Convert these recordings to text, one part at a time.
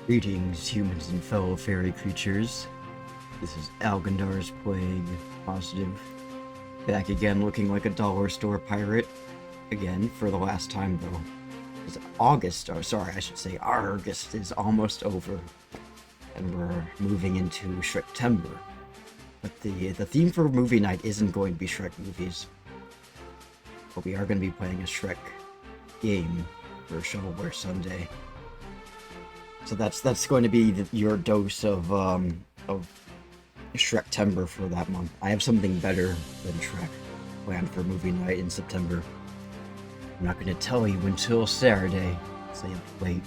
Greetings, humans and fellow fairy creatures. This is Algandar's Plague, positive. Back again looking like a dollar store pirate. Again, for the last time though. It's August, or sorry, I should say August is almost over. And we're moving into Shrektember. But the theme for movie night isn't going to be Shrek movies. But we are going to be playing a Shrek game for Shovelware Sunday. So that's going to be your dose of Shrektember for that month. I have something better than Shrek planned for movie night in September. I'm not going to tell you until Saturday, so you have to wait.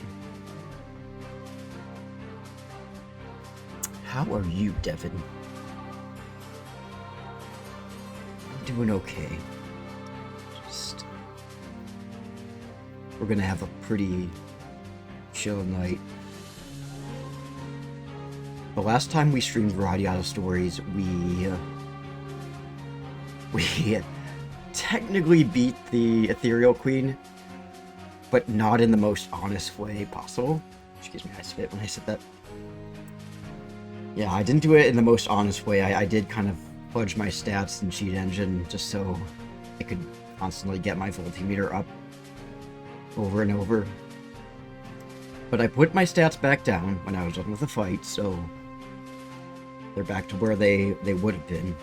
How are you, Devin? I'm doing okay. We're gonna have a pretty chill night. The last time we streamed RADIATA stories, we technically beat the Ethereal Queen, but not in the most honest way possible. Excuse me, I spit when I said that. Yeah, I didn't do it in the most honest way. I did kind of fudge my stats in Cheat Engine just so I could constantly get my voltimeter up over and over. But I put my stats back down when I was done with the fight, so they're back to where they would have been.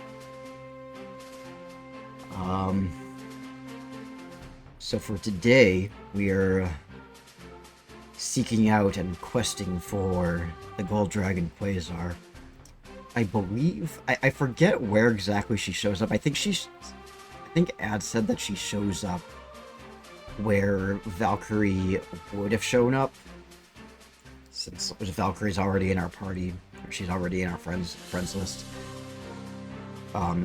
So for today, we are seeking out and questing for the Gold Dragon Quasar. I believe, I forget where exactly she shows up. I think Ad said that she shows up where Valkyrie would have shown up, since Valkyrie's already in our party, or she's already in our friends list.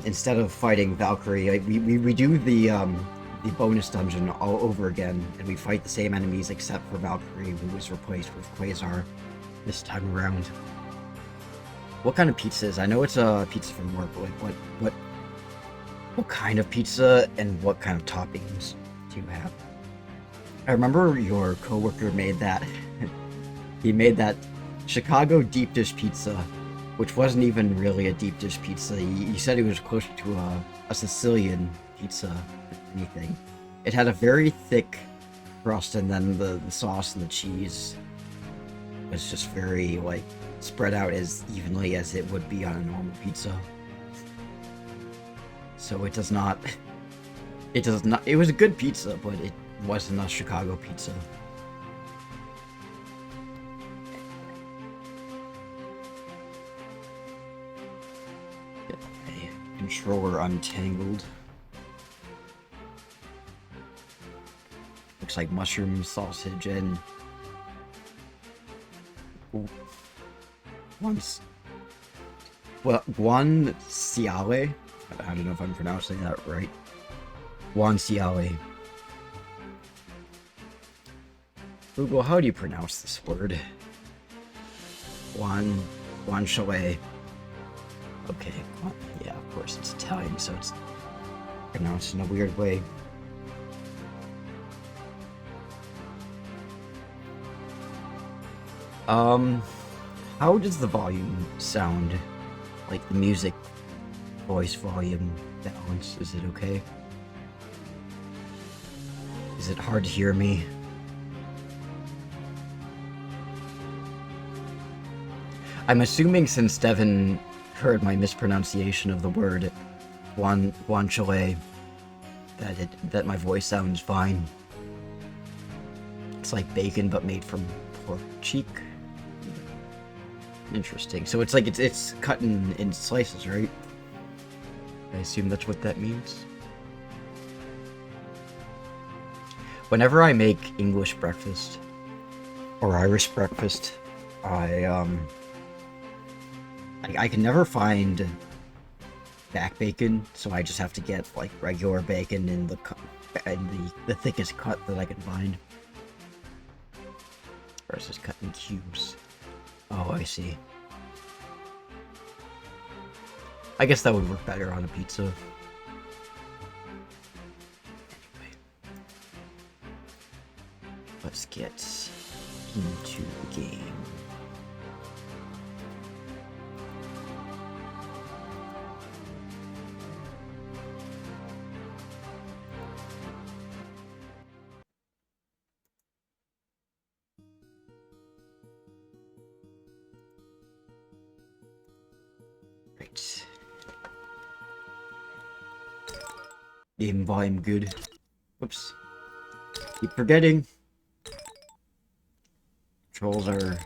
Instead of fighting Valkyrie, we do the bonus dungeon all over again, and we fight the same enemies except for Valkyrie, who was replaced with Quasar this time around. What kind of pizza is? I know it's a pizza from work, but like what kind of pizza and what kind of toppings do you have? I remember your coworker made that. He made that Chicago deep dish pizza, which wasn't even really a deep dish pizza. He said it was closer to a Sicilian pizza than anything. It had a very thick crust, and then the sauce and the cheese was just very, like, spread out as evenly as it would be on a normal pizza. So it does not... It was a good pizza, but it wasn't a Chicago pizza. Get my controller untangled. Looks like mushroom sausage and one ciale. I don't know if I'm pronouncing that right. One ciale. Google, how do you pronounce this word? Guanciale. Okay, yeah, of course it's Italian, so it's pronounced in a weird way. How does the volume sound? Like the music, voice volume balance, is it okay? Is it hard to hear me? I'm assuming since Devin heard my mispronunciation of the word guanciale, that my voice sounds fine. It's like bacon but made from pork cheek. Interesting. So it's like it's cut in slices, right? I assume that's what that means. Whenever I make English breakfast or Irish breakfast, I can never find back bacon, so I just have to get like regular bacon in the thickest cut that I can find. Versus cut in cubes. Oh, I see. I guess that would work better on a pizza. Anyway. Let's get into the game. Right. Game volume good. Whoops. Keep forgetting. Controls are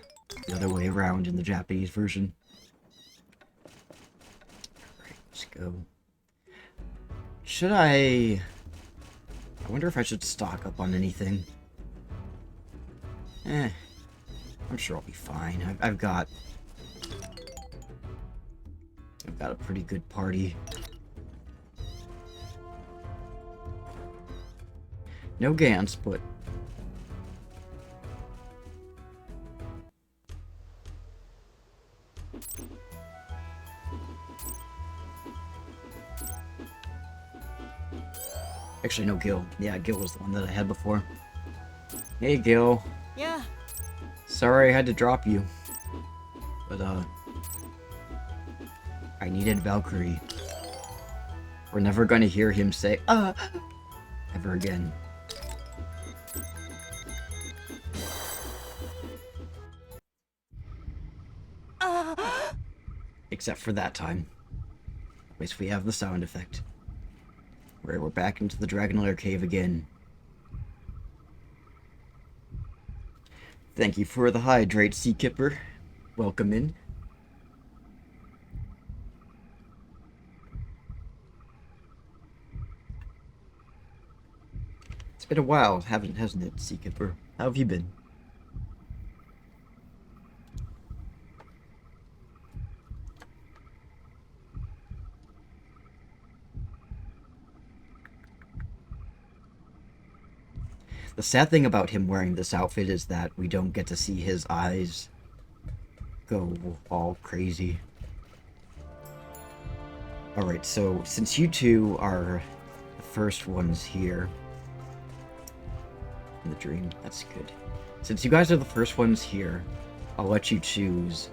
the other way around in the Japanese version. Alright, let's go. Should I wonder if I should stock up on anything. I'm sure I'll be fine. I've got a pretty good party. No Gans, but actually no Gil. Yeah, Gil was the one that I had before. Hey Gil. Yeah. Sorry I had to drop you. But I needed Valkyrie. We're never gonna hear him say ever again. Except for that time. At least we have the sound effect. We're back into the Dragon Lair cave again. Thank you for the hydrate, Sea Kipper. Welcome in. It's been a while, hasn't it, Sea Kipper? How have you been? The sad thing about him wearing this outfit is that we don't get to see his eyes go all crazy. Alright, so since you two are the first ones here in the dream, that's good. Since you guys are the first ones here, I'll let you choose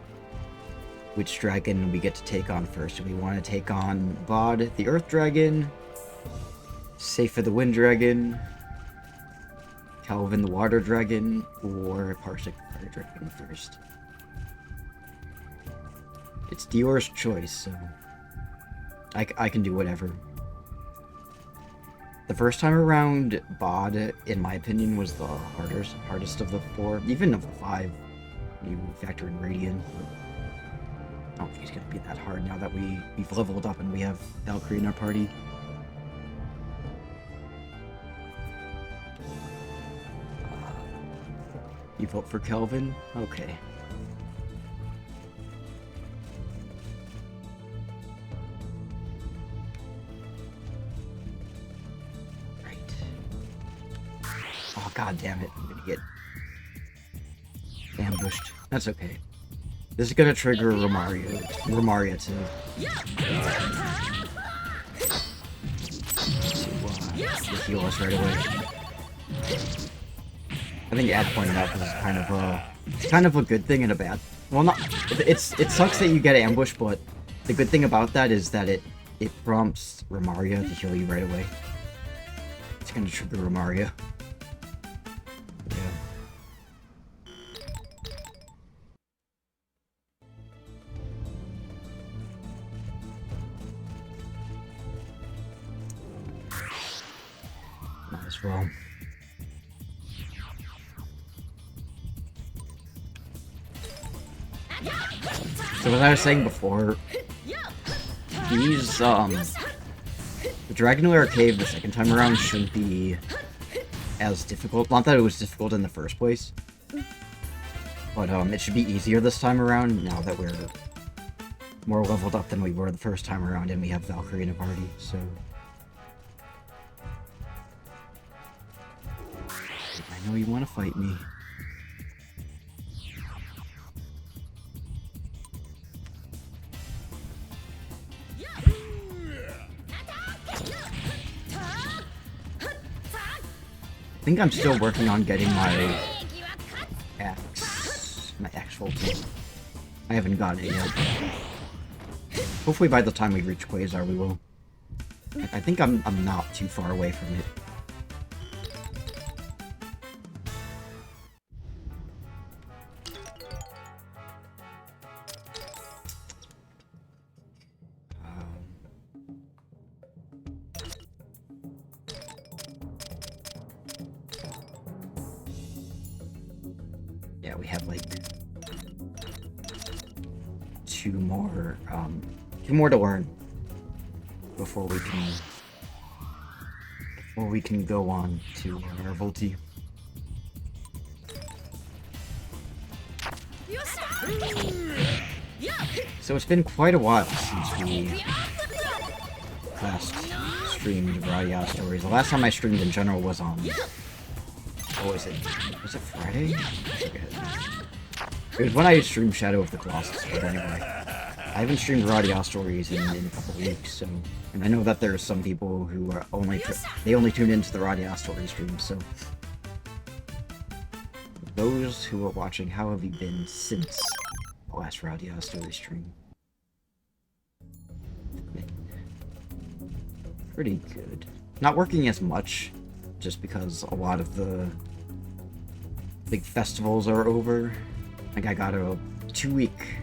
which dragon we get to take on first. Do we want to take on Vod, the Earth Dragon, Seifa, the Wind Dragon, Calvin, the Water Dragon, or Parsec, the Fire Dragon first? It's Dior's choice, so I can do whatever. The first time around, Bod, in my opinion, was the hardest of the four, even of the five. You factor in Radiant. I don't think it's gonna be that hard now that we've leveled up and we have Valkyrie in our party. You vote for Kelvin? Okay. Right. Oh, god damn it. I'm gonna get ambushed. That's okay. This is gonna trigger Romaria to heal us right away. I think Ad pointed out this is kind of a good thing and a bad. Well, not. It sucks that you get ambushed, but the good thing about that is that it prompts Romaria to heal you right away. It's gonna trigger Romaria. Yeah. Might as well. So as I was saying before, these, the Dragon Lair Cave the second time around shouldn't be as difficult. Not that it was difficult in the first place, but, it should be easier this time around now that we're more leveled up than we were the first time around and we have Valkyrie in a party, so. I know you want to fight me. I think I'm still working on getting my axe. My actual team. I haven't gotten it yet. Hopefully by the time we reach Quasar we will. I think I'm not too far away from it. Yeah, we have like two more to learn before we can go on to our Volti. So it's been quite a while since we last streamed RADIATA stories. The last time I streamed in general was on, what was it? Was it Friday? I forget. It was when I streamed Shadow of the Colossus, but anyway. I haven't streamed RADIATA stories in a couple weeks, so... And I know that there are some people who are only tune into the RADIATA story stream, so... Those who are watching, how have you been since the last RADIATA story stream? Pretty good. Not working as much, just because a lot of the big festivals are over. Like, I got a 2-week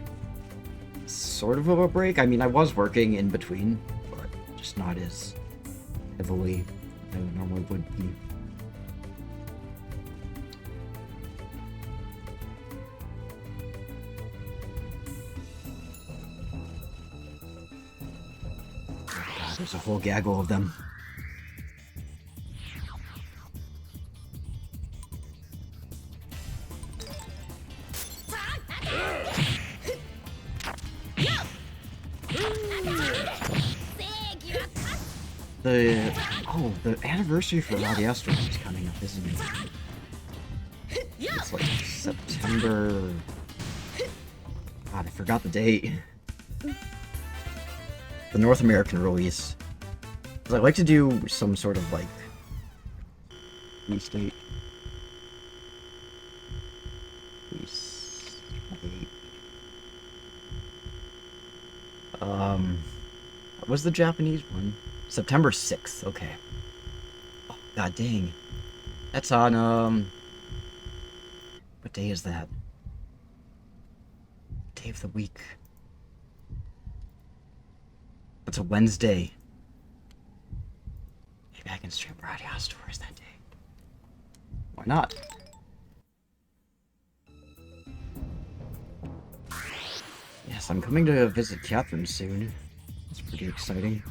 sort of a break. I mean, I was working in between, but just not as heavily as I normally would be. Oh God, there's a whole gaggle of them. The anniversary for RADIATA story is coming up, isn't it? It's like September... God, I forgot the date. The North American release. Because I'd like to do some sort of, like, release date. Release date. What was the Japanese one? September 6th, okay. Oh, God dang. That's on, what day is that? Day of the week. It's a Wednesday. Maybe I can stream RADIATA stories that day. Why not? Yes, I'm coming to visit Catherine soon. That's pretty exciting.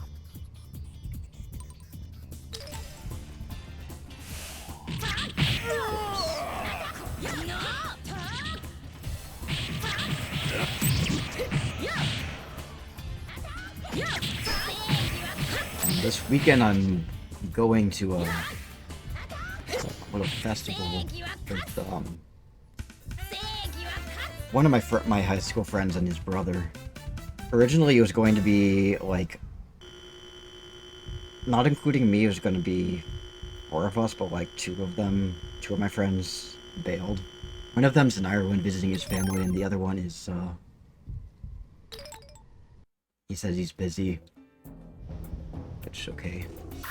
This weekend I'm going to a little festival with one of my high school friends and his brother. Originally it was going to be like, not including me, it was going to be 4 of us, but like 2 of my friends bailed. One of them's in Ireland visiting his family, and the other one is he says he's busy. Which, okay.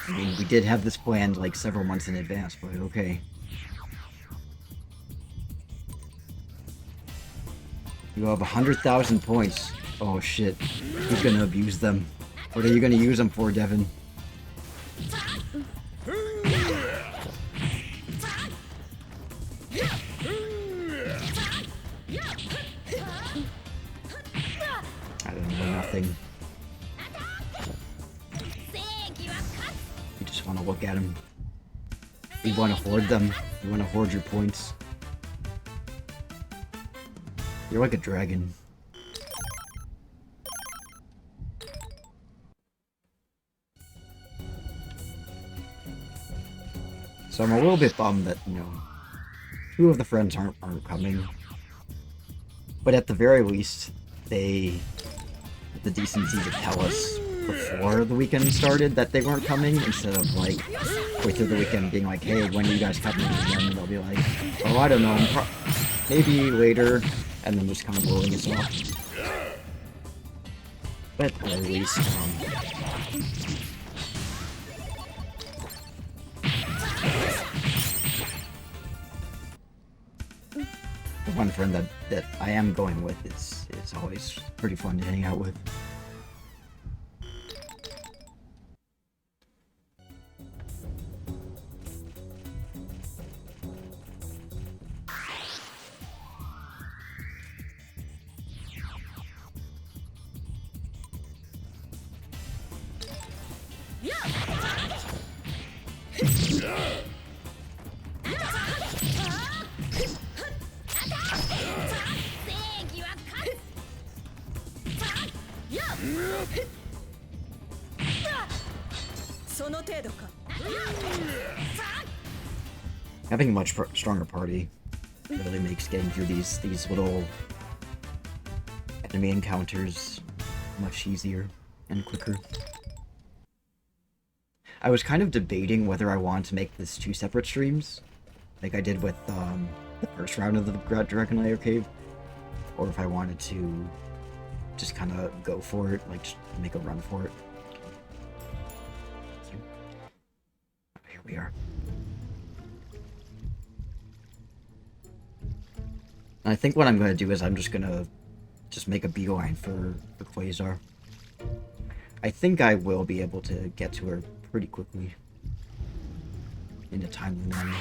I mean, we did have this planned, like, several months in advance, but okay. You have 100,000 points. Oh, shit. Who's gonna abuse them? What are you gonna use them for, Devin? I don't know, nothing. Want to look at them. You want to hoard them. You want to hoard your points. You're like a dragon. So I'm a little bit bummed that, you know, 2 of the friends aren't coming. But at the very least, they had the decency to tell us before the weekend started that they weren't coming, instead of like way through the weekend being like, hey, when are you guys coming? And then they'll be like, oh, I don't know, maybe later, and then just kind of rolling us off. But at least, the one friend that I am going with, it's always pretty fun to hang out with. Having a much stronger party really makes getting through these little enemy encounters much easier and quicker. I was kind of debating whether I wanted to make this 2 separate streams, like I did with the first round of the Dragon Lair Cave, or if I wanted to just kind of go for it, like just make a run for it. Here we are. And I think what I'm going to do is I'm just going to make a beeline for Quasar. I think I will be able to get to her pretty quickly in a timely manner.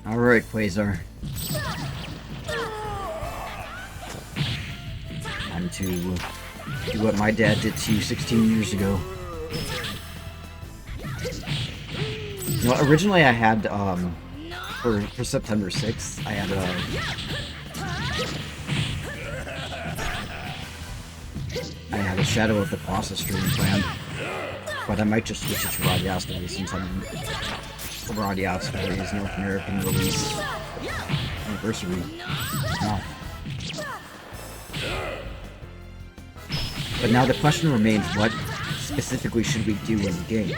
Alright, Quasar. Time to do what my dad did to you 16 years ago. You know, originally I had, for September 6th, I had a Shadow of the Quasar stream planned, but I might just switch it to RADIATA since RADIATA's North American release anniversary now. But now the question remains, what specifically should we do in the game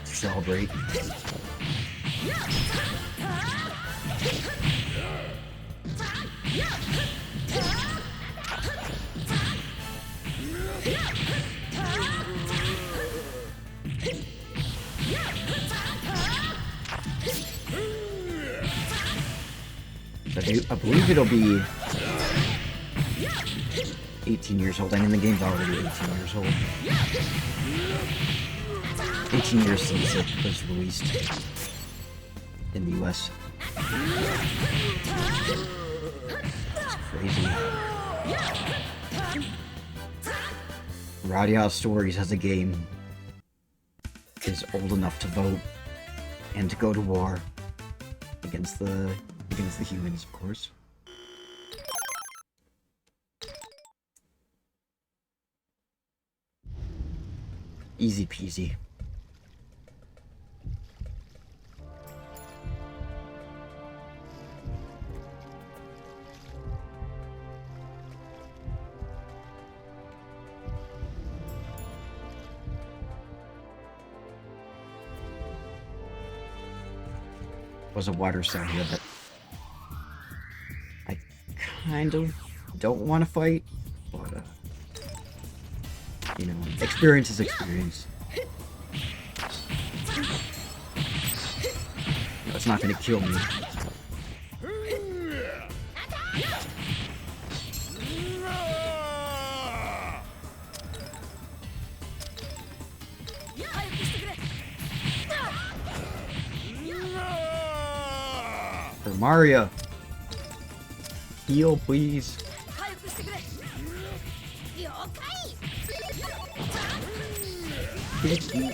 to celebrate? I believe it'll be 18 years old. I mean, the game's already 18 years old. 18 years since it was released in the US. It's crazy. RADIATA Stories as a game is old enough to vote and to go to war against the humans, of course. Easy peasy. Was a water cell here, but I kind of don't want to fight, but you know, experience is experience. It's not gonna kill me. For Mario, heal, please. Thank you.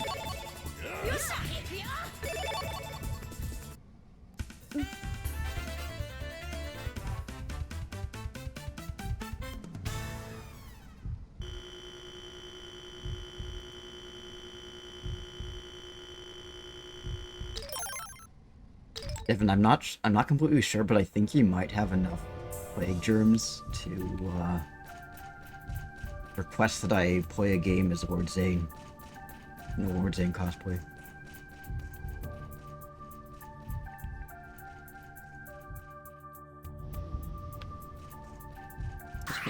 Evan, I'm not completely sure, but I think you might have enough plague germs to request that I play a game as Lord Zane. No Lord Zane cosplay.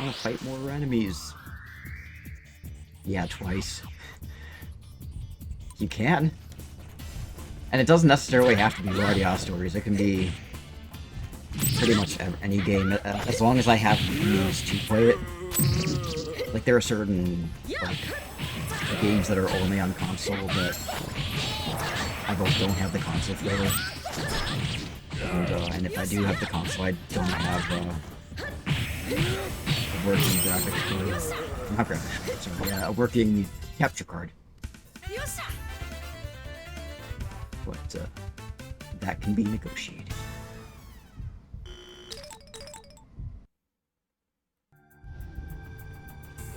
want to fight more enemies. Yeah, twice. You can. And it doesn't necessarily have to be RADIATA stories. It can be pretty much any game, as long as I have means to play it. Like, there are certain, like, games that are only on console that I both don't have the console for. And if I do have the console, I don't have a working graphics card. Not graphics card, sorry. Yeah, a working capture card. But that can be negotiated.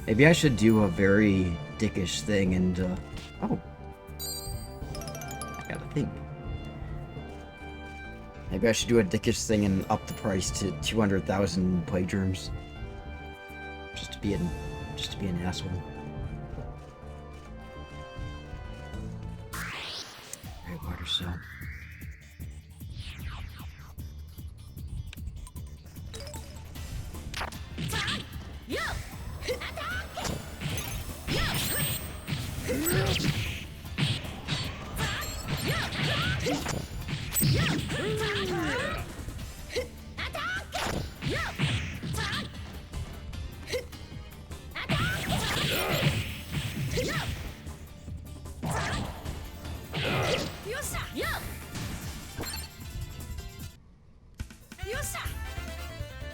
Maybe I should do a very dickish thing and, oh. I got a thing. Maybe I should do a dickish thing and up the price to 200,000 play germs. Just to be an asshole. Alright, water cell.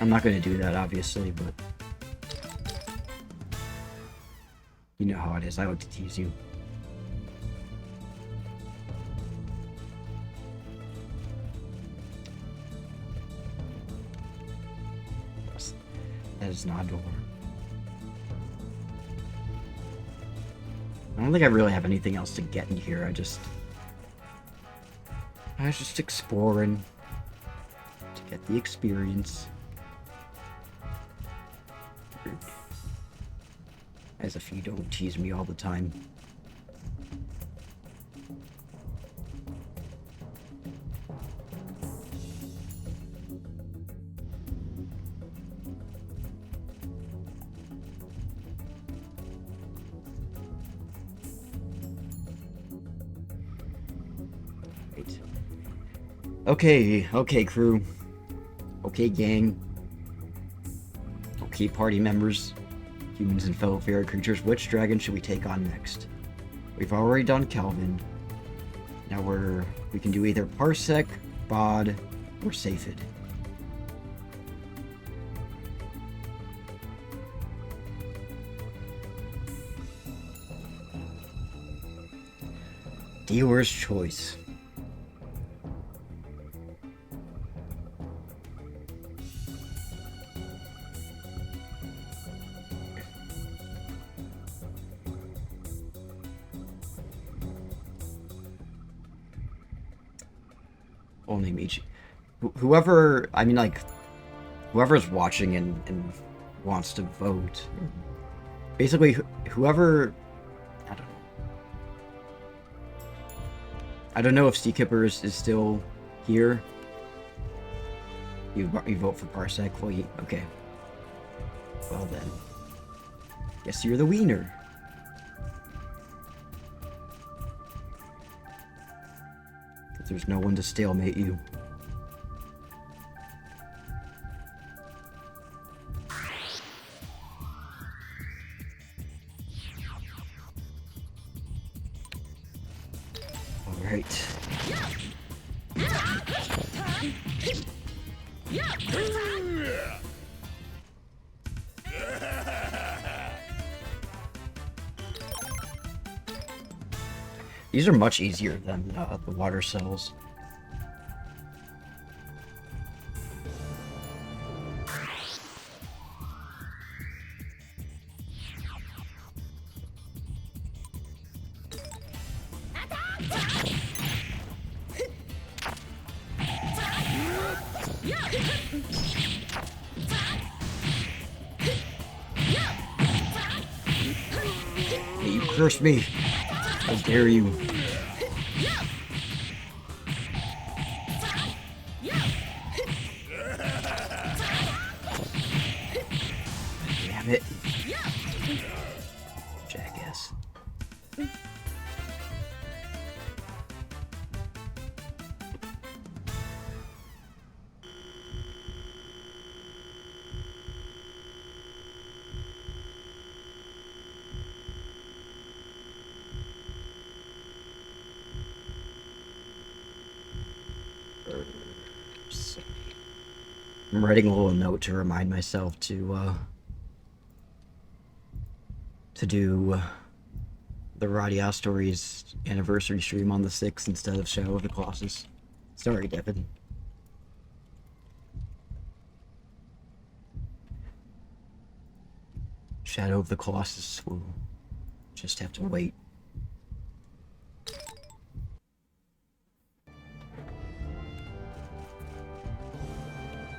I'm not going to do that, obviously, but you know how it is. I like to tease you. That is not a door. I don't think I really have anything else to get in here. I was just exploring to get the experience. As if you don't tease me all the time. Right. Okay, crew. Okay, gang. Okay, party members. Humans and fellow fairy creatures, which dragon should we take on next? We've already done Calvin. Now we can do either Parsec, Bod, or Saphid. Dealer's choice. Only Michi. Whoever, I mean, like, whoever's watching and wants to vote. Basically, whoever, I don't know if Seakipper is still here. You vote for Parsec? Well, okay. Well then. Guess you're the wiener. There's no one to stalemate you. All right. These are much easier than the water cells. Hey, you cursed me. How dare you? I'm writing a little note to remind myself to do the RADIATA Stories anniversary stream on the 6th instead of Shadow of the Colossus. Sorry, Devin. Shadow of the Colossus will just have to wait.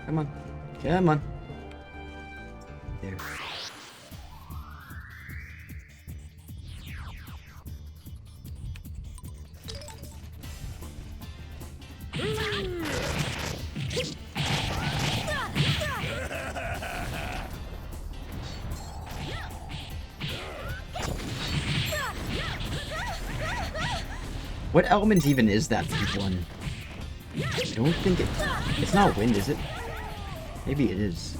Come on. Come on. There. What element even is that pink one? I don't think it's not wind, is it? Maybe it is.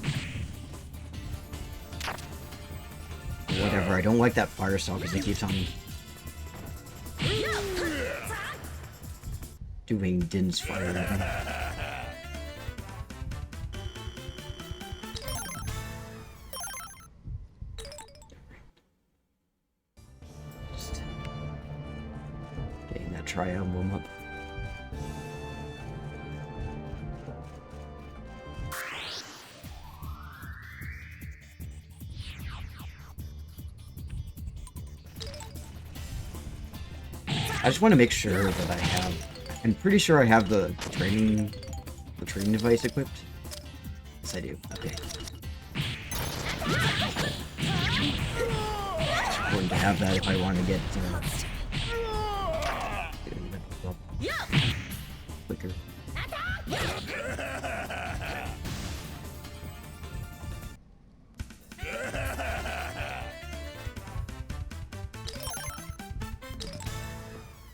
Whatever, I don't like that fire style because it keeps on doing Din's fire at me. Just getting that tri-emblem up. I just want to make sure that I have... I'm pretty sure I have the training device equipped. Yes, I do. Okay. It's important to have that if I want to get quicker.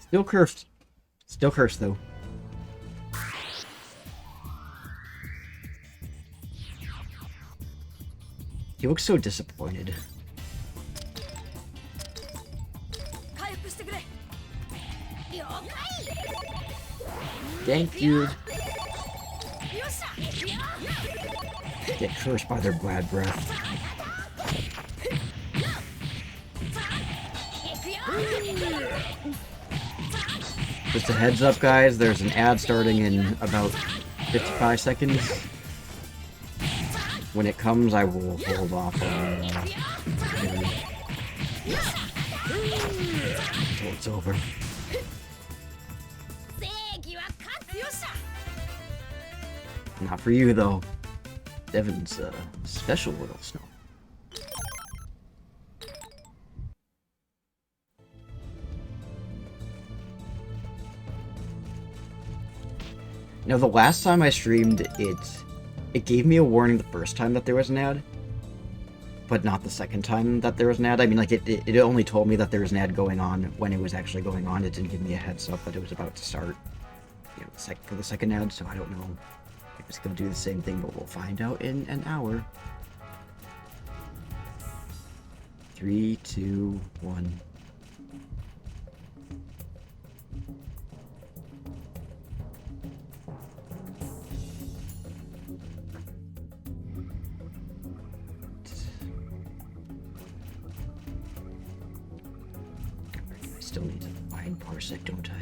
Still cursed. Still cursed, though. He looks so disappointed. Thank you. Get cursed by their bad breath. Just a heads up, guys, there's an ad starting in about 55 seconds. When it comes, I will hold off on until it's over. Not for you, though. Devin's a special little snow. Now, the last time I streamed, it gave me a warning the first time that there was an ad, but not the second time that there was an ad. I mean, like, it only told me that there was an ad going on when it was actually going on. It didn't give me a heads up that it was about to start, you know, for the second ad, so I don't know if it's going to do the same thing, but we'll find out in an hour. 3, 2, 1... Still need to find Parsec, don't I?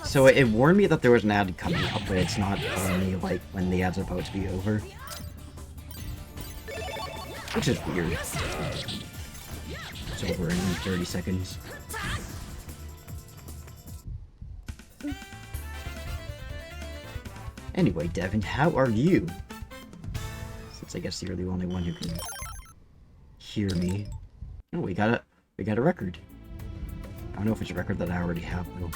So it warned me that there was an ad coming up, but it's not telling me, like, when the ad's about to be over. Which is weird. It's over in 30 seconds. Anyway, Devin, how are you? Since I guess you're the only one who can hear me. Oh, we got a record. I don't know if it's a record that I already have, though.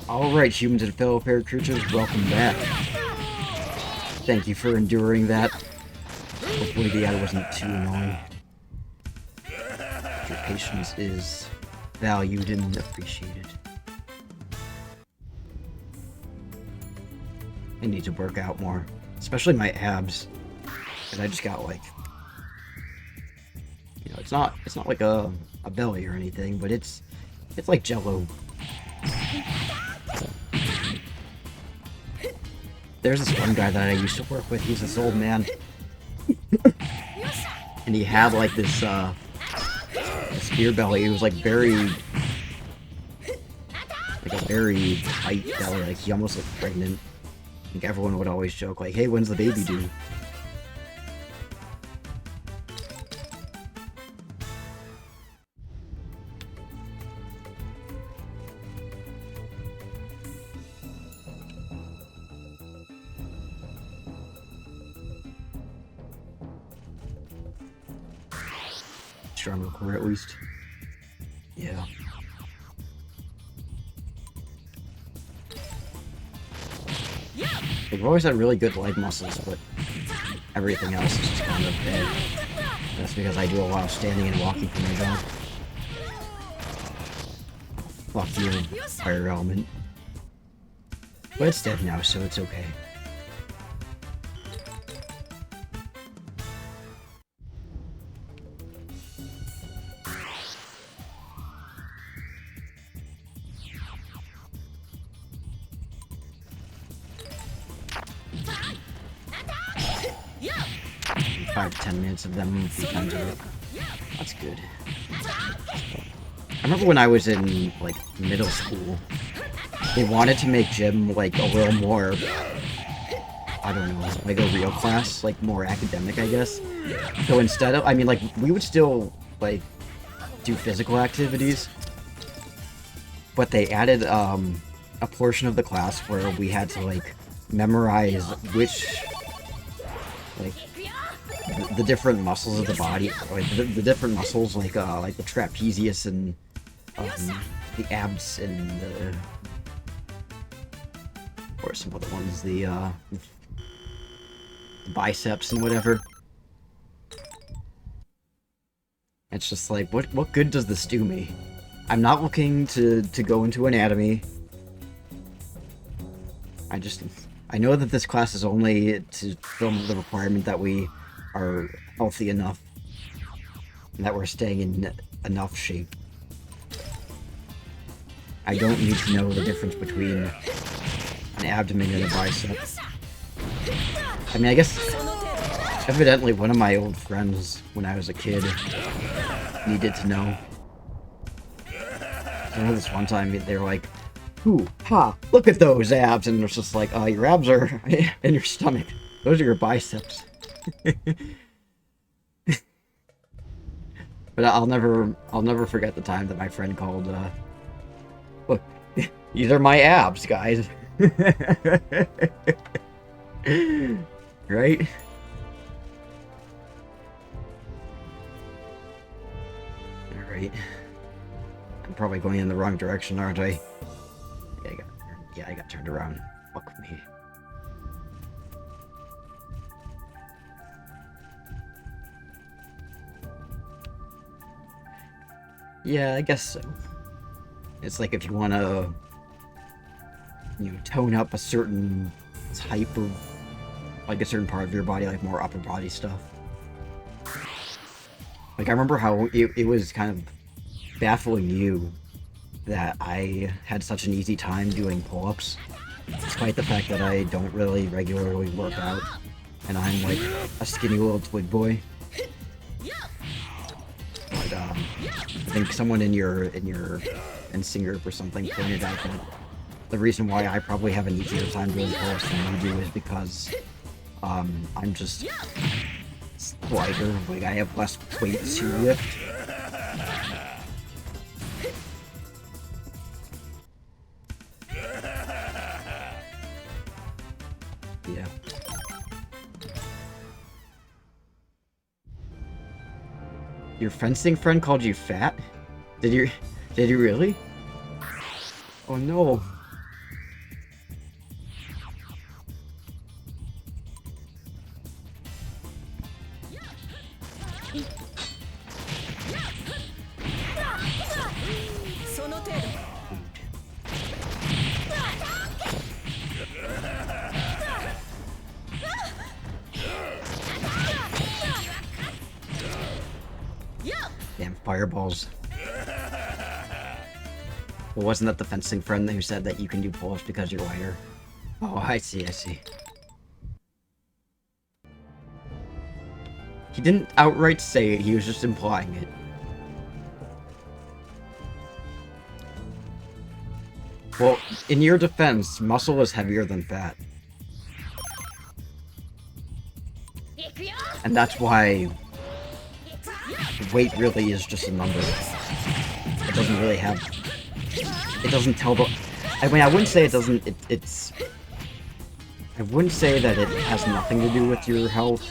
Alright, humans and fellow paracreatures, welcome back. Thank you for enduring that. Hopefully the ad wasn't too annoying. Your patience is valued and appreciated. I need to work out more, especially my abs. And I just got like, you know, it's not like a belly or anything, but it's like Jello. There's this one guy that I used to work with. He's this old man, and he had like this beer belly. It was like very a very tight belly. Like he almost looked pregnant. Like everyone would always joke like, "Hey, when's the baby due?" Stronger core at least. Yeah. They've always had really good leg muscles, but everything else is just kind of dead. That's because I do a lot of standing and walking for my job. Fuck you, fire element. But it's dead now, so it's okay. Five to 10 minutes of them a few times a week. That's good. I remember when I was in, like, middle school, they wanted to make gym, like, a little more, I don't know, like a real class, like, more academic, I guess. So instead of, I mean, like, we would still, like, do physical activities, but they added, a portion of the class where we had to, like, memorize which, like, the different muscles of the body, like the different muscles, like the trapezius and the abs and the, or some other ones, the biceps and whatever. It's just like, what good does this do me? I'm not looking to go into anatomy. I know that this class is only to film the requirement that we are healthy enough and that we're staying in enough shape. I don't need to know the difference between an abdomen and a bicep. I mean, I guess evidently one of my old friends when I was a kid needed to know. I remember this one time they were like, "Ooh, ha, look at those abs," and it's just like, your abs are in your stomach. Those are your biceps. But I'll never forget the time that my friend called, look, these are my abs, guys. Right? Alright. I'm probably going in the wrong direction, aren't I? Yeah, I got turned around. Fuck me. Yeah, I guess so. It's like if you want to, you know, tone up a certain type of, like a certain part of your body, like more upper body stuff. Like, I remember how it was kind of baffling you that I had such an easy time doing pull-ups, despite the fact that I don't really regularly work out, and I'm like a skinny little twig boy. But I think someone in NC group or something pointed out that the reason why I probably have an easier time doing pull-ups than you do is because I'm just lighter, like I have less weight to lift. Your fencing friend called you fat? Did you really? Oh no. Damn fireballs. Well, wasn't that the fencing friend who said that you can do pull-ups because you're lighter? Oh, I see, I see. He didn't outright say it, he was just implying it. Well, in your defense, muscle is heavier than fat. And that's why weight really is just a number. It doesn't really have... It doesn't tell the... I mean, I wouldn't say it doesn't... It's... I wouldn't say that it has nothing to do with your health.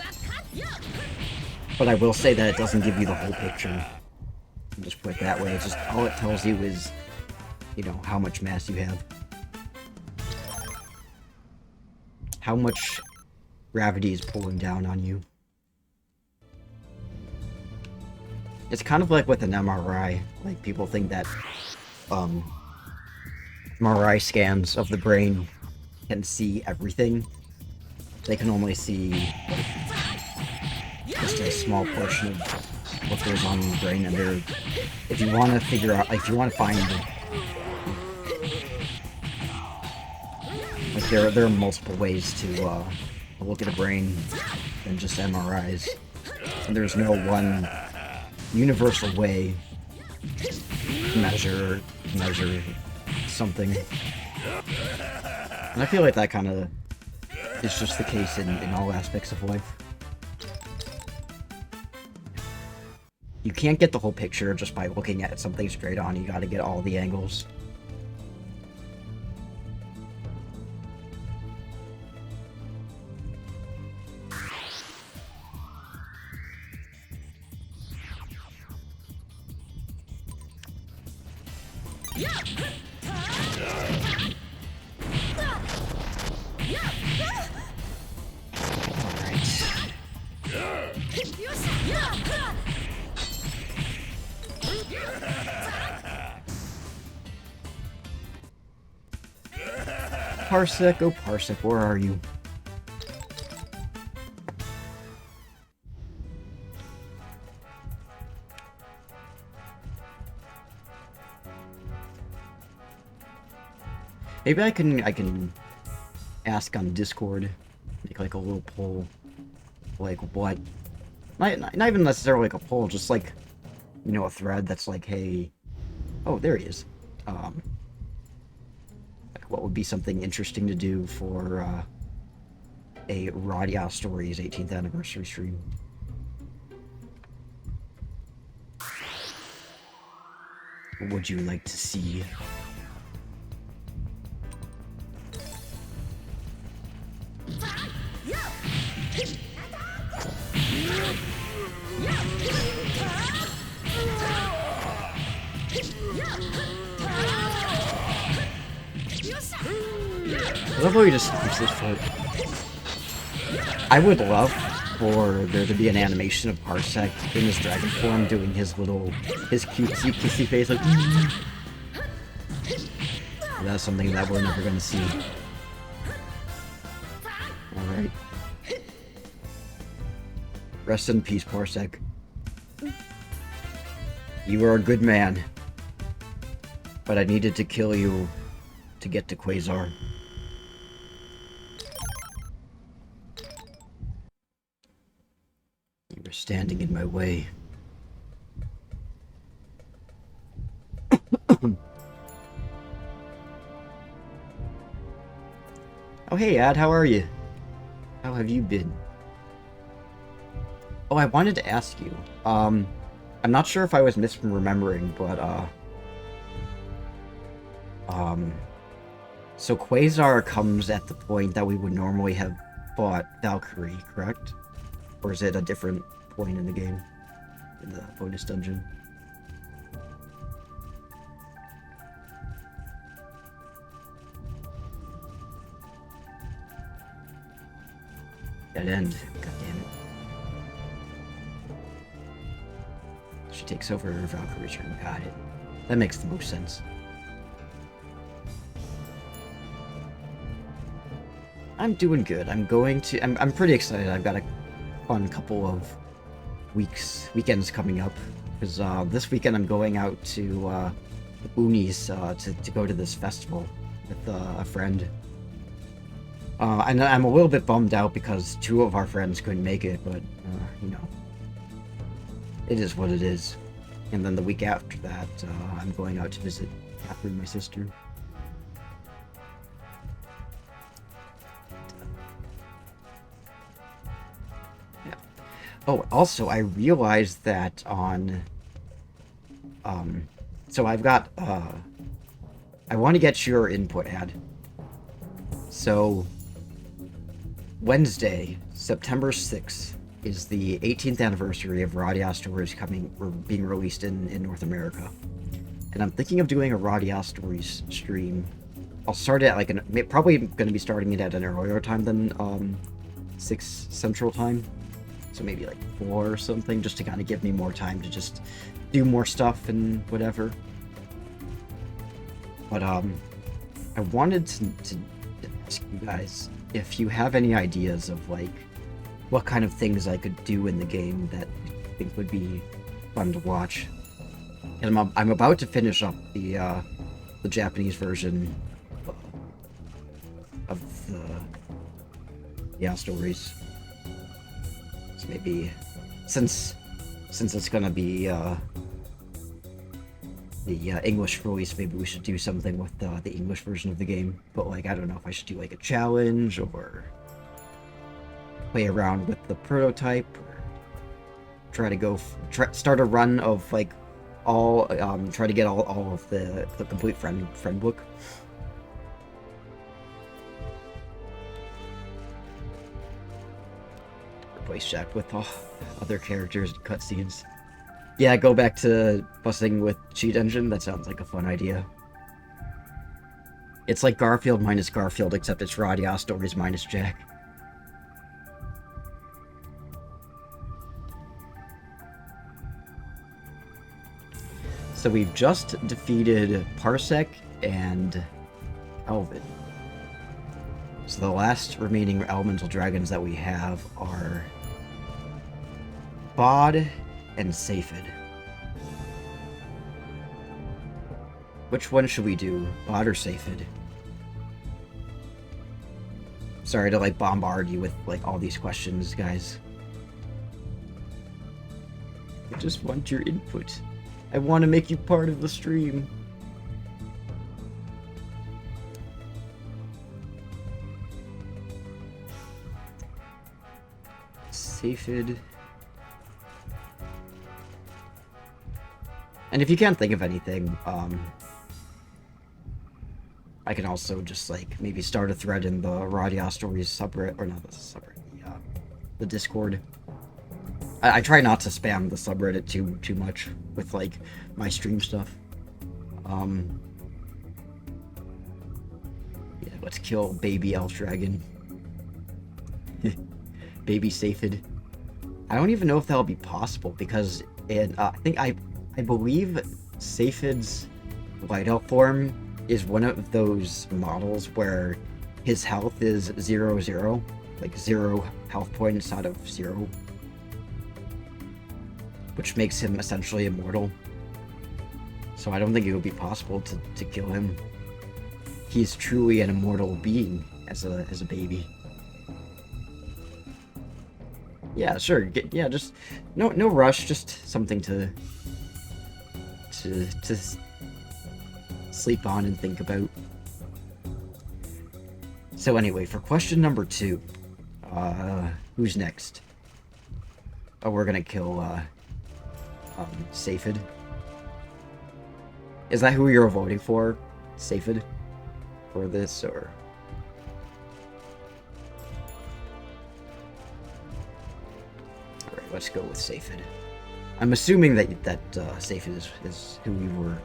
But I will say that it doesn't give you the whole picture. I'll just put it that way. It's just... All it tells you is... You know, how much mass you have. How much gravity is pulling down on you. It's kind of like with an MRI. Like, people think that, MRI scans of the brain can see everything. They can only see, like, just a small portion of what goes on in the brain, and they're... If you want to figure out, like, if you want to find... Like, there are multiple ways to look at a brain than just MRIs. And there's no one universal way to measure something. And I feel like that kind of is just the case in all aspects of life. You can't get the whole picture just by looking at something straight on. You gotta get all the angles. Parsec, oh Parsec, where are you? Maybe I can ask on Discord, make like a little poll, like what, not even necessarily like a poll, just like, you know, a thread that's like, hey, oh, there he is. Like what would be something interesting to do for a RADIATA Stories 18th anniversary stream? What would you like to see? I love how he just keeps this foot. I would love for there to be an animation of Parsec in his dragon form doing his cutesy kissy face like That's something that we're never gonna see. Alright. Rest in peace, Parsec. You were a good man. But I needed to kill you to get to Quasar. You were standing in my way. Oh hey Ad, how are you? How have you been? Oh, I wanted to ask you. I'm not sure if I was misremembering, but so Quasar comes at the point that we would normally have fought Valkyrie, correct? Or is it a different point in the game? in the bonus dungeon. Dead end. God damn it. She takes over Valkyrie's turn. Got it. That makes the most sense. I'm doing good. I'm pretty excited. I've got a fun couple of weekends coming up. Because this weekend I'm going out to the boonies to go to this festival with a friend. And I'm a little bit bummed out because 2 of our friends couldn't make it, but, you know, it is what it is. And then the week after that, I'm going out to visit Catherine, my sister. Yeah. Oh, also, I realized that on... so I've got, I want to get your input, Ad. So... Wednesday, September 6th, is the 18th anniversary of RADIATA Stories being released in North America. And I'm thinking of doing a RADIATA Stories stream. I'll start it at probably going to be starting it at an earlier time than 6 Central Time. So maybe like 4 or something, just to kind of give me more time to just do more stuff and whatever. But I wanted to ask you guys if you have any ideas of like what kind of things I could do in the game that I think would be fun to watch. And I'm about to finish up the Japanese version of the stories. So maybe since it's gonna be the English release, maybe we should do something with the English version of the game. But like, I don't know if I should do like a challenge or play around with the prototype, or try to start a run of like all try to get all of the complete friend book. Replace Jack with all other characters and cutscenes. Yeah, go back to fussing with cheat engine. That sounds like a fun idea. It's like Garfield minus Garfield, except it's RADIATA Stories minus Jack. So we've just defeated Parsec and Elvin. So the last remaining elemental dragons that we have are Bod and Saphid. Which one should we do? Bod or Saphid? Sorry to like bombard you with like all these questions, guys. I just want your input. I want to make you part of the stream. Saphid. And if you can't think of anything, I can also just like maybe start a thread in the RADIATA Stories subreddit, or not the subreddit, the Discord. I try not to spam the subreddit too much with like my stream stuff. Yeah, let's kill baby elf dragon. Baby Saphid. I don't even know if that'll be possible because I believe Saphid's Light Elf form is one of those models where his health is 0-0, like 0 health points out of 0, which makes him essentially immortal. So I don't think it would be possible to kill him. He's truly an immortal being as a baby. Yeah, sure. Yeah, just no rush. Just something to sleep on and think about. So anyway, for question number 2, who's next? Oh, we're gonna kill Saphid. Is that who you're voting for, Saphid, for this, or? Alright, let's go with Saphid. I'm assuming that Safe is who we were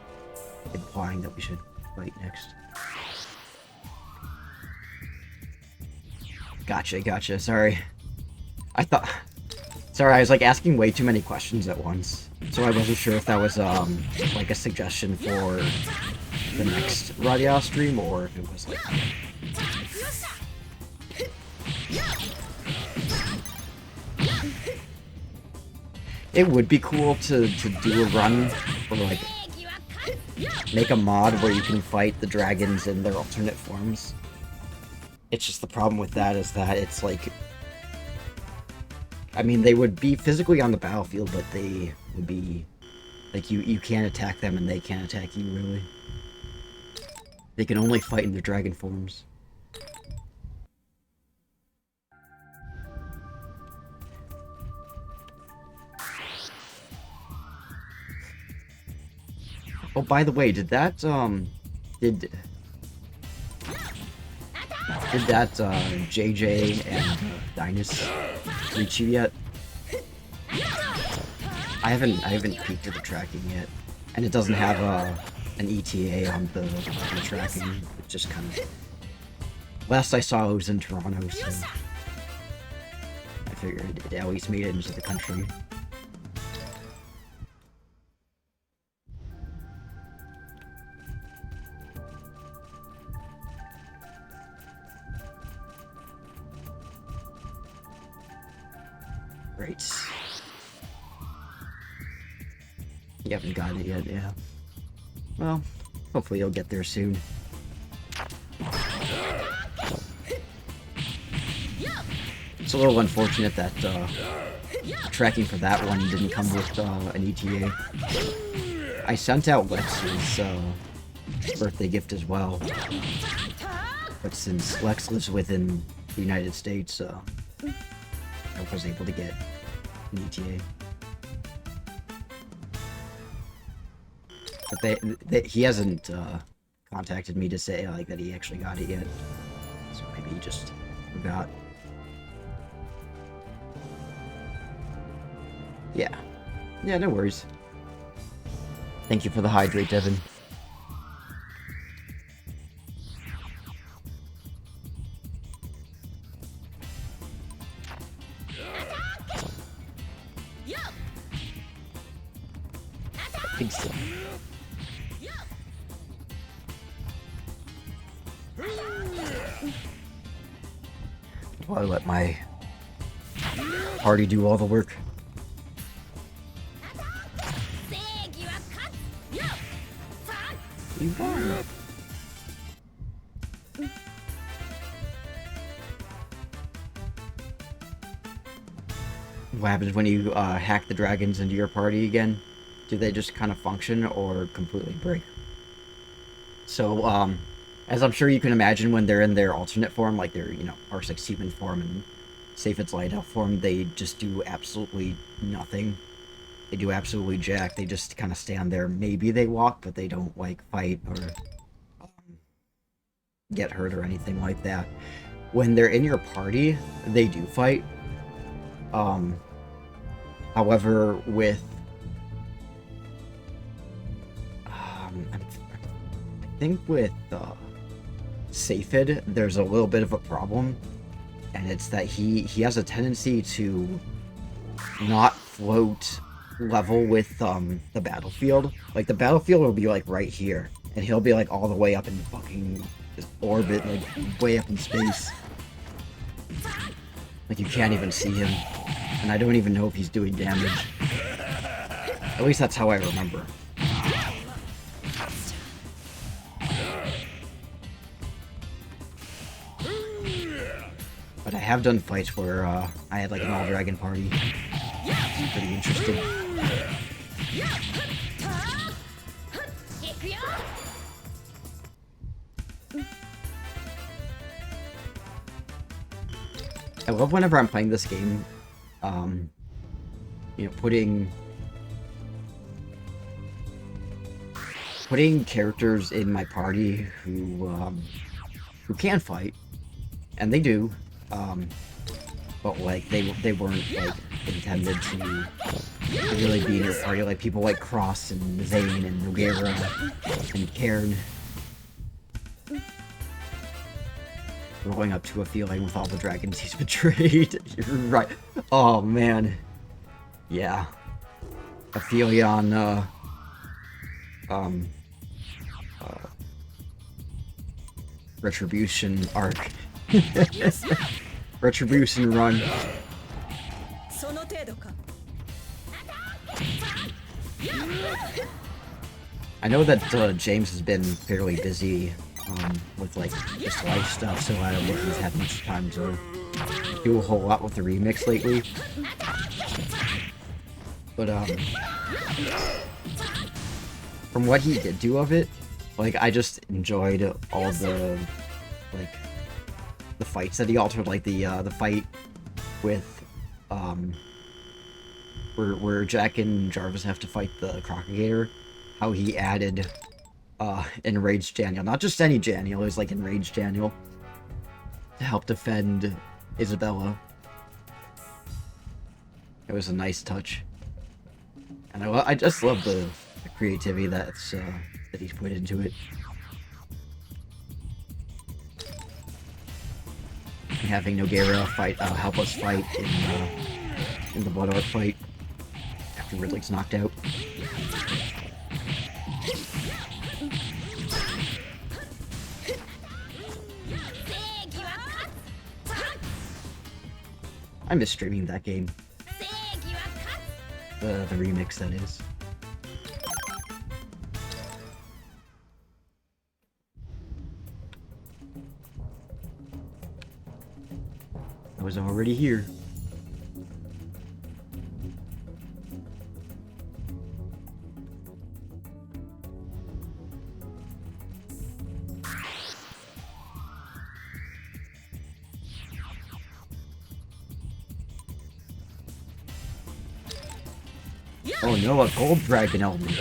implying that we should fight next. Gotcha. Sorry. Sorry, I was like asking way too many questions at once, so I wasn't sure if that was like a suggestion for the next RADIATA stream or if it was like. It would be cool to do a run or like make a mod where you can fight the dragons in their alternate forms. It's just the problem with that is that it's like, I mean, they would be physically on the battlefield, but they would be like you can't attack them and they can't attack you really. They can only fight in their dragon forms. Oh, by the way, did that JJ and Dynus reach you yet? I haven't peeked at the tracking yet, and it doesn't have an ETA on the tracking. It just kind of. Last I saw, it was in Toronto, so I figured it at least made it into the country. Great. You haven't gotten it yet, yeah. Well, hopefully you'll get there soon. It's a little unfortunate that tracking for that one didn't come with an ETA. I sent out Lex's birthday gift as well, but since Lex lives within the United States, I was able to get an ETA. But he hasn't contacted me to say like that he actually got it yet, so maybe he just forgot. Yeah, no worries. Thank you for the hydrate, Devin. I think so. Well, I let my party do all the work. You won. What happens when you hack the dragons into your party again? Do they just kind of function or completely break? So, as I'm sure you can imagine, when they're in their alternate form, like their, R6 human form and Seyfed's light elf form, they just do absolutely nothing. They do absolutely jack. They just kind of stand there. Maybe they walk, but they don't, like, fight or get hurt or anything like that. When they're in your party, they do fight. However, with... I think with Seyfed, there's a little bit of a problem, and it's that he has a tendency to not float level with the battlefield. Like, the battlefield will be like right here, and he'll be like all the way up in fucking orbit, like way up in space. Like, you can't even see him, and I don't even know if he's doing damage. At least that's how I remember. But I have done fights where I had like an all-dragon party. It's pretty interesting. I love whenever I'm playing this game, putting characters in my party who can fight, and they do. But like they weren't like intended to to really be in your party, like people like Cross and Zane and Noguera and Cairn. Rolling up to a feeling with all the dragons he's betrayed. You're right. Oh man. Yeah. Aphelion, Retribution arc. Retribution run. I know that James has been fairly busy with like just life stuff, so I don't think he's had much time to do a whole lot with the remix lately. But from what he did do of it, like I just enjoyed all the like the fights that he altered, like the fight with where Jack and Jarvis have to fight the Crocagator. How he added Enraged Daniel, not just any Daniel, it was like Enraged Daniel to help defend Isabella. It was a nice touch, and I just love the creativity that he's put into it. And having Noguera fight, help us fight in the Blood Art fight after Ridley's knocked out. I miss streaming that game. The remix, that is. I was already here. Oh no, a gold dragon element.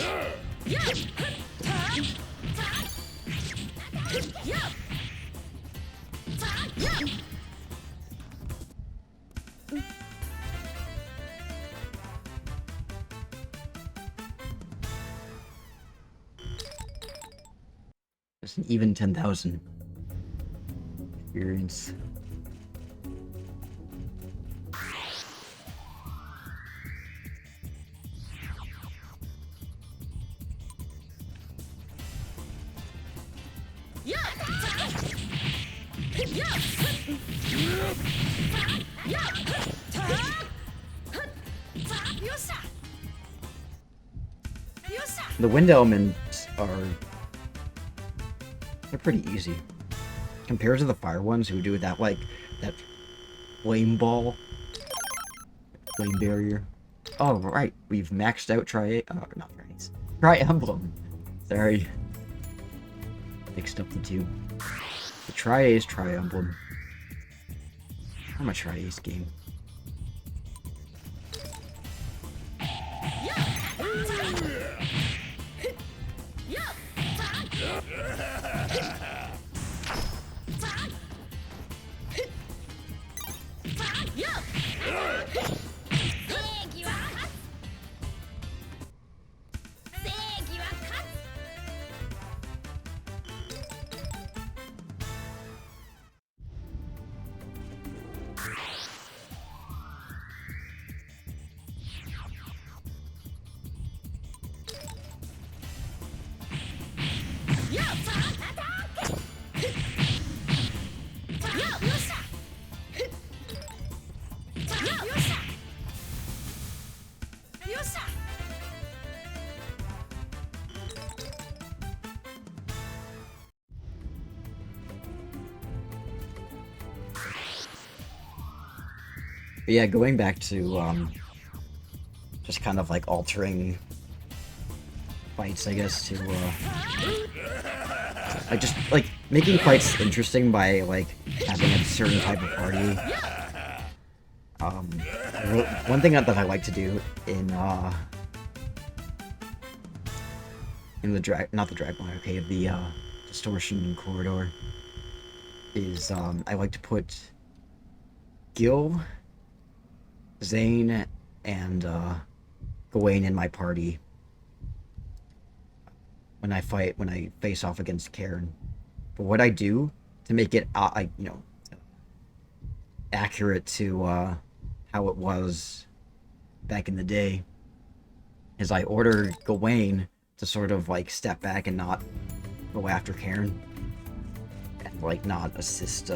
It's an even 10,000 experience. The wind elements they're pretty easy compared to the fire ones who do that, like that flame ball, flame barrier. Oh right, we've maxed out Tri-Emblem. Sorry, mixed up the two. The Tri-Ace Tri-Emblem. I'm a Tri-Ace game. But yeah, going back to just kind of like altering fights, I guess, to like just like making fights interesting by like having a certain type of party. One thing that I like to do in the Distortion Corridor is I like to put Gil, Zane, and Gawain in my party when I face off against Karen. But what I do to make it, accurate to how it was back in the day, is I order Gawain to sort of like step back and not go after Karen, and like not assist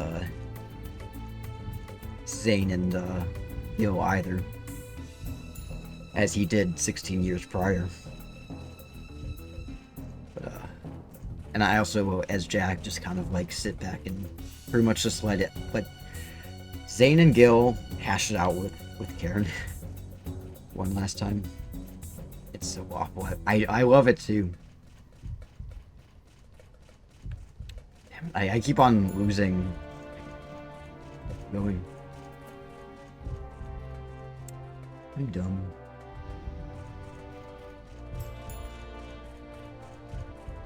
Zane and either, as he did 16 years prior. But and I also, as Jack, just kind of like sit back and pretty much just let Zane and Gil hash it out with Karen one last time. It's so awful. I love it too. Damn, I keep on losing. Going. I'm dumb.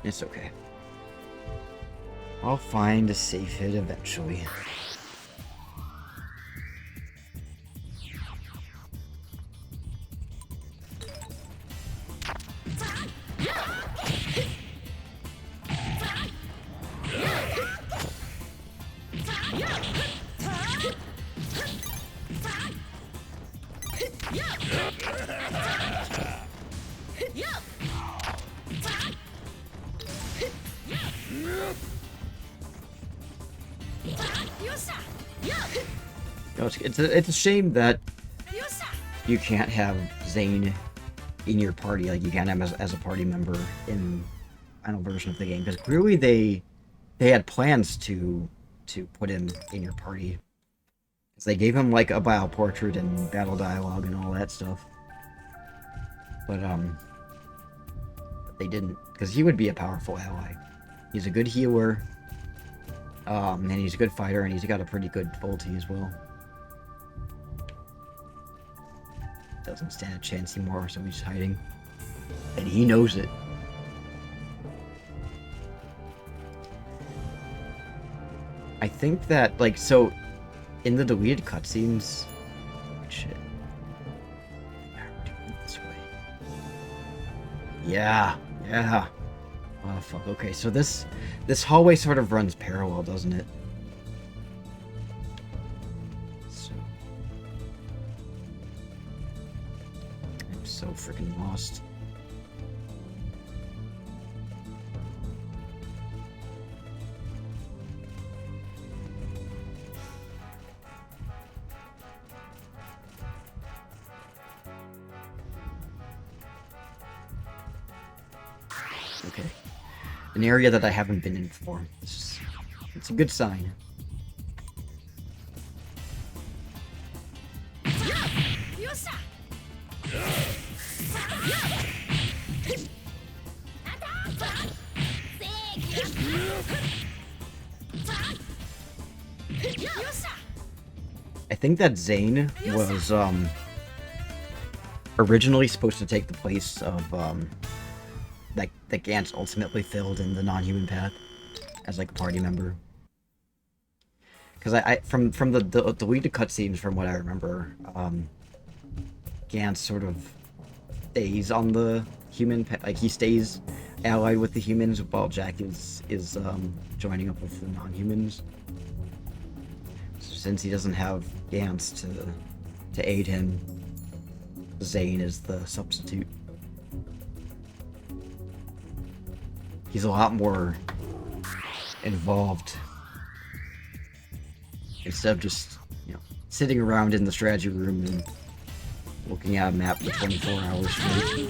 It's okay. I'll find a safe hit eventually. It's a shame that you can't have Zane in your party, like you can't have him as a party member in the final version of the game, because clearly they had plans to put him in your party, because they gave him like a bio portrait and battle dialogue and all that stuff, but they didn't, because he would be a powerful ally. He's a good healer, and he's a good fighter, and he's got a pretty good ulti as well. Doesn't stand a chance anymore, so he's hiding. And he knows it. I think that, like, so, in the deleted cutscenes... Shit. This way. Yeah. Oh, fuck. Okay, so this hallway sort of runs parallel, doesn't it? So freaking lost. Okay. An area that I haven't been in before. It's a good sign. I think that Zane was originally supposed to take the place of that Gantz ultimately filled in the non-human path as like a party member. Because I from the deleted cutscenes, from what I remember, Gantz sort of stays on the human path, like he stays allied with the humans while Jack is joining up with the non-humans. So since he doesn't have Gantz to aid him, Zane is the substitute. He's a lot more involved instead of just, sitting around in the strategy room and looking at a map for 24 hours straight.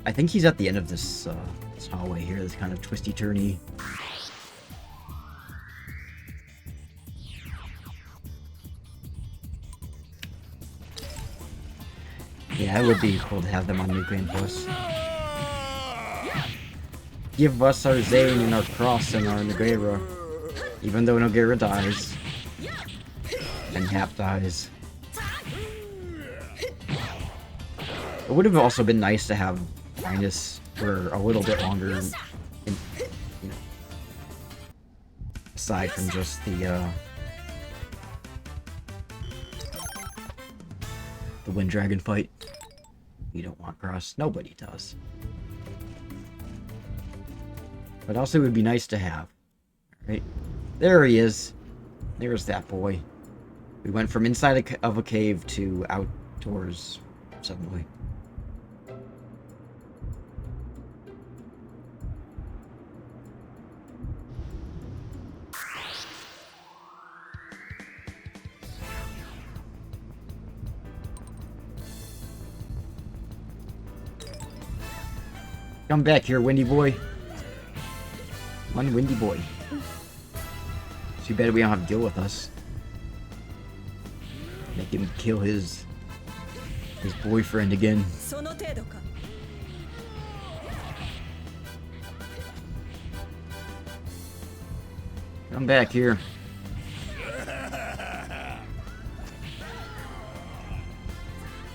I think he's at the end of this hallway here, this kind of twisty-turny. Yeah, it would be cool to have them on New Game Plus. Give us our Zane and our Cross and our Nogueira. Even though Nogueira dies. And Hap dies. It would have also been nice to have Minus for a little bit longer. You know, aside from just the Wind Dragon fight. You don't want Cross. Nobody does. But also it would be nice to have. Right? There he is. There's that boy. We went from inside of a cave to outdoors suddenly. Come back here, Windy Boy. One Windy Boy. Too bad we don't have Gil with us. Make him kill his boyfriend again. Come back here.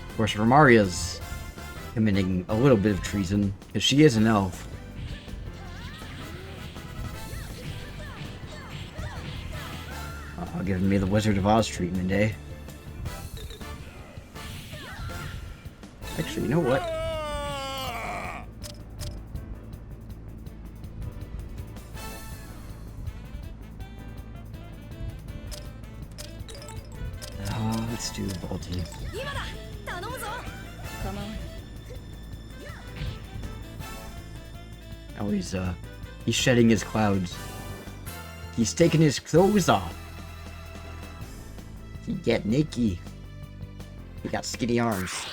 Of course, Romaria's committing a little bit of treason, because she is an elf. Giving me the Wizard of Oz treatment, eh? Actually, you know what? Let's do Volty. Oh, he's shedding his clouds. He's taking his clothes off. He get naked. He got skinny arms.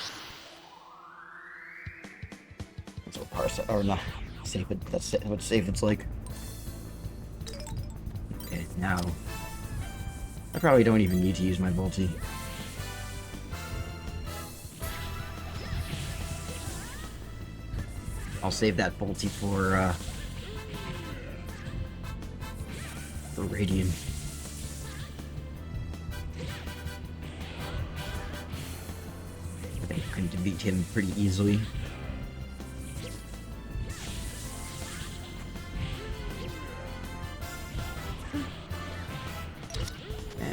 That's what Parsa, or not, Safed, that's what Safed's like. Okay, now. I probably don't even need to use my Volty. I'll save that Volty for Radiant. I think I can defeat him pretty easily.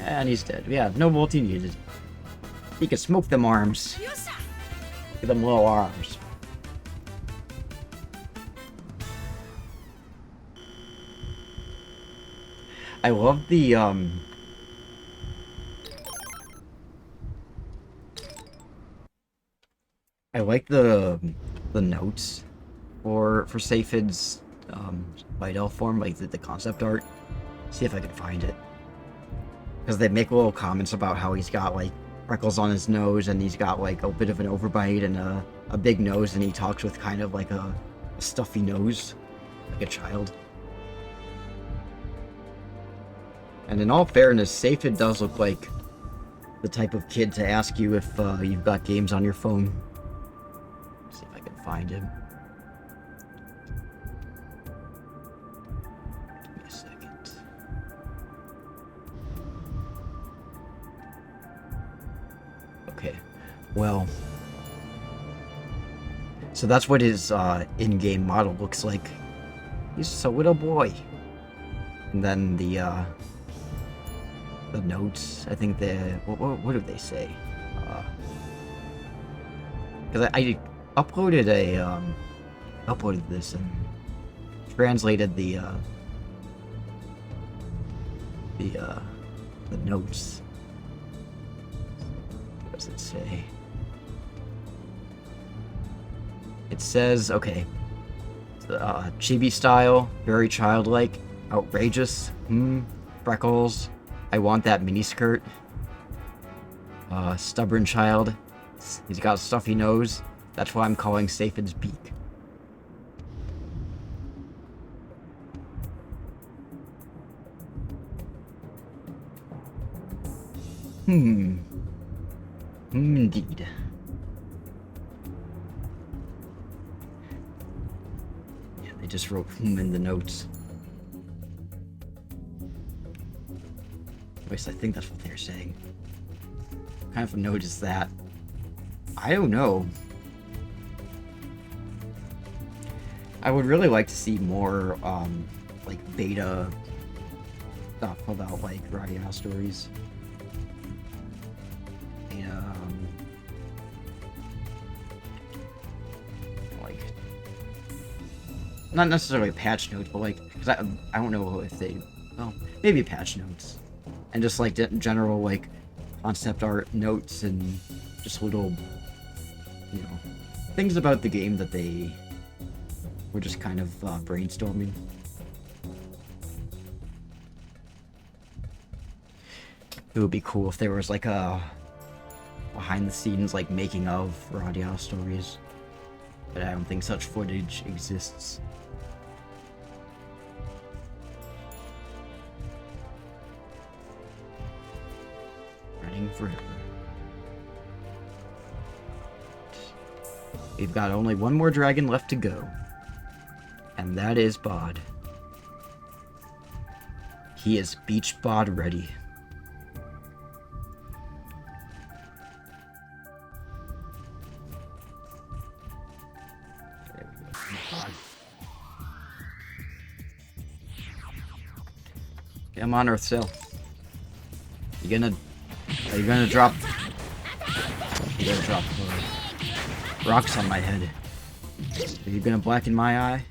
And he's dead. Yeah, no Volty needed. He can smoke them arms. Look at them little arms. I love the I like the notes for Safid's White Elf form, like the concept art. See if I can find it. Because they make little comments about how he's got like freckles on his nose and he's got like a bit of an overbite and a big nose, and he talks with kind of like a stuffy nose, like a child. And in all fairness, Safid does look like the type of kid to ask you if you've got games on your phone. Let's see if I can find him. Give me a second. Okay, well, so that's what his in-game model looks like. He's just a little boy. And then the notes, I think what did they say? Because I uploaded this and translated the notes. What does it say? It says, okay, chibi style, very childlike, outrageous, freckles, I want that miniskirt. Stubborn child. He's got a stuffy nose. That's why I'm calling Safid's beak. Indeed. They just wrote in the notes. At least I think that's what they're saying. What kind of a note is that? I don't know. I would really like to see more, like, beta stuff about, like, RADIATA stories. Like, not necessarily patch notes, but, like, because I don't know if they, well, maybe patch notes. And just, like, general, like, concept art notes and just little, you know, things about the game that they were just kind of brainstorming. It would be cool if there was like a behind the scenes like making of RADIATA stories, but I don't think such footage exists. Running forever. We've got only one more dragon left to go. And that is Bod. He is beach bod ready. There we go. Bod. Okay, I'm on Earth still. Are you gonna drop rocks on my head? Are you gonna blacken my eye?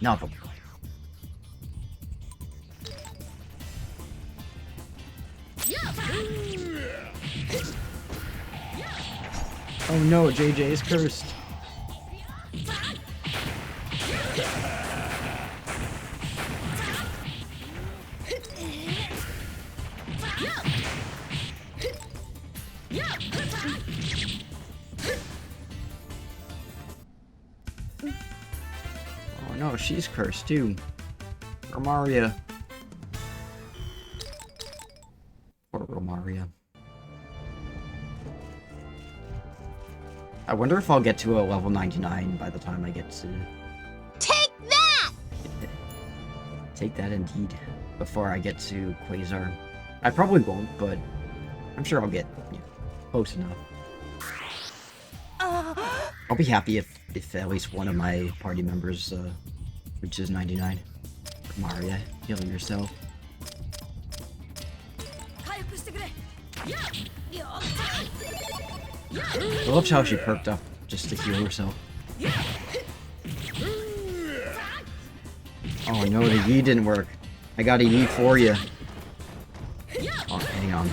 No. Oh no, JJ is cursed. Oh no, she's cursed too. Romaria. Poor Romaria. I wonder if I'll get to a level 99 by the time I get to... Take that! Take that indeed. Before I get to Quasar. I probably won't, but I'm sure I'll get close enough. I'll be happy if at least one of my party members reaches 99. Maria, heal yourself. I loved how she perked up just to heal herself. Oh no, the E didn't work. I got an E for you. Oh, hang on.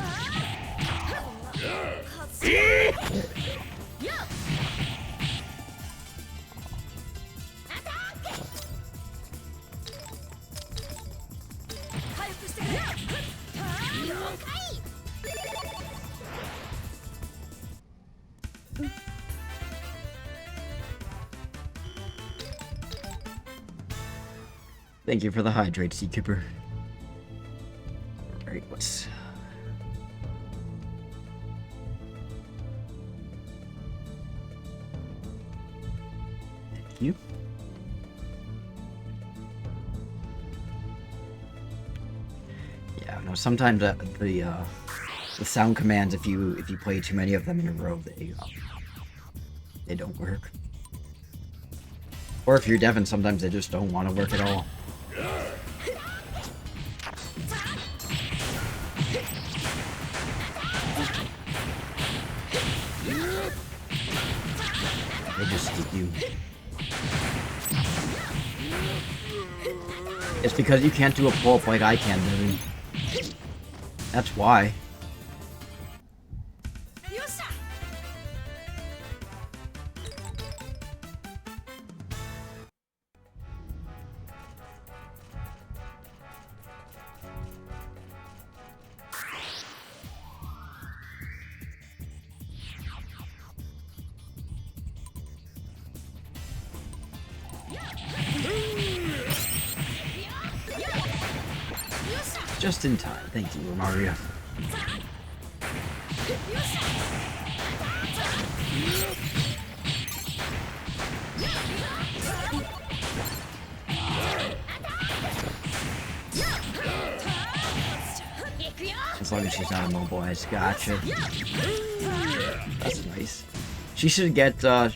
Thank you for the hydrate, Seakeeper. Alright, let's... Thank you. Yeah, no, sometimes the sound commands, if you play too many of them in a row, they don't work. Or if you're Devin, sometimes they just don't want to work at all. They just hate you. It's because you can't do a pull-up like I can, Devin. That's why. Just in time. Thank you, Mario. As long as she's not immobilized. Gotcha. That's nice. She should get, I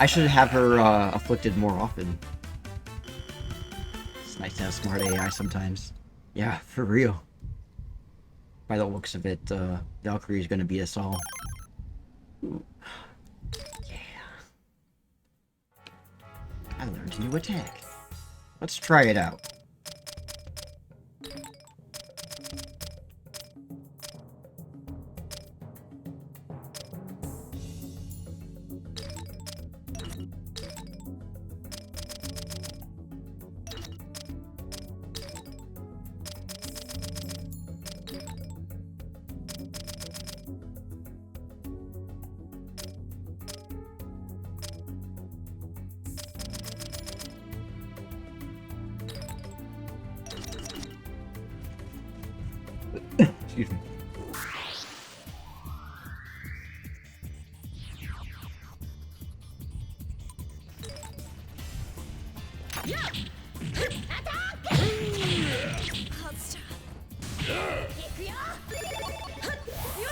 should have her, afflicted more often. It's nice to have smart AI sometimes. Yeah, for real. By the looks of it, Valkyrie is gonna beat us all. Ooh. Yeah. I learned a new attack. Let's try it out. Excuse me.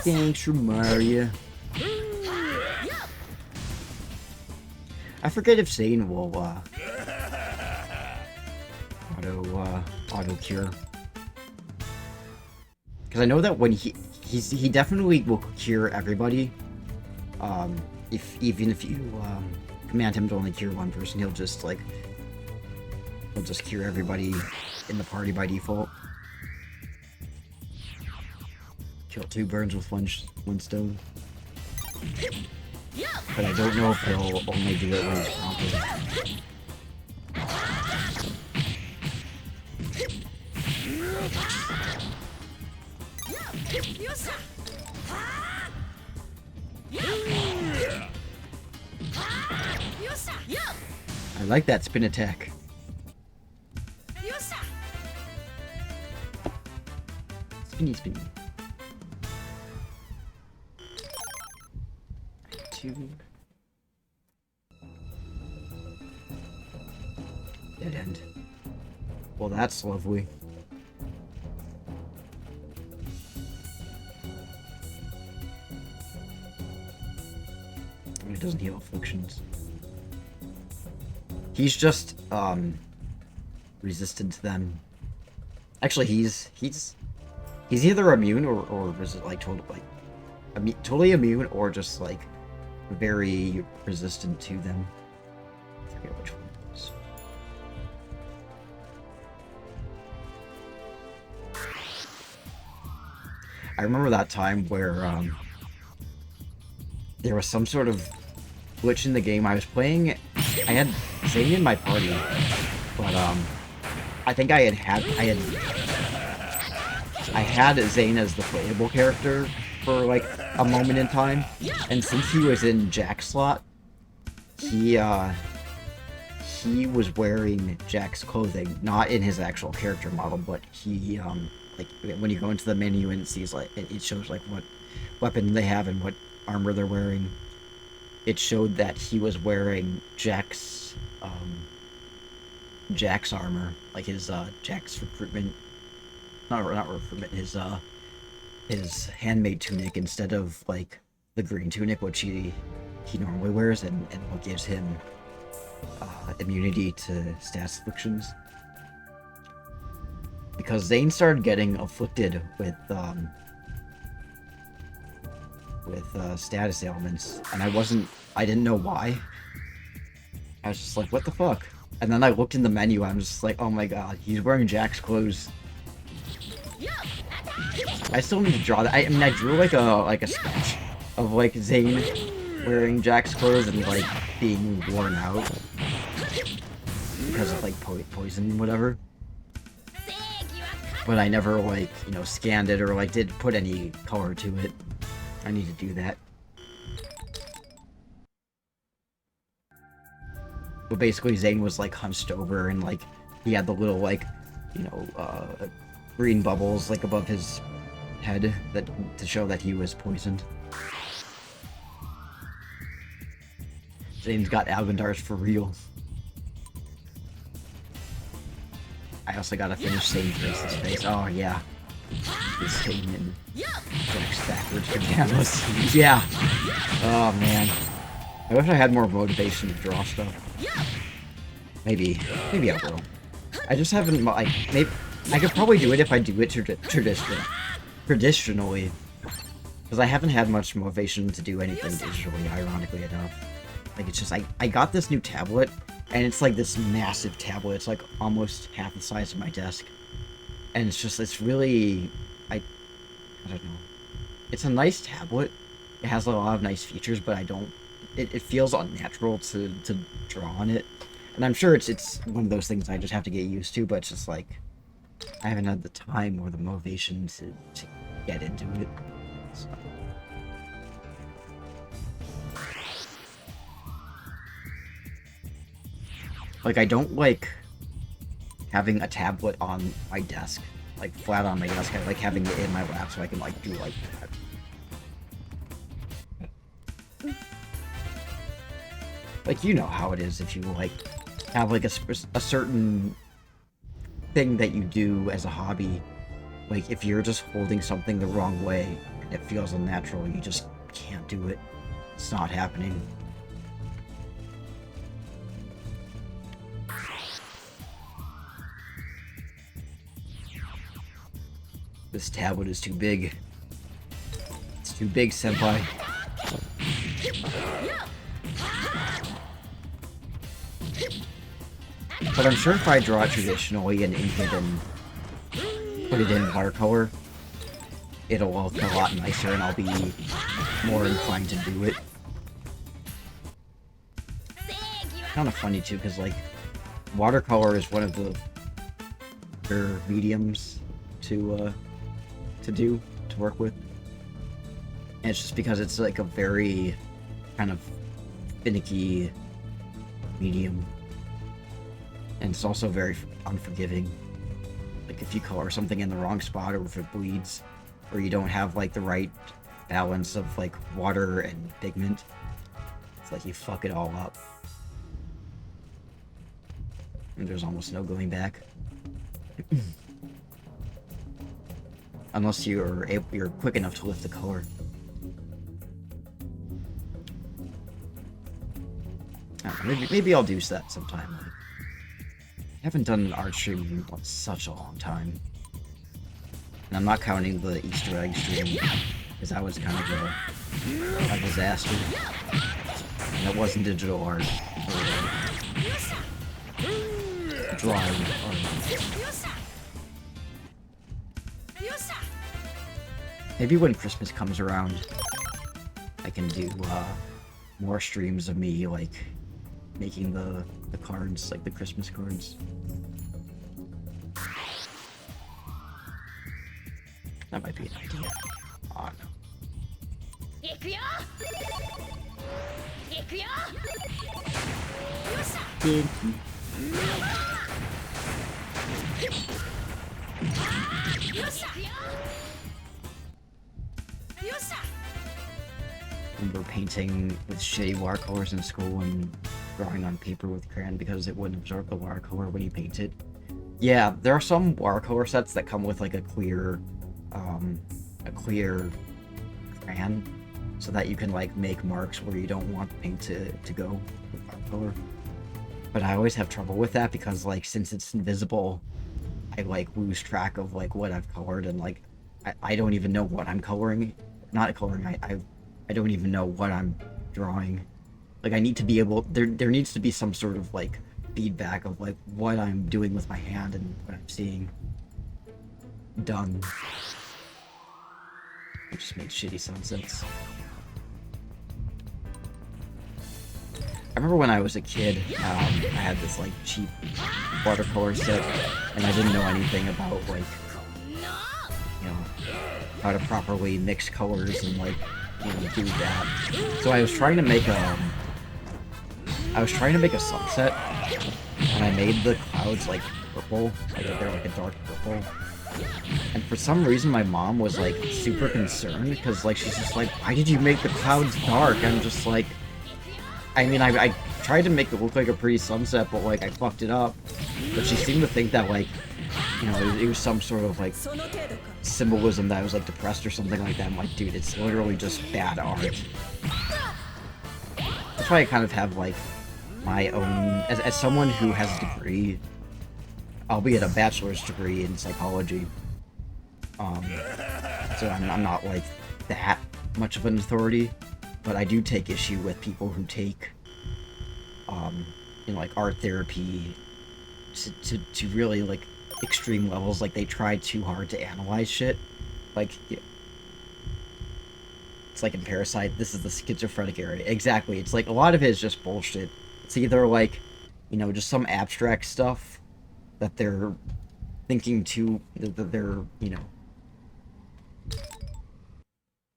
Thanks, Mario. I forget if Zane will auto cure. Because I know that when he definitely will cure everybody. Even if you command him to only cure one person, he'll just cure everybody in the party by default. Kill 2 birds with one stone. But I don't know if he'll only do it when he's prompted. I like that spin attack. Spinny, spinny. 2. Dead end. Well, that's lovely. It doesn't heal afflictions. He's just resistant to them. Actually, he's either immune or is it like totally immune or just like very resistant to them. I forget which one it was. I remember that time where there was some sort of glitch in the game I was playing. I had Zane in my party, but I think I had Zane as the playable character for like a moment in time, and since he was in Jack's slot, he was wearing Jack's clothing, not in his actual character model, but he like when you go into the menu and it sees like it shows like what weapon they have and what armor they're wearing. It showed that he was wearing Jack's armor, like his Jack's recruitment, not recruitment, his handmade tunic instead of like the green tunic which he normally wears, and what gives him immunity to status afflictions. Because Zane started getting afflicted with status ailments, and I didn't know why. I was just like, what the fuck? And then I looked in the menu, I'm just like, oh my god, he's wearing Jack's clothes. I still need to draw that. I mean, I drew like a sketch of like Zane wearing Jack's clothes and like being worn out because of like poison and whatever. But I never like, scanned it or like did put any color to it. I need to do that. But basically Zane was like hunched over and like he had the little like you know, green bubbles like above his head that to show that he was poisoned. James got Alvendars for real. I also gotta finish Sage Grace's face. Oh yeah. This thing and Jack's backwards for Gammas. Yeah. Oh man. I wish I had more motivation to draw stuff. Maybe I will. I just haven't, like, maybe I could probably do it if I do it traditionally. Because I haven't had much motivation to do anything digitally, ironically enough. Like, it's just, I got this new tablet, and it's like this massive tablet. It's like almost half the size of my desk. And it's just, it's really, I don't know. It's a nice tablet. It has a lot of nice features, but it feels unnatural to draw on it. And I'm sure it's one of those things I just have to get used to, but it's just like, I haven't had the time or the motivation to get into it. So. Like, I don't like having a tablet on my desk, like flat on my desk. I like having it in my lap so I can like do like that. Like, you know how it is if you like have like a certain thing that you do as a hobby. Like, if you're just holding something the wrong way and it feels unnatural, you just can't do it. It's not happening. This tablet is too big. It's too big, senpai. But I'm sure if I draw it traditionally and ink it and put it in watercolor, it'll look a lot nicer and I'll be more inclined to do it. Kind of funny too, because like watercolor is one of the better mediums to work with. And it's just because it's like a very kind of finicky medium. And it's also very unforgiving. Like, if you color something in the wrong spot, or if it bleeds, or you don't have like the right balance of like water and pigment, it's like you fuck it all up. And there's almost no going back. Unless you're quick enough to lift the color. I don't know, maybe I'll do that sometime. Like, I haven't done an art stream in such a long time. And I'm not counting the Easter egg stream, because that was kind of a disaster. And it wasn't digital art. Or drawing art. Maybe when Christmas comes around, I can do more streams of me, like, making the cards, like the Christmas cards. That might be an idea. Oh no. I remember painting with shitty watercolors in school and drawing on paper with crayon because it wouldn't absorb the watercolor when you paint it. Yeah, there are some watercolor sets that come with like a clear crayon, so that you can like make marks where you don't want the paint to go with watercolor. But I always have trouble with that because, like, since it's invisible, I like lose track of like what I've colored, and like I don't even know what I'm coloring. Not coloring. I don't even know what I'm drawing. Like, I need to be able, there needs to be some sort of like feedback of like what I'm doing with my hand and what I'm seeing done. It just makes shitty sunsets. I remember when I was a kid, I had this like cheap watercolor set, and I didn't know anything about like, you know, how to properly mix colors and like, you know, do that. So I was trying to make a sunset, and I made the clouds like purple, like they're like a dark purple. And for some reason, my mom was like super concerned because like she's just like, why did you make the clouds dark? I'm just like, I mean, I tried to make it look like a pretty sunset, but like I fucked it up. But she seemed to think that like, you know, it was some sort of like symbolism that I was like depressed or something like that. I'm like, dude, it's literally just bad art. That's why I kind of have like my own, as someone who has a degree, albeit a bachelor's degree in psychology. So I'm not like that much of an authority, but I do take issue with people who take, you know, like art therapy to really like extreme levels. Like they try too hard to analyze shit. Like, it's like in Parasite, this is the schizophrenic area. Exactly. It's like a lot of it is just bullshit. It's either like, you know, just some abstract stuff that they're thinking too, that they're, you know,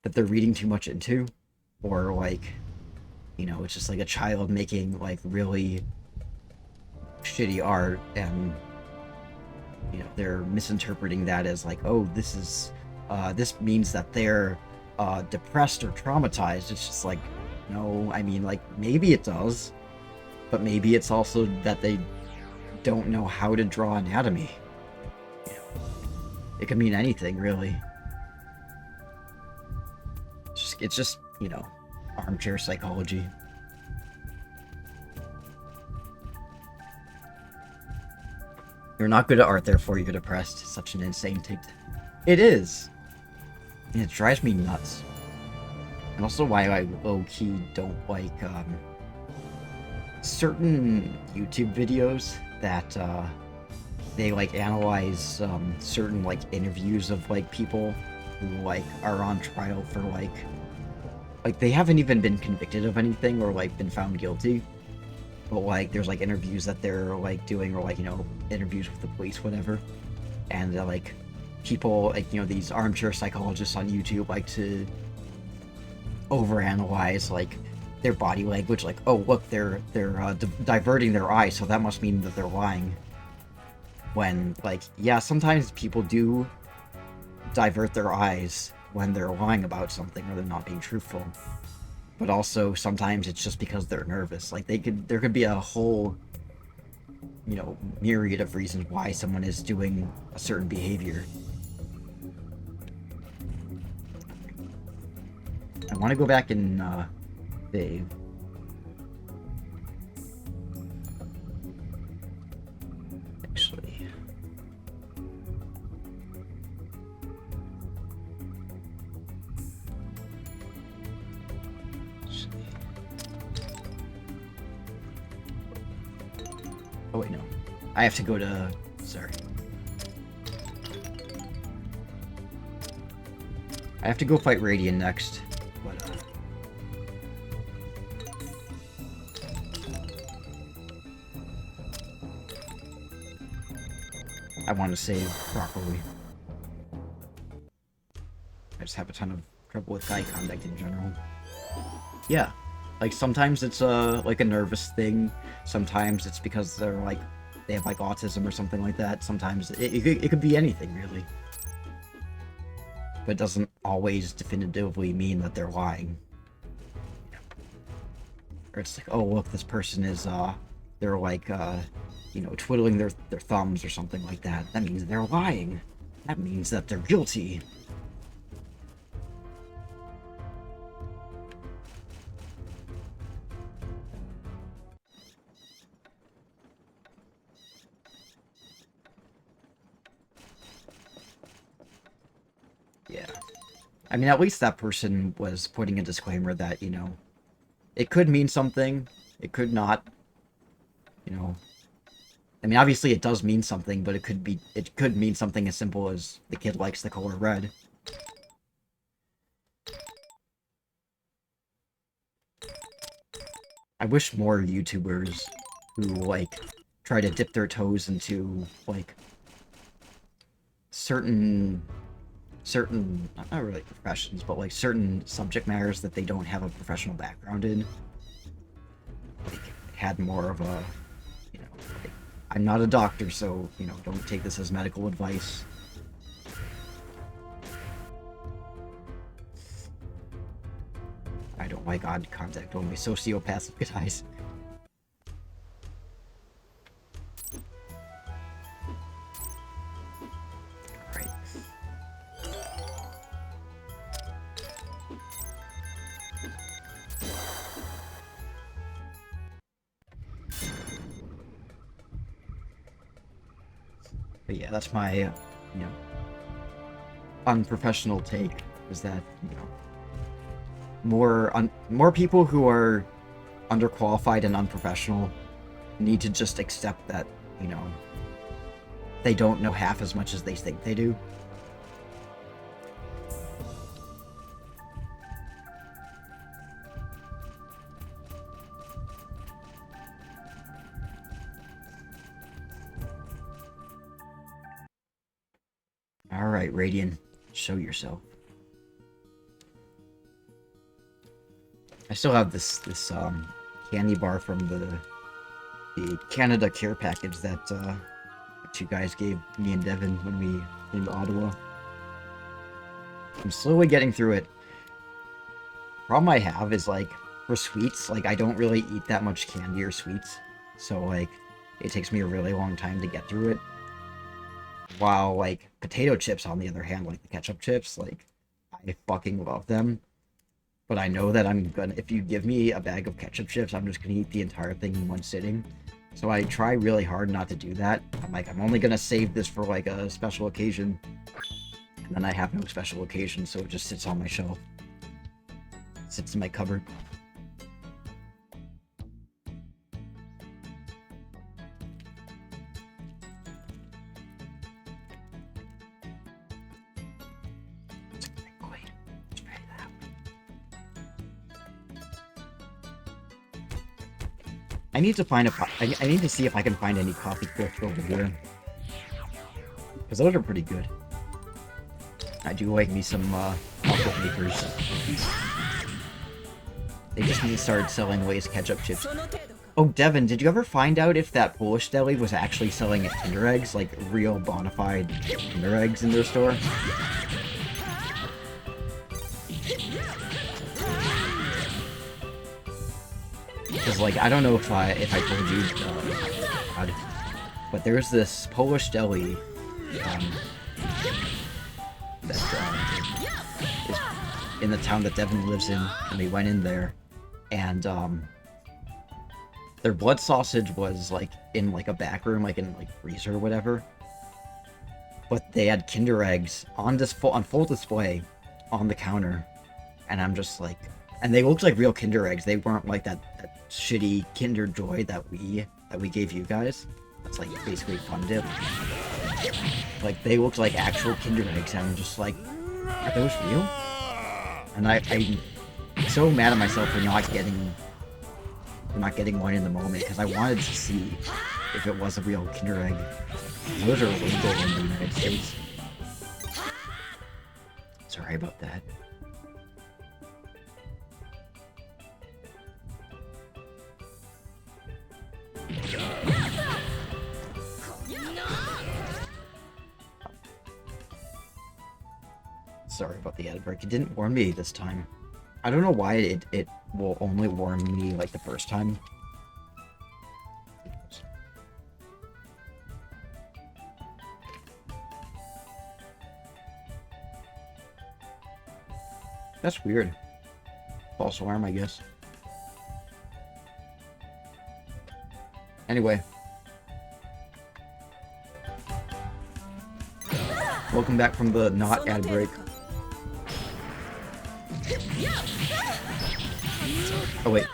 that they're reading too much into, or like, you know, it's just like a child making like really shitty art, and you know they're misinterpreting that as like, oh, this is this means that they're depressed or traumatized. It's just like, no, I mean, like, maybe it does, but maybe it's also that they don't know how to draw anatomy. You know, it could mean anything, really. It's just, you know, armchair psychology. You're not good at art, therefore you're depressed. It's such an insane take. It is. And it drives me nuts. And also why I low-key don't like certain YouTube videos that they like analyze certain like interviews of like people who like are on trial for like they haven't even been convicted of anything or like been found guilty, but like there's like interviews that they're like doing, or like, you know, interviews with the police, whatever, and like people, like, you know, these armchair psychologists on YouTube like to overanalyze like their body language, like, oh look, they're diverting their eyes, so that must mean that they're lying. When like, yeah, sometimes people do divert their eyes when they're lying about something or they're not being truthful, but also sometimes it's just because they're nervous. Like there could be a whole, you know, myriad of reasons why someone is doing a certain behavior. I want to go back and save. Actually, oh wait, no. I have to go to... Sorry. I have to go fight Radian next, but I want to save properly. I just have a ton of trouble with eye contact in general. Yeah. Like, sometimes it's like a nervous thing. Sometimes it's because they're like, they have like autism or something like that. Sometimes it could be anything, really. But it doesn't always definitively mean that they're lying. Or it's like, oh look, this person is they're like you know, twiddling their thumbs or something like that. That means they're lying. That means that they're guilty. Yeah. I mean, at least that person was putting a disclaimer that, you know, it could mean something, it could not, you know. I mean, obviously it does mean something, but it could mean something as simple as the kid likes the color red. I wish more YouTubers who, like, try to dip their toes into, like, certain, not really professions, but like certain subject matters that they don't have a professional background in, like, had more of a, you know, like, I'm not a doctor, so, you know, don't take this as medical advice. I don't like eye contact, only sociopaths with good eyes. Right. But yeah, that's my, you know, unprofessional take, is that, you know, more people who are underqualified and unprofessional need to just accept that, you know, they don't know half as much as they think they do. Alright, Radiant, show yourself. I still have this candy bar from the Canada care package that you guys gave me and Devin when we came to Ottawa. I'm slowly getting through it. Problem I have is, like, for sweets, like, I don't really eat that much candy or sweets, so, like, it takes me a really long time to get through it. While, like, potato chips, on the other hand, like the ketchup chips, like, I fucking love them. But I know that I'm gonna, if you give me a bag of ketchup chips, I'm just gonna eat the entire thing in one sitting. So I try really hard not to do that. I'm like, I'm only gonna save this for, like, a special occasion. And then I have no special occasion, so it just sits on my shelf. Sits in my cupboard. I need to find I need to see if I can find any coffee clips over here, because those are pretty good. I do like me some chocolate makers. They just need to start selling Lay's ketchup chips. Oh, Devin, did you ever find out if that Polish deli was actually selling Kinder eggs, like real bona fide Kinder eggs in their store? Because, like, I don't know if I told you, God, but there's this Polish deli that is in the town that Devin lives in, and we went in there, and their blood sausage was, like, in, like, a back room, like, in, like, freezer or whatever, but they had Kinder eggs on full display on the counter, and I'm just like, and they looked like real Kinder eggs. They weren't like that shitty Kinder Joy that we gave you guys. That's, like, basically fun dip. Like, they looked like actual Kinder eggs, and I'm just like, are those real? And I'm so mad at myself for not getting one in the moment, because I wanted to see if it was a real Kinder egg. Those are illegal in the United States. Sorry about that. Sorry about the ad break. It didn't warn me this time. I don't know why it will only warn me, like, the first time. That's weird. False alarm, I guess. Anyway. Welcome back from the not ad break. Oh wait.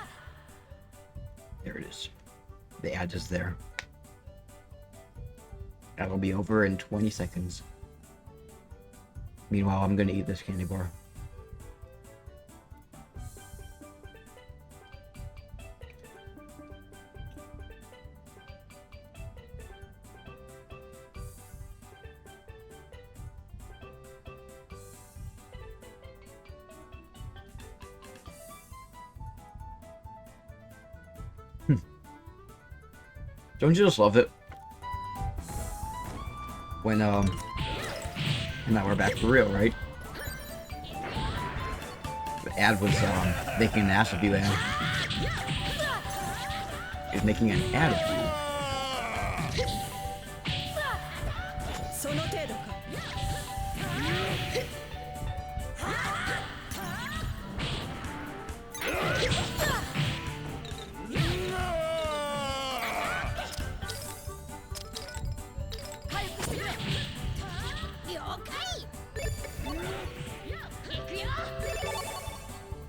There it is. The ad is there. That'll be over in 20 seconds. Meanwhile, I'm gonna eat this candy bar. Don't you just love it when and now we're back for real, right? The ad was making an ass of you, Ad. He's making an ad of you.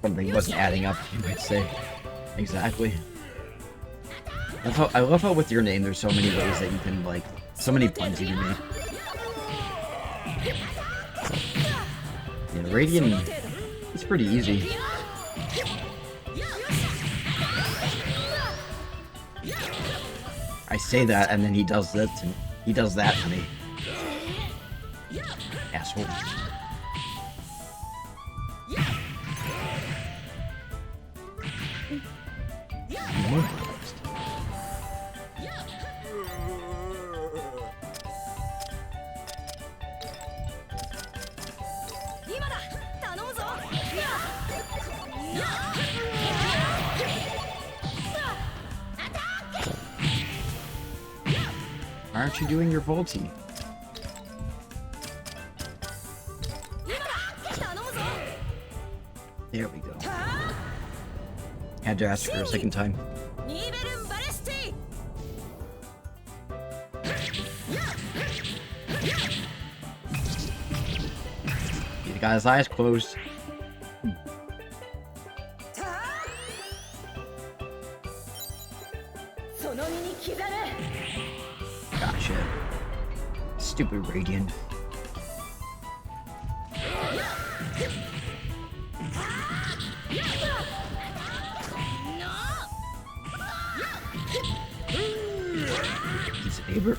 Something wasn't adding up, you might say. Exactly. I love how with your name there's so many ways that you can, like, so many puns you can make. Yeah, Radiant, it's pretty easy. I say that and then he does that to me. He does that to me. Asshole. Why aren't you doing your volty? There we go. Had to ask her a second time. He got his eyes closed. Gotcha. Stupid Radiant. He's a neighbor.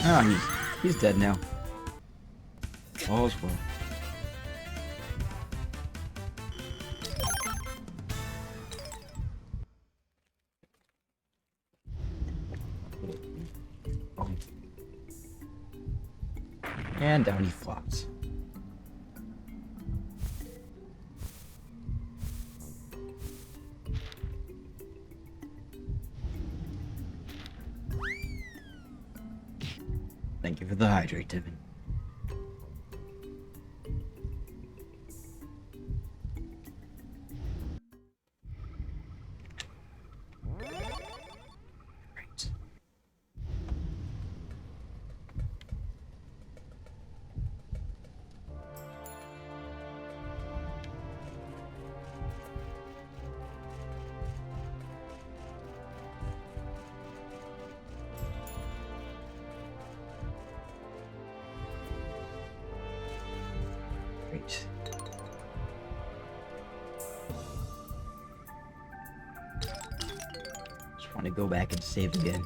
Ah, he's dead now. All's well. Oh. And down he flops. Thank you for the hydrate, Tiffin. Right. Great. Just want to go back and save again.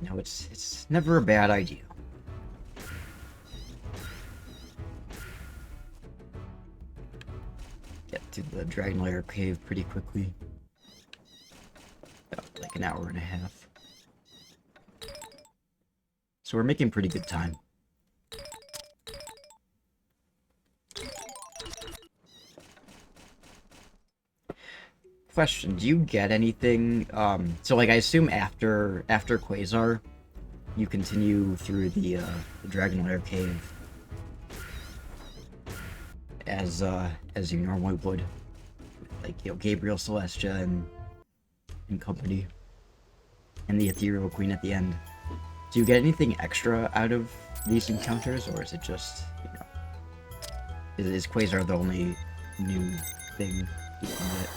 No, it's never a bad idea. Get to the Dragon Lair cave pretty quickly. About like an hour and a half. So we're making pretty good time. Question, do you get anything, so like I assume after Quasar, you continue through the Dragon Lair cave as you normally would, like, you know, Gabriel, Celestia, and company, and the Ethereal Queen at the end. Do you get anything extra out of these encounters, or is it just, you know, is Quasar the only new thing you can get?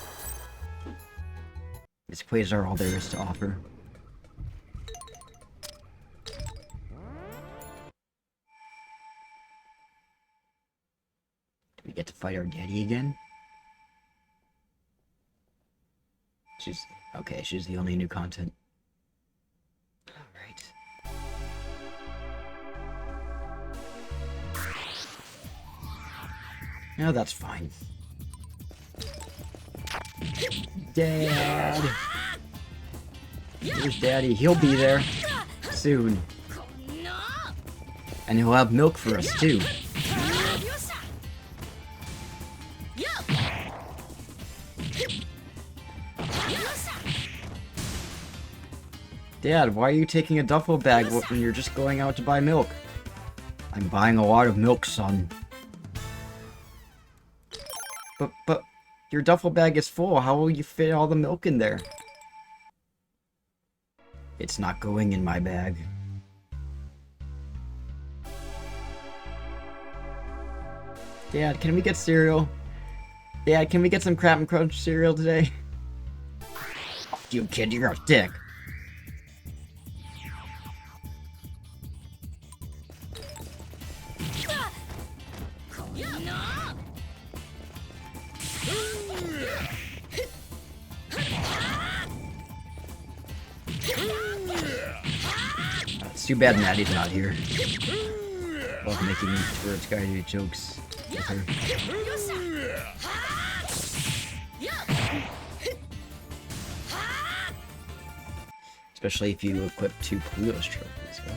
Is Quasar all there is to offer? Do we get to fight our daddy again? She's... okay, she's the only new content. Alright. No, that's fine. Dad! Where's Daddy? He'll be there soon. And he'll have milk for us, too. Dad, why are you taking a duffel bag when you're just going out to buy milk? I'm buying a lot of milk, son. But, your duffel bag is full. How will you fit all the milk in there? It's not going in my bag. Dad, can we get cereal? Dad, can we get some Crap and Crunch cereal today? Oh, you kid, you're a dick. It's too bad Maddie's not here. Love making towards guided jokes with her. Especially if you equip 2 Pluto's trophies. Oh.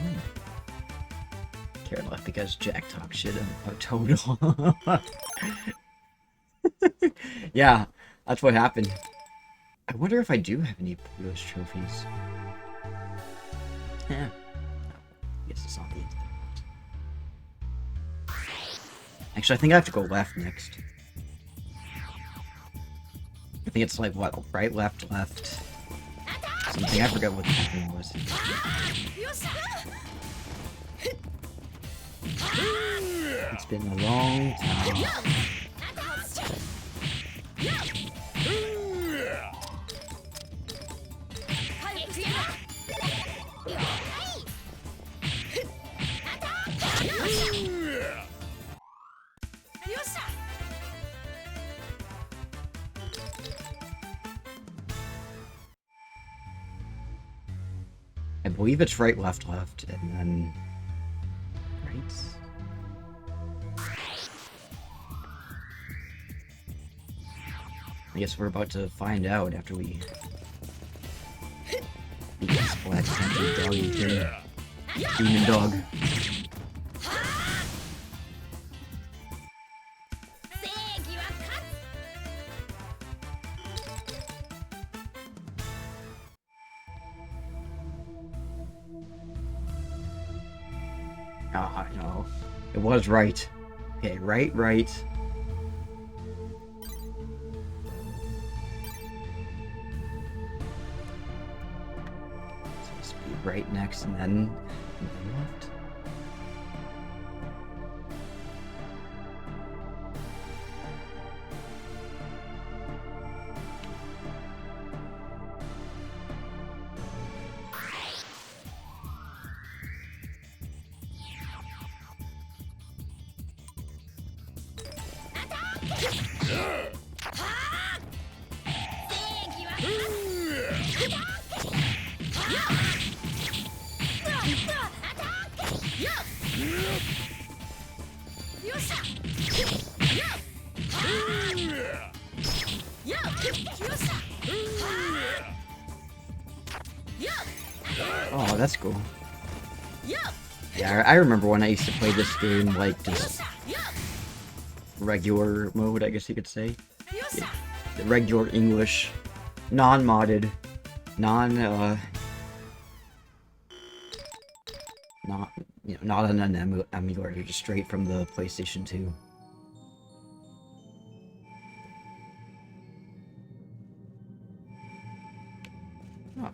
Care left because Jack talks shit about Total. Yeah, that's what happened. I wonder if I do have any Pluto's trophies. Yeah. I guess it's not the end of the world. Actually, I think I have to go left next. I think it's like, what, right, left, left. Something, I forgot what the thing was. It's been a long time. I believe it's right, left, left, and then... right? I guess we're about to find out after we... beat this black panther doggy thing. Demon dog. Ah, no. It was right. Okay, right, right. Supposed to be right next and then left. Oh, that's cool. Yeah, I remember when I used to play this game, like, just regular mode, I guess you could say. The regular English, non-modded, not, not on an emulator, just straight from the PlayStation 2. Oh.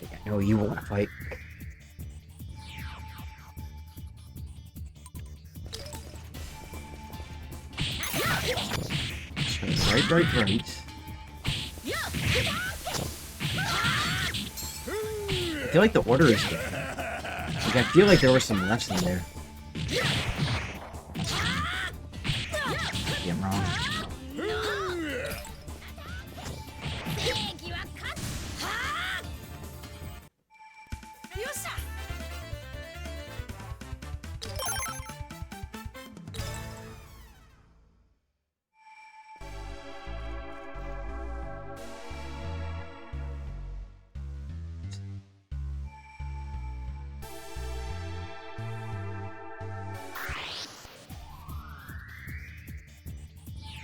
I know you won't fight. left, right, right. I feel like the order is different. Like, I feel like there were some lefts in there. Yeah, I'm wrong.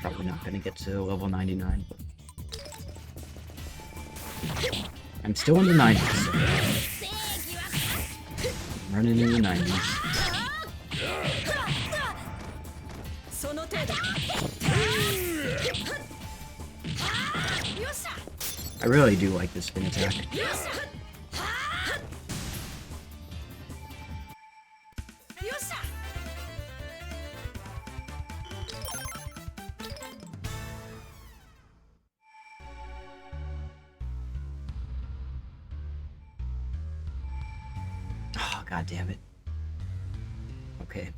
Probably not gonna get to level 99, but I'm still in the 90s. I'm running in the 90s. I really do like this spin attack. Oh, god damn it. Okay.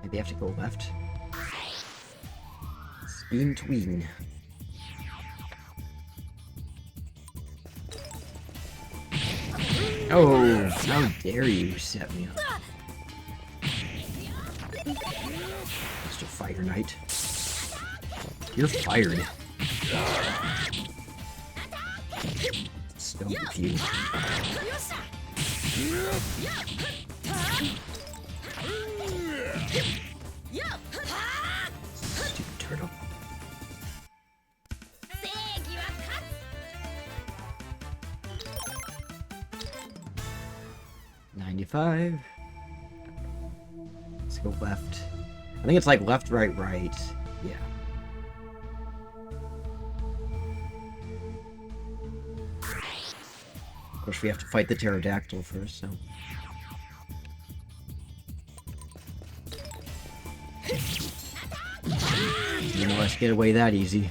Maybe I have to go left. Spin tween. Oh, how dare you set me up. Mr. Fire Knight. You're fired. Stone with you. Stupid turtle. $95. Let's go left. I think it's like left, right, right. Yeah. Of course, we have to fight the pterodactyl first, so. You know, let's get away that easy.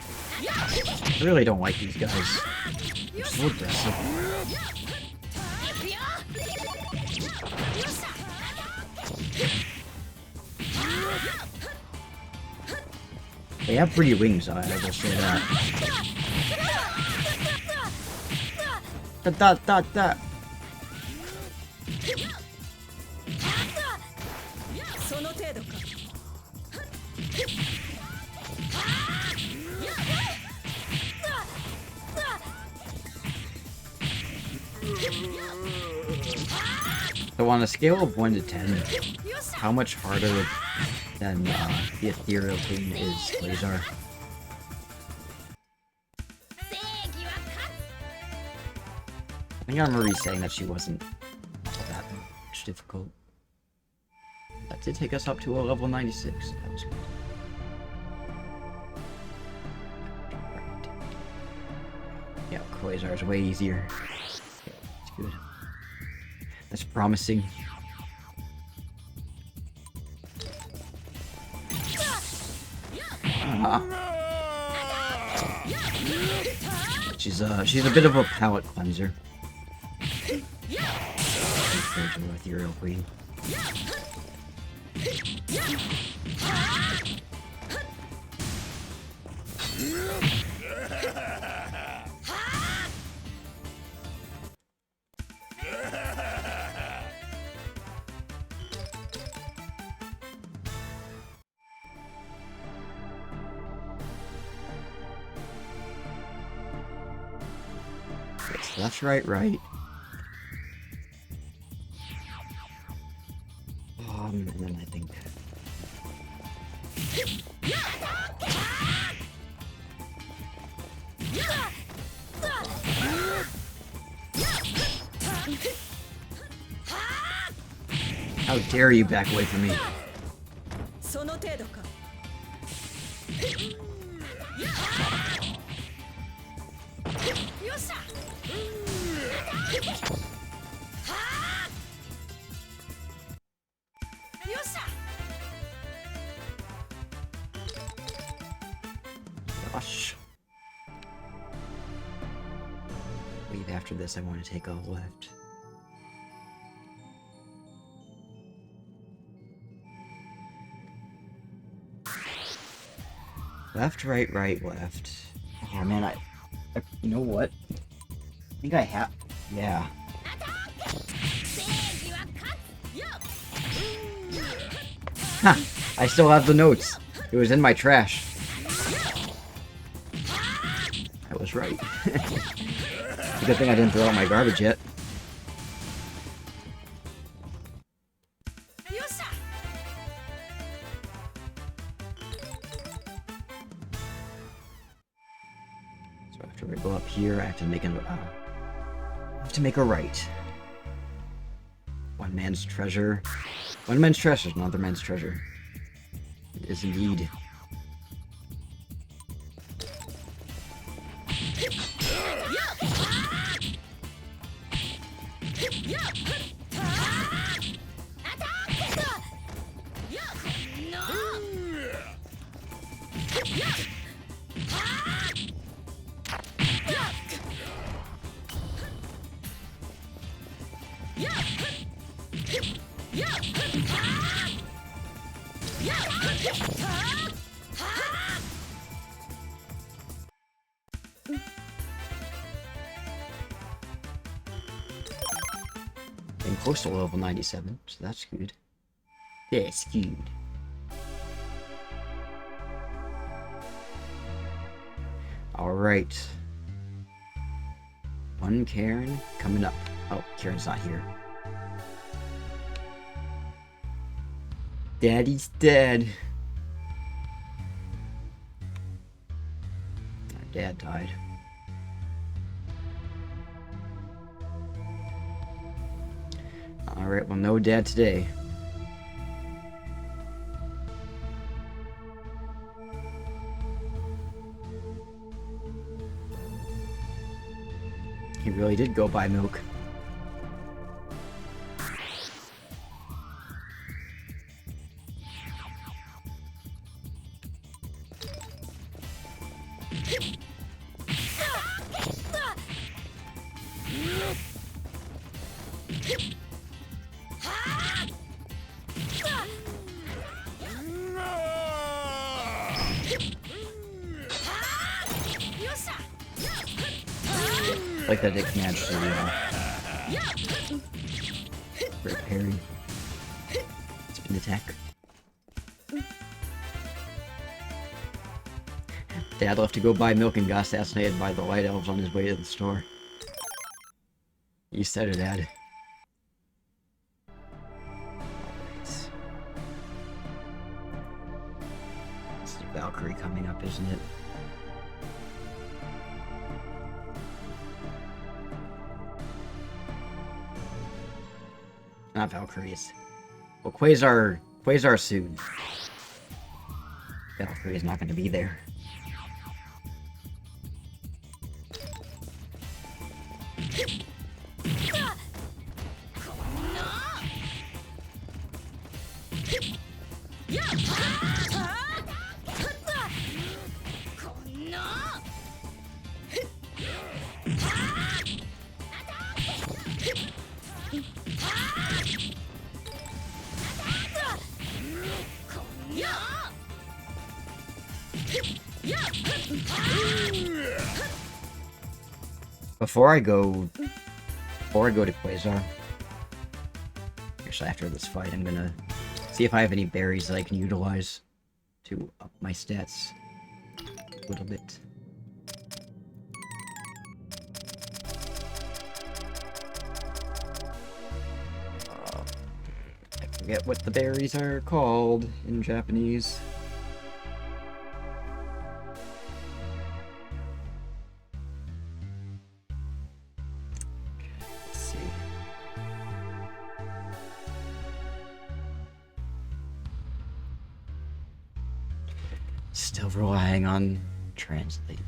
I really don't like these guys. They're so aggressive. They have pretty wings, I will say that. Da. So on a scale of 1 to 10, how much harder than the Ethereal Queen is Quasar? I think I remember you saying that she wasn't that much difficult. That did take us up to a level 96. That was good. Right. Yeah, Quasar is way easier. Yeah, that's good. That's promising. She's a bit of a palate cleanser. Compared to Ethereal Queen. It's left, right, right. And then I think. How dare you back away from me? after this, I want to take a left. Left, right, right, left. Oh man, I you know what? I think I have. Yeah. Ha! I still have the notes. It was in my trash. I was right. It's a good thing I didn't throw out my garbage yet. So after we go up here, I have to make a right. One man's treasure. One man's treasure is another man's treasure. It is indeed. I'm close to level 97, so that's good. That's good. Alright. One Karen coming up. Oh, Karen's not here. Daddy's dead. Our dad died. Alright, well, no dad today. He really did go buy milk. Like that it can actually break parry. Spin attack. Dad left to go buy milk and got assassinated by the light elves on his way to the store. You said it, Dad. Alright. This is Valkyrie coming up, isn't it? Not Valkyries. Well, Quasar soon. Valkyrie is not going to be there. Before I go to Quasar, actually after this fight, I'm gonna see if I have any berries that I can utilize to up my stats a little bit. I forget what the berries are called in Japanese. Still relying on translate.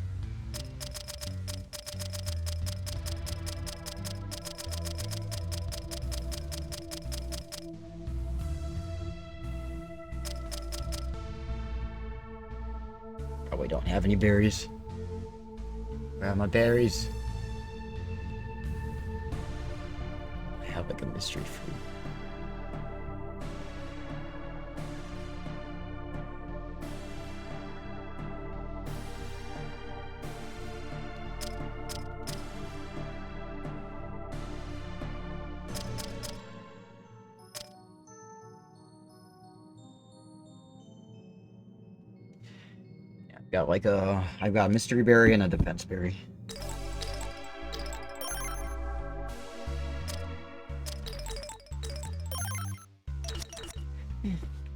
Probably don't have any berries. Where are my berries? mystery fruit. Got like I've got a mystery berry and a defense berry.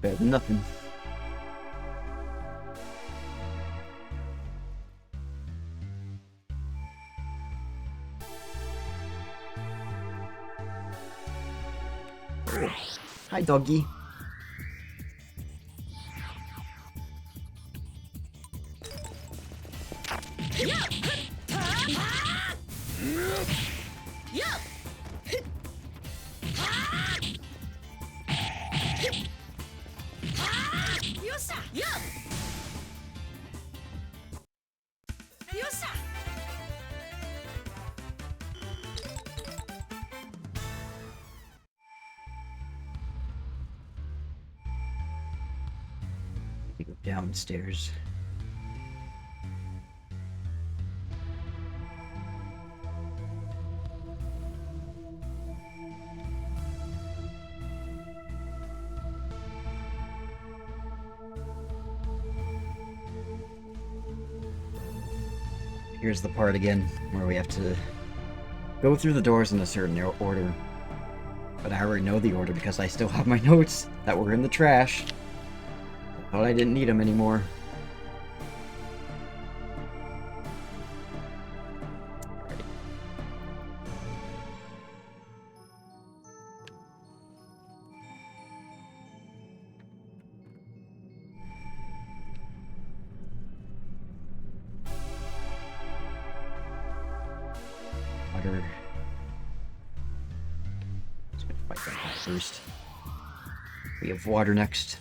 Better than nothing. Oh. Hi, doggy. We go downstairs. Here's the part again where we have to go through the doors in a certain order. But I already know the order because I still have my notes that were in the trash. I thought I didn't need them anymore. Water. Let's go fight that guy first. We have water next.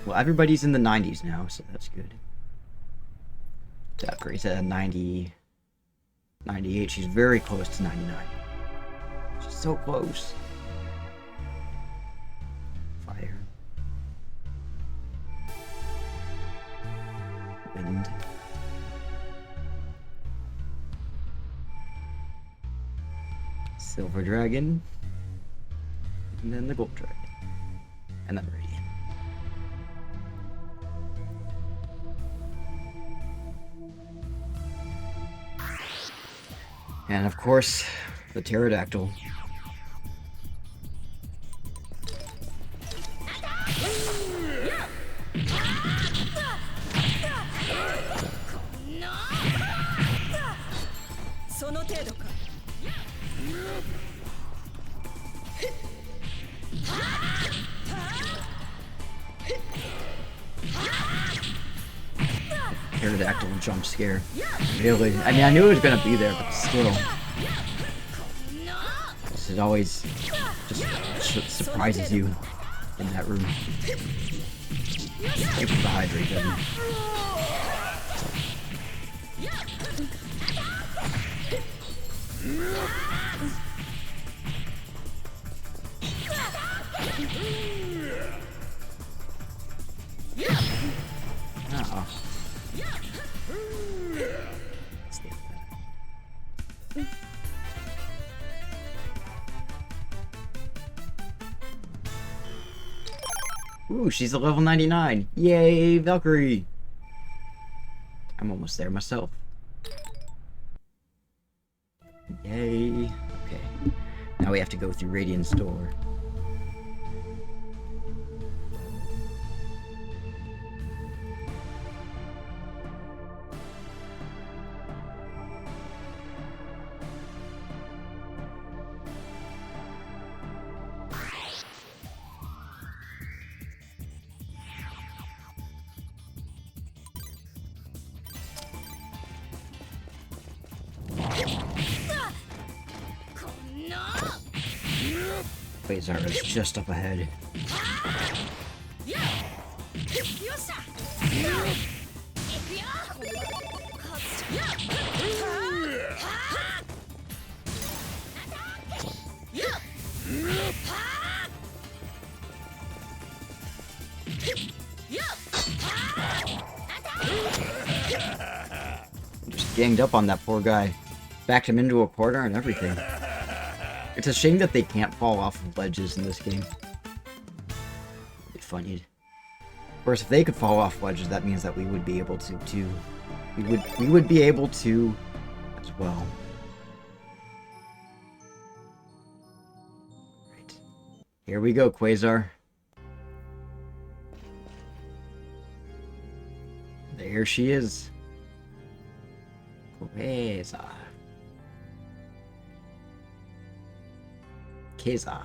Well, everybody's in the 90s now, so that's good. Valkyrie's at 90, 98. She's very close to 99. She's so close. Fire. Wind. Silver Dragon. And then the Gold Dragon. And then Radiant. And of course, the pterodactyl. Pterodactyl jump scare. Really? I mean, I knew it was gonna be there, but still. It always just surprises you in that room. Thank you for the hydrate, Devin. Oh. Ooh, she's a level 99. Yay, Valkyrie! I'm almost there myself. Yay. Okay. Now we have to go through Radiant's door. Quasar is just up ahead. Just ganged up on that poor guy. Backed him into a corner and everything. It's a shame that they can't fall off of ledges in this game. It'd be funny. Of course, if they could fall off ledges, that means that we would be able to too. We would be able to as well. Right. Here we go, Quasar. There she is. Quasar. Quasar.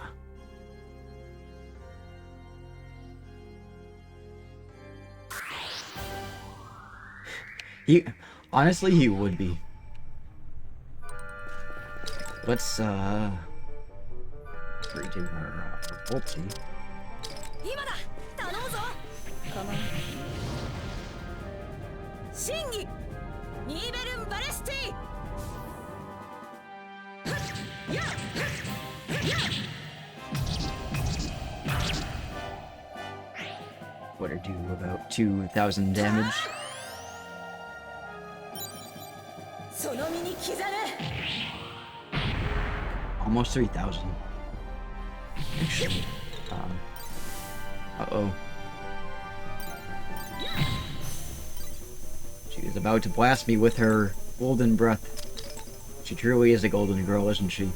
Honestly, he would be. Let's redo her ulti. What her do about 2,000 damage? Almost 3,000. Actually, uh-oh. She is about to blast me with her golden breath. She truly is a golden girl, isn't she?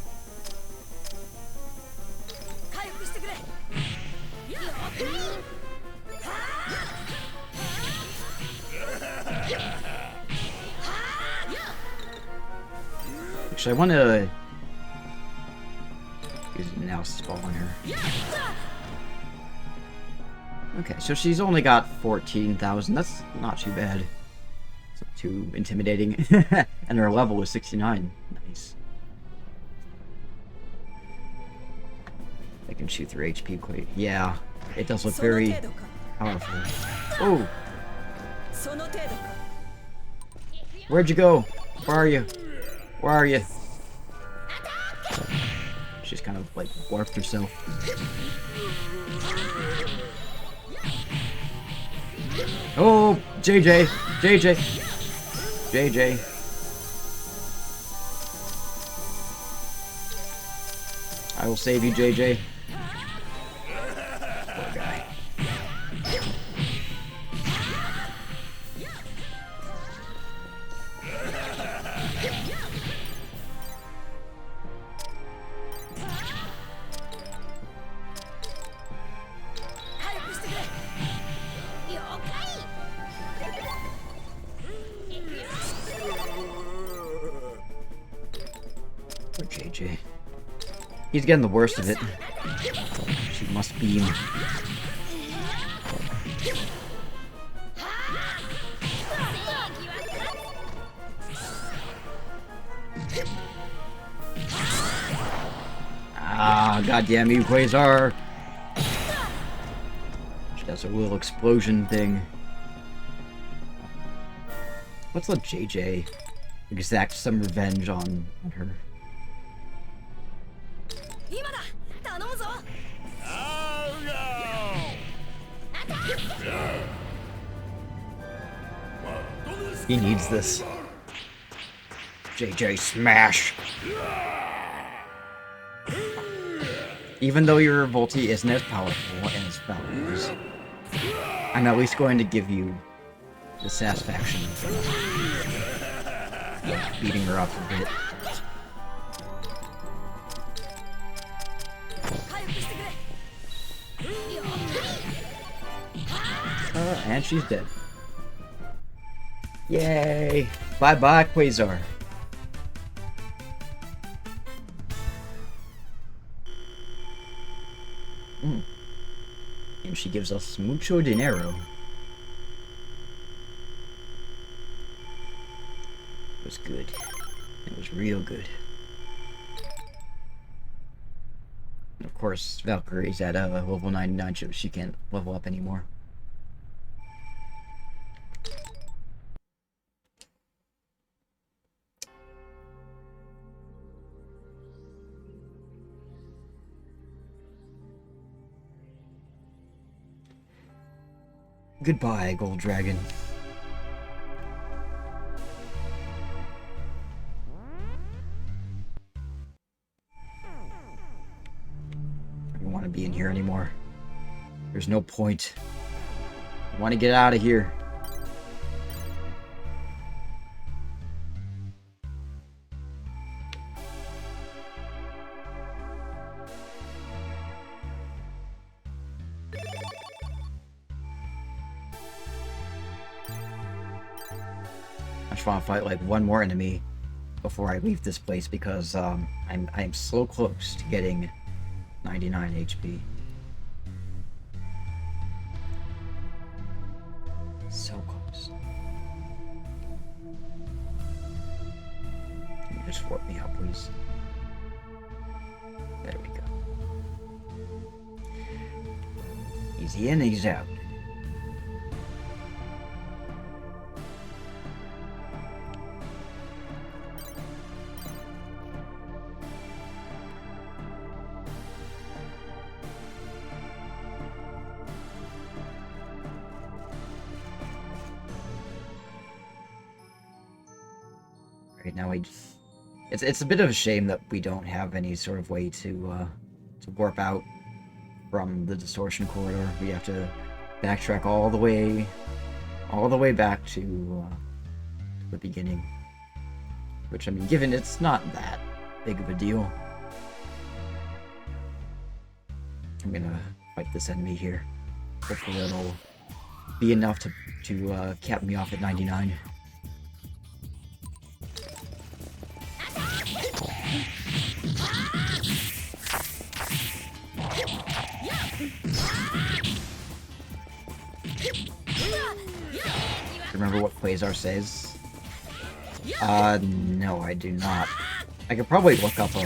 Actually, I want to use an analysis ball on her. Okay, so she's only got 14,000. That's not too bad. It's not too intimidating. And her level is 69. Nice. I can shoot through HP quite. Yeah, it does look very powerful. Oh! Where'd you go? Where are you? Where are you? She's kind of like warped herself. Oh, JJ, JJ, JJ. I will save you, JJ. Poor guy. Poor JJ. He's getting the worst of it. She must beam. Ah, goddamn you, Quasar! She does a little explosion thing. Let's let JJ exact some revenge on her. He needs this. JJ smash! Even though your ulti isn't as powerful as Valkyrie's, I'm at least going to give you the satisfaction of beating her up a bit. And she's dead. Yay! Bye-bye, Quasar. And she gives us mucho dinero. It was good. It was real good. And of course, Valkyrie's at level 99, so she can't level up anymore. Goodbye, Gold Dragon. I don't want to be in here anymore. There's no point. I want to get out of here. I just want to fight like one more enemy before I leave this place because I'm so close to getting 99 HP. So close. Can you just warp me out, please? There we go. Easy in, easy out. Right now, it's a bit of a shame that we don't have any sort of way to warp out from the distortion corridor. We have to backtrack all the way back to the beginning. Which, I mean, given it's not that big of a deal. I'm gonna fight this enemy here. Hopefully it'll be enough to cap me off at 99. Remember what Quasar says? No, I do not. I could probably look up a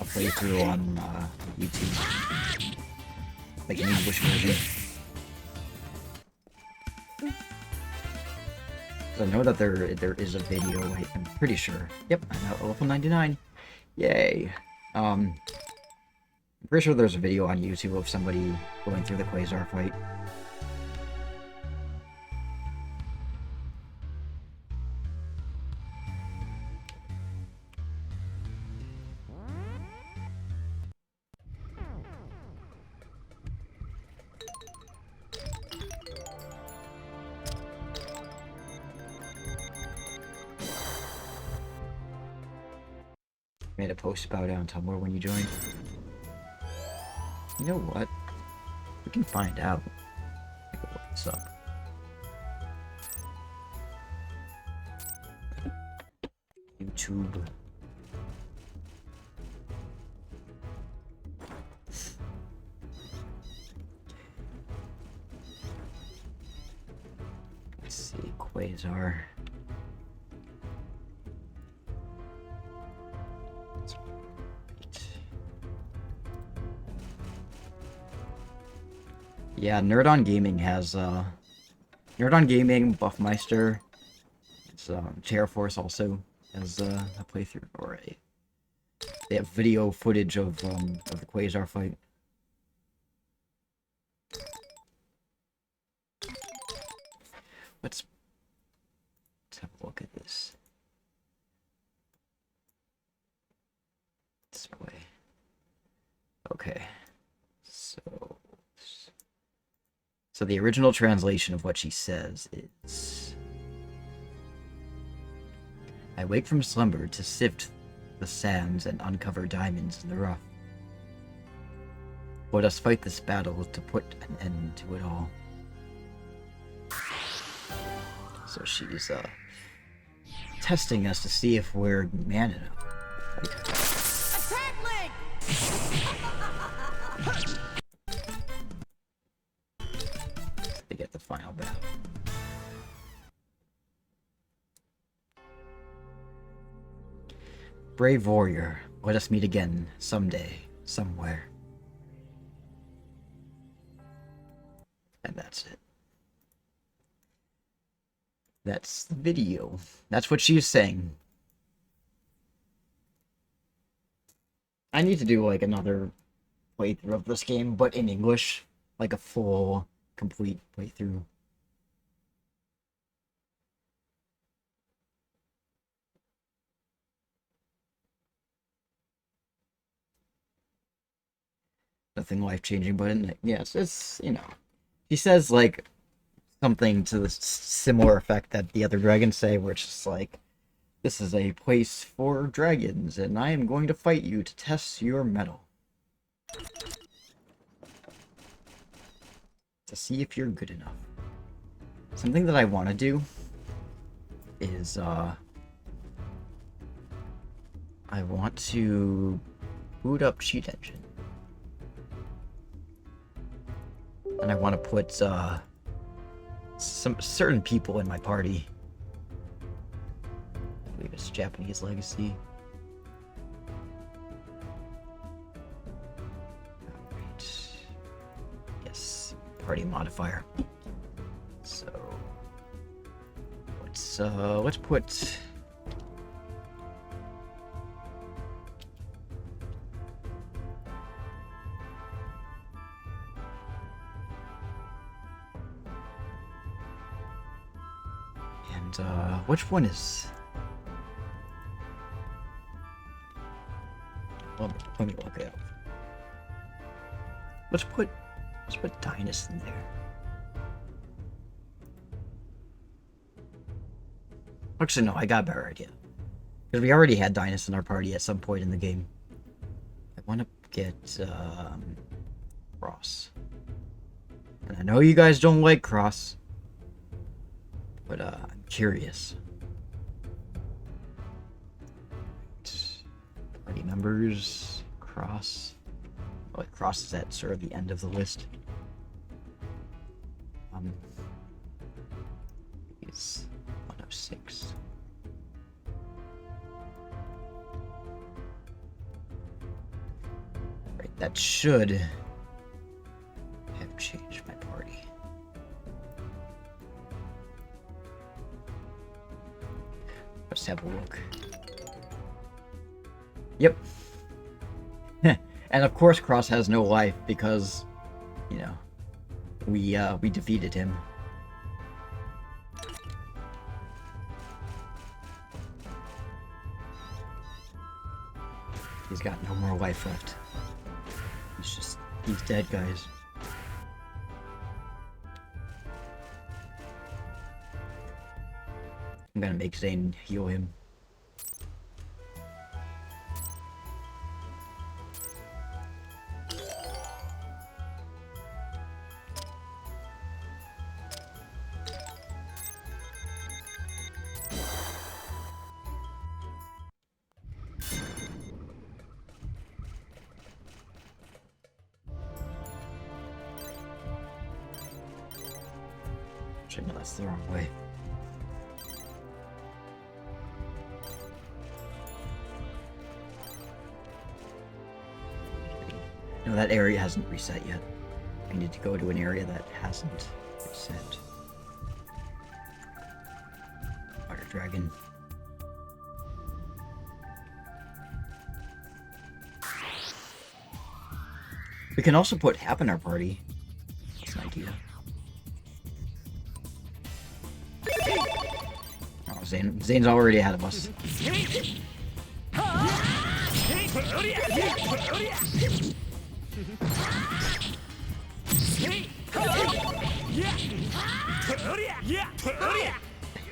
playthrough on YouTube. Like an English version. I know that there is a video, I'm pretty sure. Yep, I'm at level 99. Yay. I'm pretty sure there's a video on YouTube of somebody going through the Quasar fight. Made a post about it on Tumblr when you joined. You know what? We can find out. I can look this up. YouTube. Let's see, Quasar. Yeah, Nerd on Gaming has, Nerd on Gaming, Buffmeister, it's, Chairforce also has, a playthrough, or they have video footage of the Quasar fight. Let's have a look at this. Display. Okay, So the original translation of what she says is, I wake from slumber to sift the sands and uncover diamonds in the rough. Let us fight this battle to put an end to it all. So she's testing us to see if we're man enough. Attack leg! To get the final battle. Brave warrior, let us meet again someday, somewhere. And that's it. That's the video. That's what she's saying. I need to do like another playthrough of this game, but in English. Like a full, complete playthrough. Nothing life-changing, but yes, it's, you know. He says, like, something to the similar effect that the other dragons say, where it's just like, this is a place for dragons, and I am going to fight you to test your mettle. To see if you're good enough. Something that I want to do is, I want to boot up Cheat Engine. And I want to put, some certain people in my party. I believe it's Japanese Legacy. Alright. Yes, party modifier. So let's put which one is... Let me look it up. Let's put Dynas in there. Actually, no, I got a better idea. Because we already had Dynas in our party at some point in the game. I want to get Cross. And I know you guys don't like Cross. But I'm curious. Party members, Cross. Oh, Cross is at sort of the end of the list. He's 106. Right, that should have changed my party. Let's have a look. Yep. And of course Cross has no life because, you know, we defeated him. He's got no more life left. He's dead, guys. I'm gonna make Zane heal him. Actually, no, that's the wrong way. No, that area hasn't reset yet. I need to go to an area that hasn't reset. Water Dragon. We can also put Hap in our party. That's an idea. Oh, Zane's already ahead of us.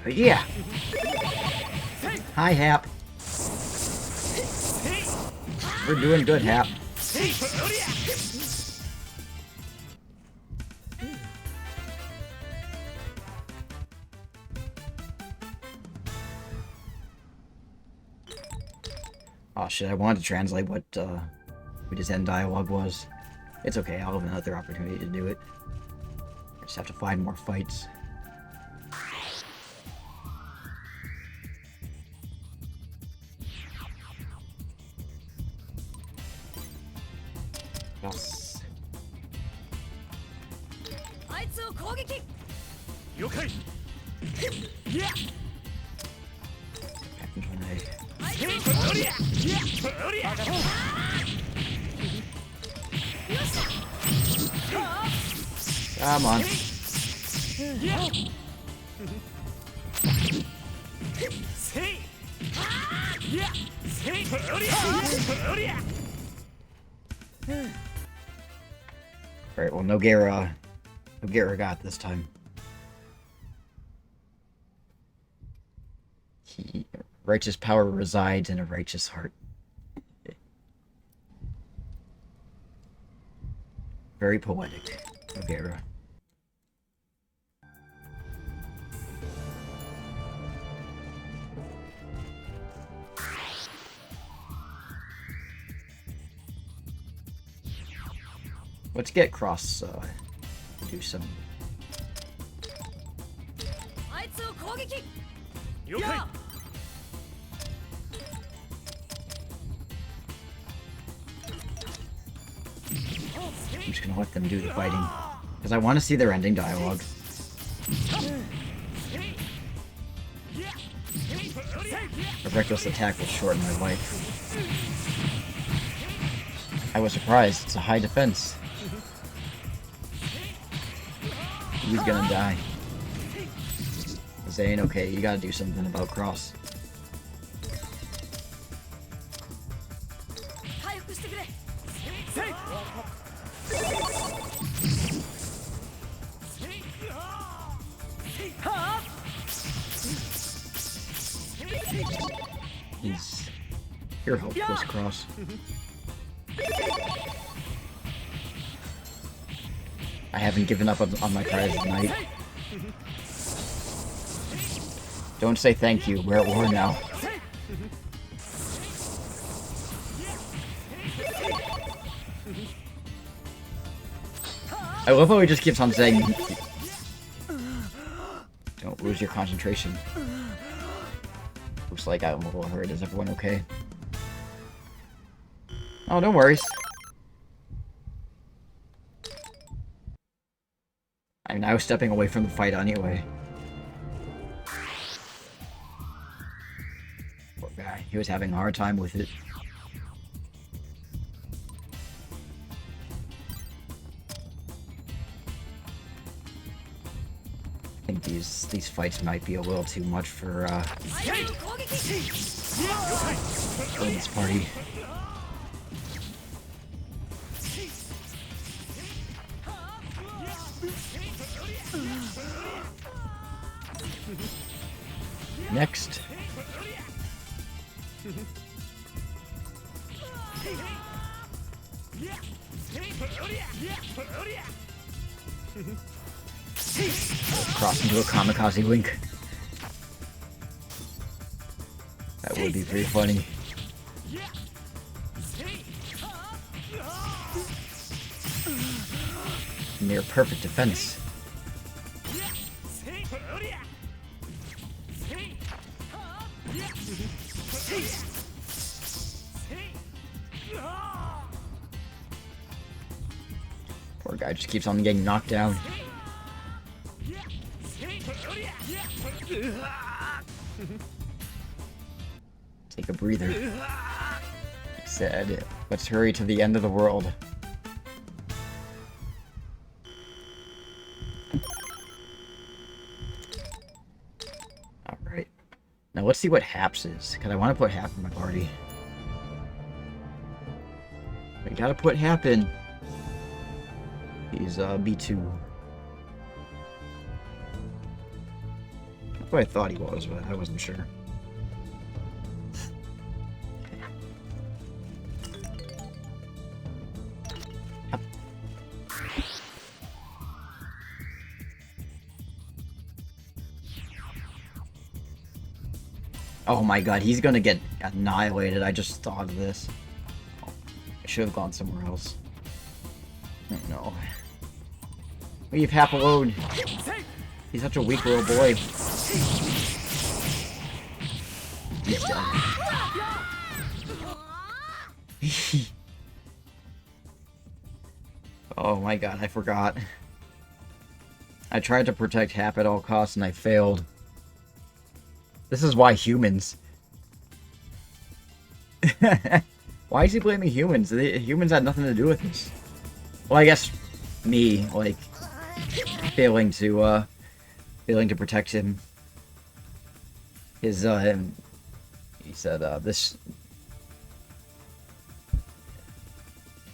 Yeah. Hi, Hap. We're doing good, Hap. Oh shit, I wanted to translate what his end dialogue was. It's okay, I'll have another opportunity to do it. I just have to find more fights. Yes. Come on. Alright, well, Nogueira got this time. Righteous power resides in a righteous heart. Very poetic, Nogueira. Let's get Cross, do some... I'm just gonna let them do the fighting. Because I want to see their ending dialogue. A reckless attack will shorten my life. I was surprised. It's a high defense. He's gonna die. Zane, okay, you gotta do something about Cross. Your hope was Cross. I haven't given up on my prize tonight. Don't say thank you. We're at war now. I love how he just keeps on saying, don't lose your concentration. Looks like I'm a little hurt. Is everyone okay? Oh, no worries. I mean, I was stepping away from the fight anyway. Poor guy. He was having a hard time with it. I think these fights might be a little too much for this party. Next. Cross into a kamikaze link. That would be pretty funny. Near perfect defense. Poor guy just keeps on getting knocked down. Take a breather. He said, let's hurry to the end of the world. Alright. Now let's see what Haps is, because I want to put Hap in my party. We gotta put Hap in. He's B2. That's what I thought he was, but I wasn't sure. Oh my god, he's gonna get annihilated. I just thought of this. Oh, I should have gone somewhere else. Oh, no. Leave Hap alone. He's such a weak little boy. He's dead. Oh my god, I forgot. I tried to protect Hap at all costs and I failed. This is why humans. Why is he blaming humans? Humans had nothing to do with this. Well, I guess me, like, failing to protect him. He said, this...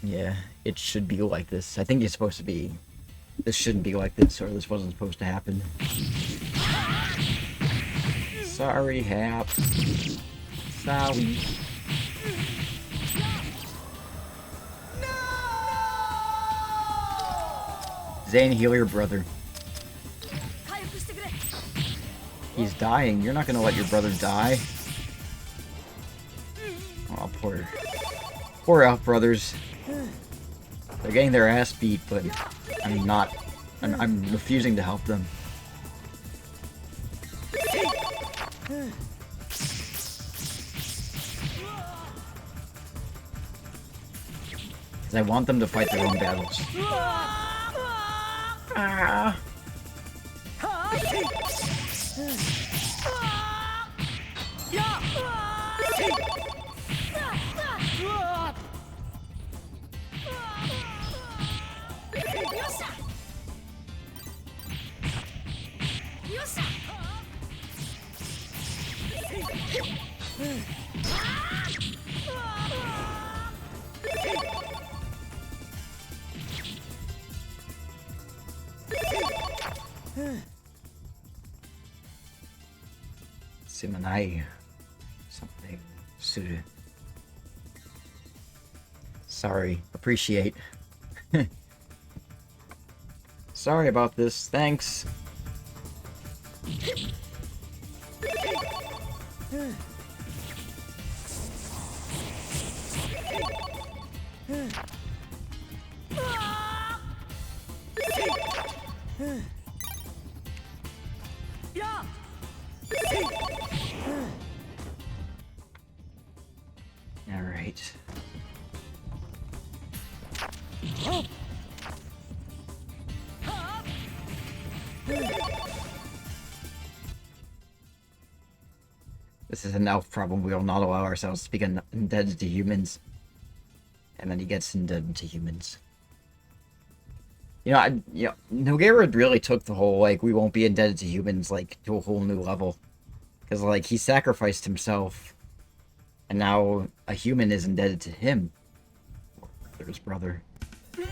Yeah, it should be like this. I think it's supposed to be... This shouldn't be like this, or this wasn't supposed to happen. Sorry, Hap. Sorry. Zane, heal your brother. He's dying. You're not gonna let your brother die. Oh, poor Elf brothers. They're getting their ass beat, but I'm refusing to help them. Because I want them to fight their own battles. Ah. Simanai. Something. Suru. Sorry. Appreciate. Sorry about this. Thanks. Alright. This is an elf problem. We will not allow ourselves to become indebted to humans. And then he gets indebted to humans. You know, Nogueira really took the whole, like, we won't be indebted to humans, like, to a whole new level. Because, like, he sacrificed himself. And now a human is indebted to him. Or his brother. I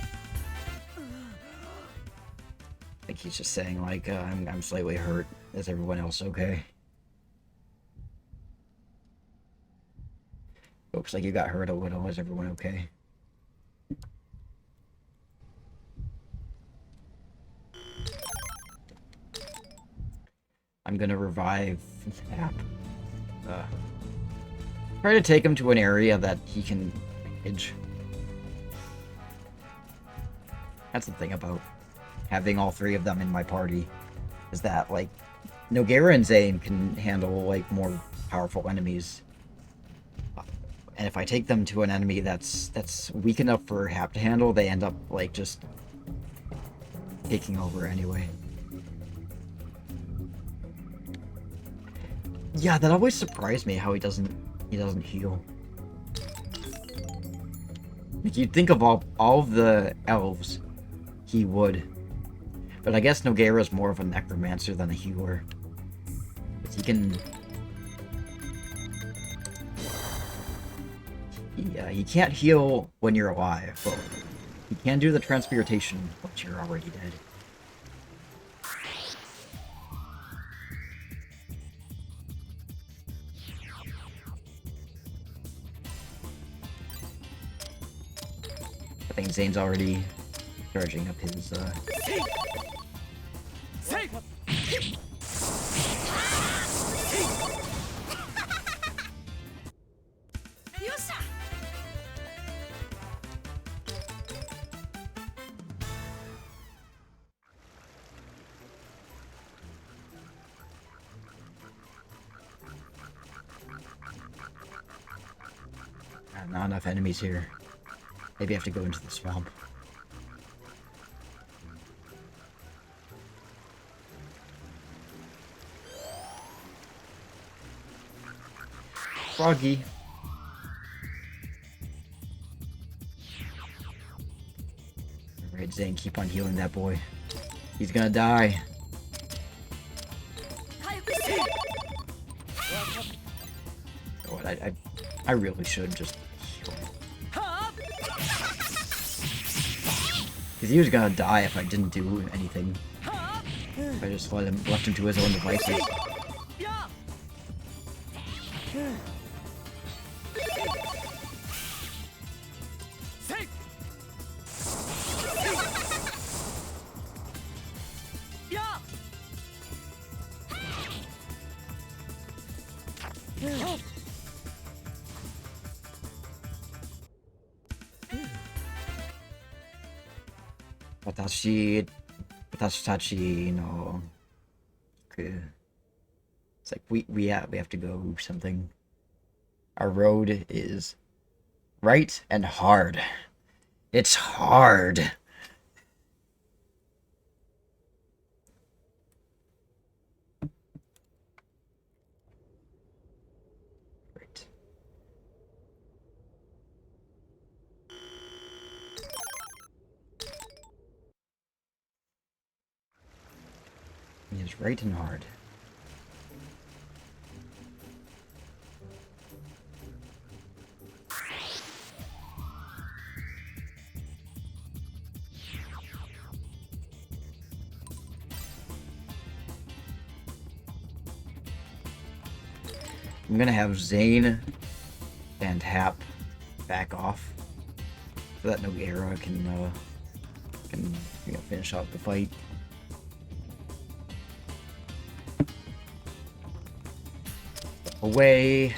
think he's just saying, like, I'm slightly hurt. Is everyone else okay? Looks like you got hurt a little. Is everyone okay? I'm gonna revive Hap. Try to take him to an area that he can manage. That's the thing about having all three of them in my party, is that, like, Nogueira and Zane can handle, like, more powerful enemies. And if I take them to an enemy that's weak enough for Hap to handle, they end up, like, just taking over anyway. Yeah, that always surprised me how he doesn't heal. Like, you'd think of all of the elves, he would. But I guess Nogueira's more of a necromancer than a healer. He can... he can't heal when you're alive, but he can do the transmutation once you're already dead. I think Zane's already charging up his, not enough enemies here. Maybe I have to go into the swamp. Froggy. Alright, Zane, keep on healing that boy. He's gonna die. Oh, I really should just heal him. Because he was gonna die if I didn't do anything. If I just left him to his own devices. Watashi no. Okay. It's like we have to go something. Our road is right and hard. It's hard. Right. It is right and hard. I'm gonna have Zane and Hap back off so that Nogueira can finish off the fight. Away.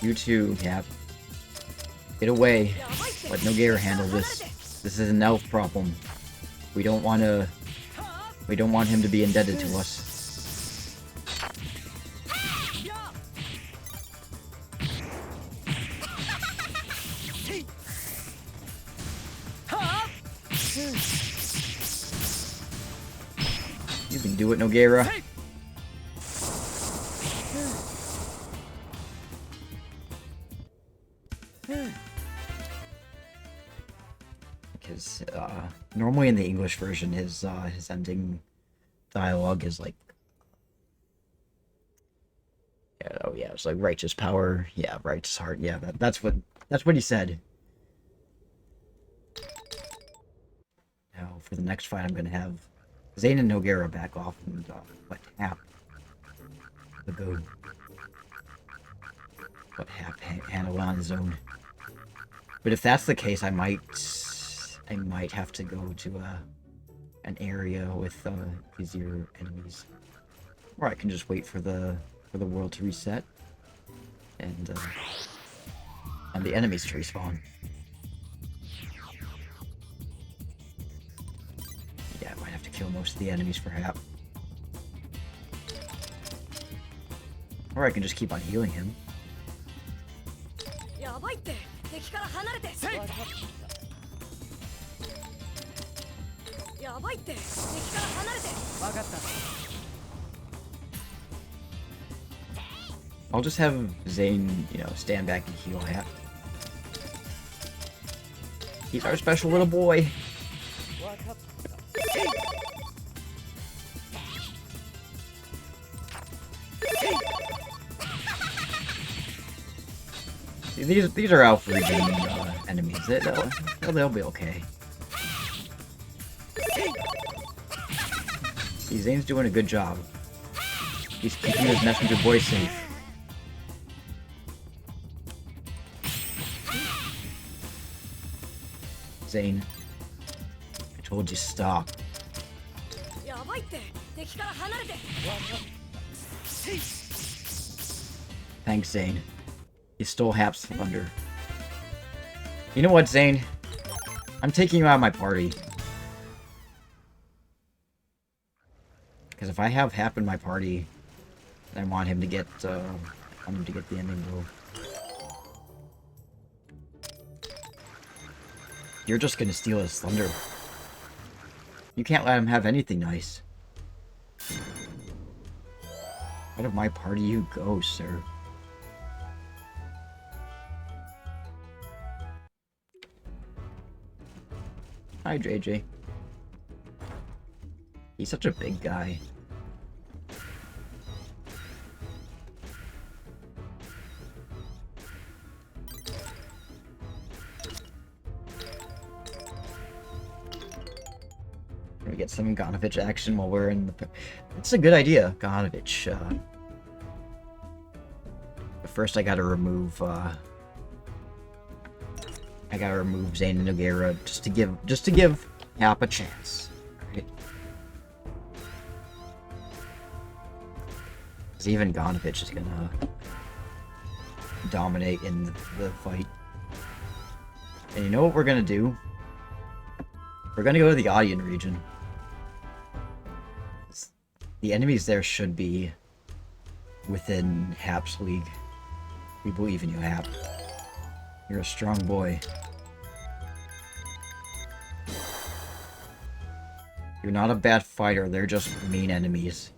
You too, Hap. Get away. Let Nogueira handle this. This is an elf problem. We don't want him to be indebted to us. You can do it, Nogueira. Because normally in the English version, his ending dialogue is like, it's like righteous power, righteous heart, that's what he said. Now for the next fight, I'm gonna have Zane and Nogueira back off and let Hap handle it on his own. But if that's the case, I might have to go to an area with easier enemies, or I can just wait for the world to reset and the enemies to respawn. Yeah, I might have to kill most of the enemies for Hap, or I can just keep on healing him. I'll just have Zane, stand back and heal Hap. He's our special little boy. See, these are Alpha Region enemies. They'll be okay. See, Zane's doing a good job. He's keeping his messenger boy safe. Zane, I told you stop. Thanks, Zane. You stole Hap's thunder. You know what, Zane? I'm taking you out of my party. Because if I have Hap in my party, I want him to get the ending rule. You're just gonna steal his thunder. You can't let him have anything nice. Out of my party you go, sir. Hi, JJ. He's such a big guy. We get some Ganovich action while we're in the... It's a good idea, Ganovich. But first I gotta remove, Zane and Nogueira just to give Hap a chance. Right? Because even Ganovich is gonna dominate in the fight. And you know what we're gonna do? We're gonna go to the Audion region. The enemies there should be within Hap's league. We believe in you, Hap. You're a strong boy. You're not a bad fighter, they're just mean enemies.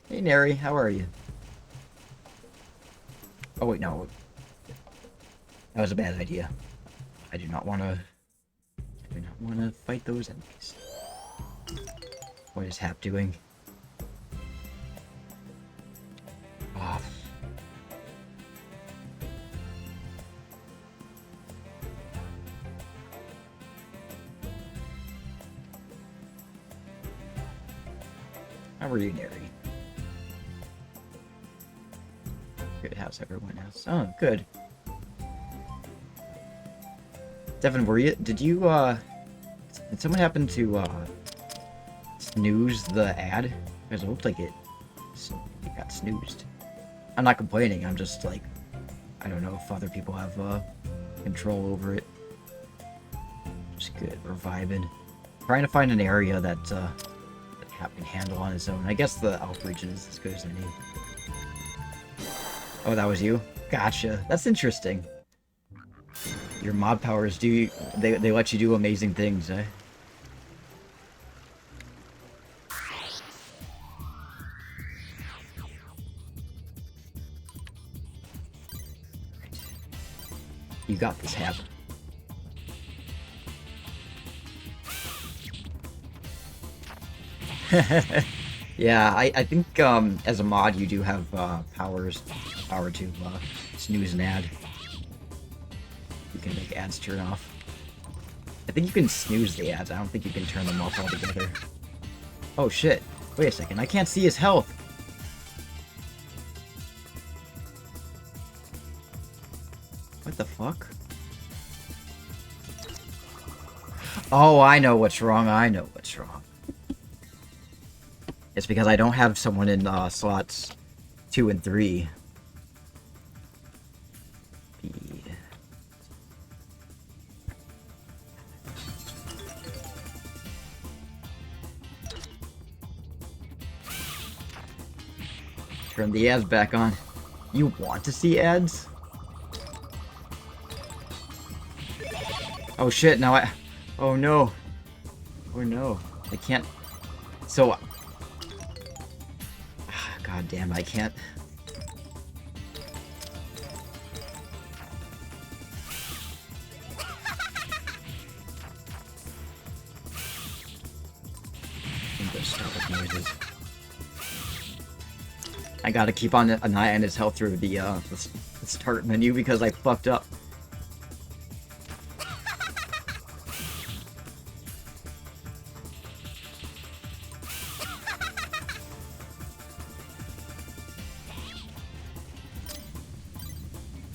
Hey Neri, how are you? Oh wait, no. That was a bad idea. I do not want to fight those enemies. What is Hap doing? Oh. How are you, Neri? Good, how's everyone else? Oh, good. Devin, did someone happen to, snooze the ad? Because it looked like it got snoozed. I'm not complaining, I'm just, like, I don't know if other people have, control over it. Just good, we're vibing. Trying to find an area that Hap can handle on his own. I guess the Elf region is as good as any. Oh, that was you? Gotcha. That's interesting. Your mod powers they let you do amazing things, eh? You got this, Hap. Yeah, I think as a mod you do have power to snooze an ad. You can make ads turn off. I think you can snooze the ads. I don't think you can turn them off altogether. Oh shit! Wait a second. I can't see his health. What the fuck? Oh, I know what's wrong. I know what's wrong. It's because I don't have someone in slots 2 and 3. Turn the ads back on. You want to see ads? Oh shit, now I... Oh no. Oh no. I can't... So... God damn, I can't... I'm gonna start with noises. I gotta keep on an eye on his health through the start menu because I fucked up.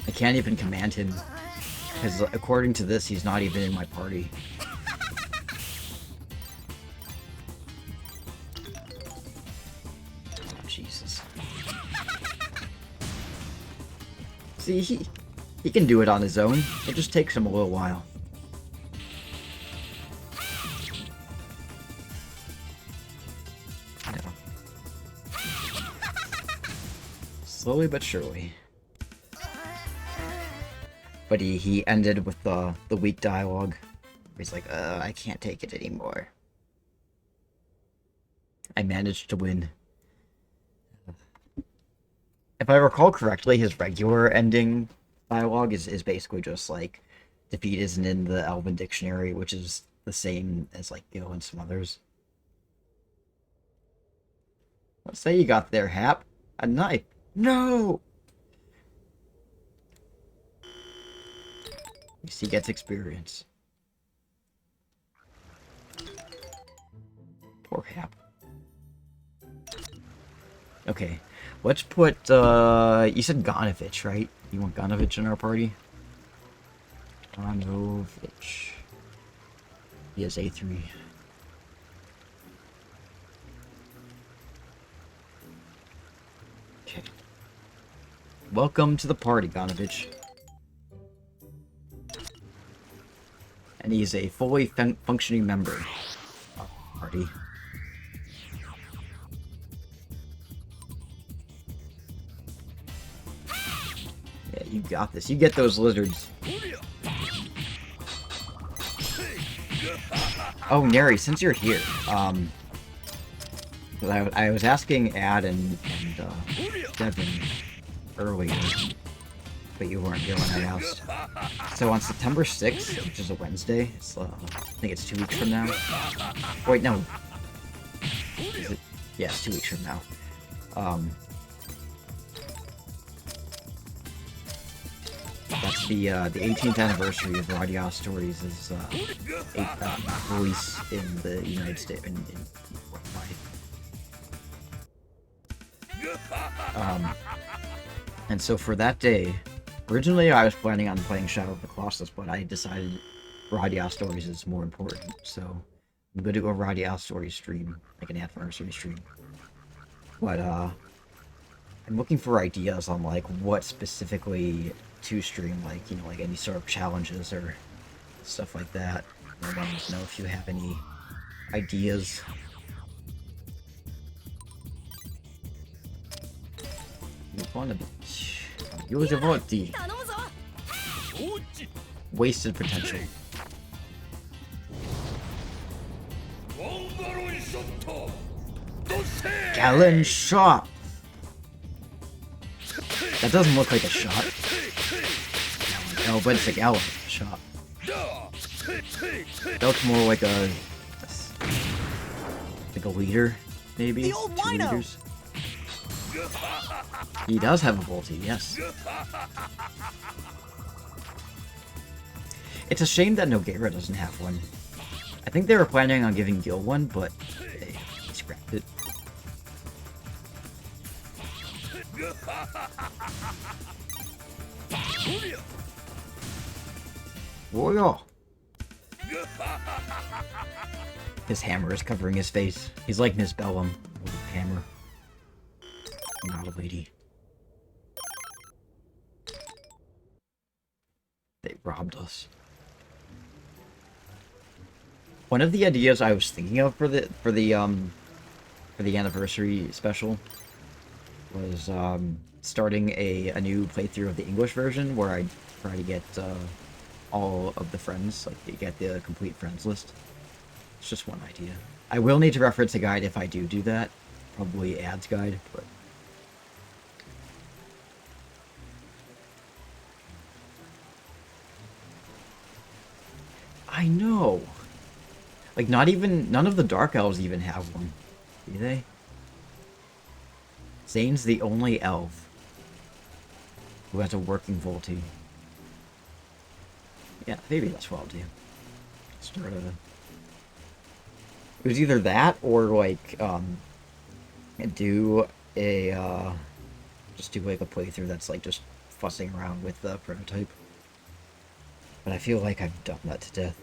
I can't even command him because according to this, he's not even in my party. Jesus. See, he can do it on his own. It just takes him a little while. I know. Slowly but surely. But he ended with the weak dialogue. He's like, I can't take it anymore. I managed to win. If I recall correctly, his regular ending dialogue is basically just like, defeat isn't in the Elven dictionary, which is the same as like Gil and some others. Let's say you got there, Hap. A knife. No! At least he gets experience. Poor Hap. Okay, let's put, you said Ganovich, right? You want Ganovich in our party? Ganovich. He has A3. Okay. Welcome to the party, Ganovich. And he's a fully functioning member of the party. Yeah, you got this. You get those lizards. Oh, Neri, since you're here, I was asking Ad and Devin earlier, but you weren't here when I asked. So on September 6th, which is a Wednesday, it's, I think it's 2 weeks from now. Wait, no. Is it? Yeah, it's 2 weeks from now. That's the 18th anniversary of RADIATA Stories' release in the United States. And so for that day, originally I was planning on playing Shadow of the Colossus, but I decided RADIATA Stories is more important. So I'm going to do a RADIATA Stories stream, like an anniversary stream. But I'm looking for ideas on like what specifically to stream, like, you know, like any sort of challenges or stuff like that. I wanted to know if you have any ideas. Use your vote. Wasted potential. Gallon shot. That doesn't look like a shot. No, but it's a gallon shot. That looks more like a liter, maybe. The old 2 wino. liters. He does have a Volty, yes. It's a shame that Nogueira doesn't have one. I think they were planning on giving Gil one, but they scrapped it. Whoa! His hammer is covering his face. He's like Miss Bellum with a hammer. Not a lady. They robbed us. One of the ideas I was thinking of for the anniversary special was starting a new playthrough of the English version where I try to get all of the friends, like to get the complete friends list. It's just one idea. I will need to reference a guide if I do that. Probably Ad's guide, but... I know! Like, none of the Dark Elves even have one. Do they? Zane's the only elf who has a working Volty. Yeah, maybe that's what I'll do. Start a... It was either that or, like, do a, just do, like, a playthrough that's, like, just fussing around with the prototype. But I feel like I've done that to death.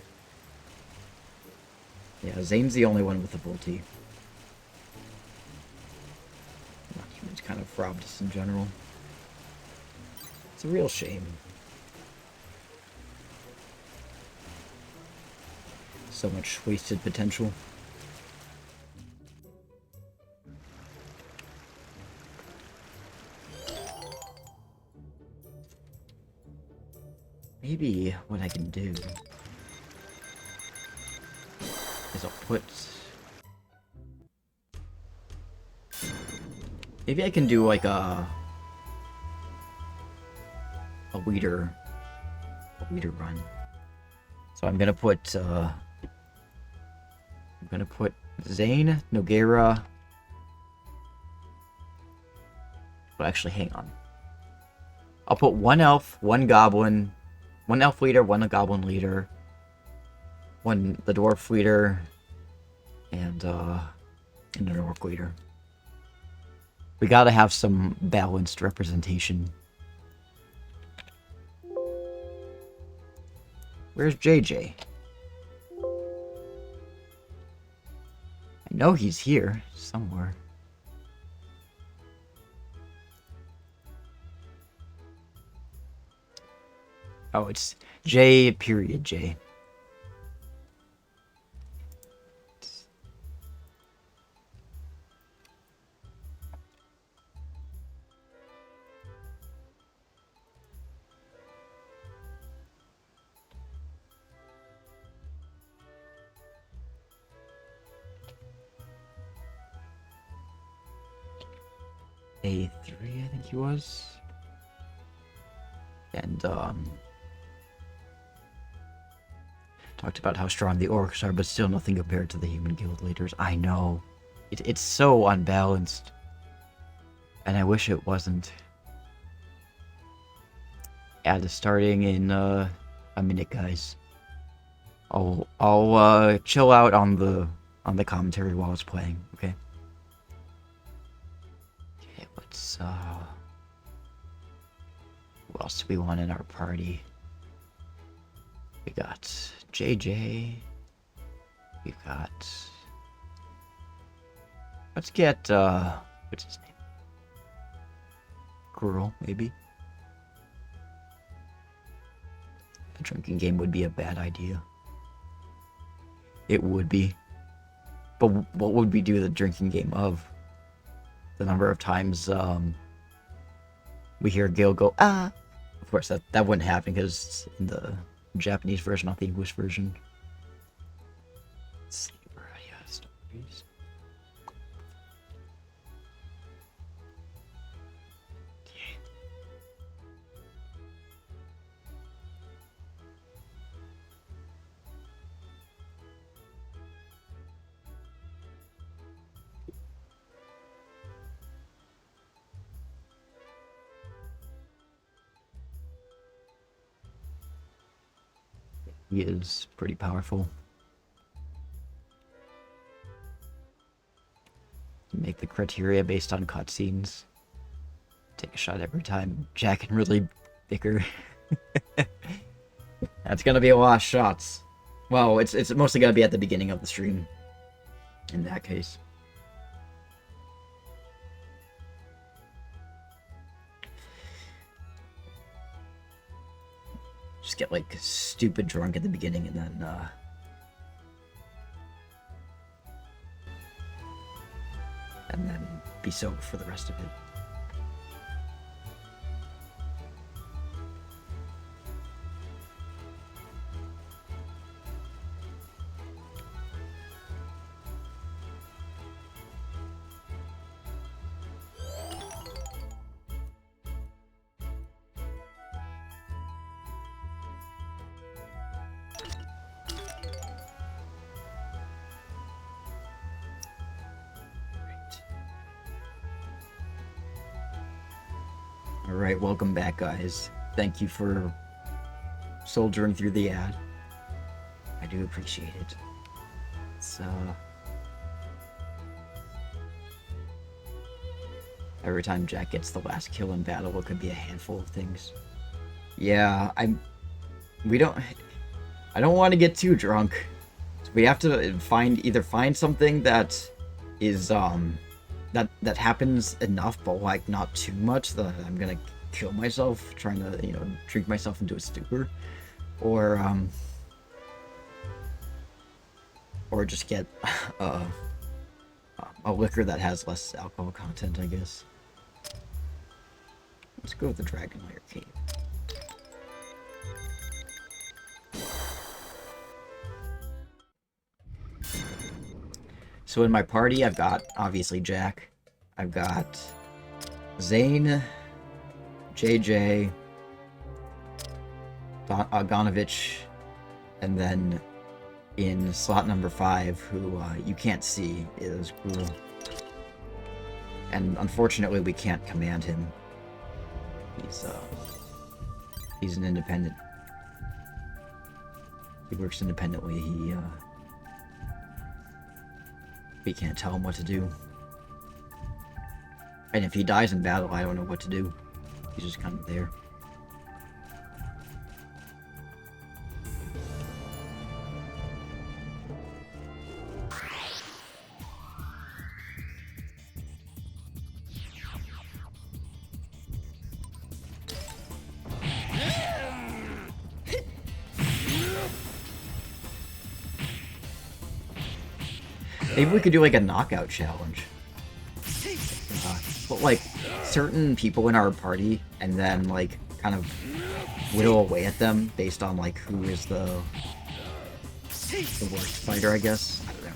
Yeah, Zane's the only one with the Volty. Non-humans kind of robbed us in general. It's a real shame. So much wasted potential. Maybe what I can do is I'll put Maybe I can do like a leader run. So I'm gonna put Zane, Nogueira. But actually, hang on. I'll put one elf, one goblin, one elf leader, one goblin leader, one the dwarf leader, and the dwarf leader. We gotta have some balanced representation. Where's JJ? I know he's here somewhere. Oh, it's J period J. A3, I think he was. And, talked about how strong the orcs are, but still nothing compared to the human guild leaders. I know. It's so unbalanced. And I wish it wasn't. Ad is starting in, a minute, guys. I'll chill out on the commentary while it's playing, okay? Okay, let's, who else do we want in our party? We got JJ. We've got... Let's get, what's his name? Girl, maybe? A drinking game would be a bad idea. It would be. But what would we do the drinking game of? The number of times, we hear Gale go, ah! Of course, that wouldn't happen because it's in the Japanese version, not the English version. Let's see where I got stories. Okay. He is pretty powerful. Make the criteria based on cutscenes. Take a shot every time Jack can really bicker. That's gonna be a lot of shots. Well, it's mostly gonna be at the beginning of the stream. In that case. Just get like stupid drunk at the beginning and then be sober for the rest of it. Alright, welcome back, guys. Thank you for soldiering through the ad. I do appreciate it. It's, every time Jack gets the last kill in battle, it could be a handful of things. Yeah, I don't want to get too drunk. So we have to either find something that is, that happens enough, but like not too much that I'm gonna kill myself trying to, drink myself into a stupor, or just get a liquor that has less alcohol content, I guess. Let's go with the Dragon Lair Cave. So in my party, I've got, obviously, Jack. I've got Zane, JJ, Ganovich, and then in slot number 5, who you can't see, is Gruel. And unfortunately, we can't command him. He's an independent. He works independently. We can't tell him what to do. And if he dies in battle, I don't know what to do. He's just kind of there. Maybe we could do like a knockout challenge. Put like certain people in our party and then like kind of whittle away at them based on like who is the worst fighter, I guess. I don't know.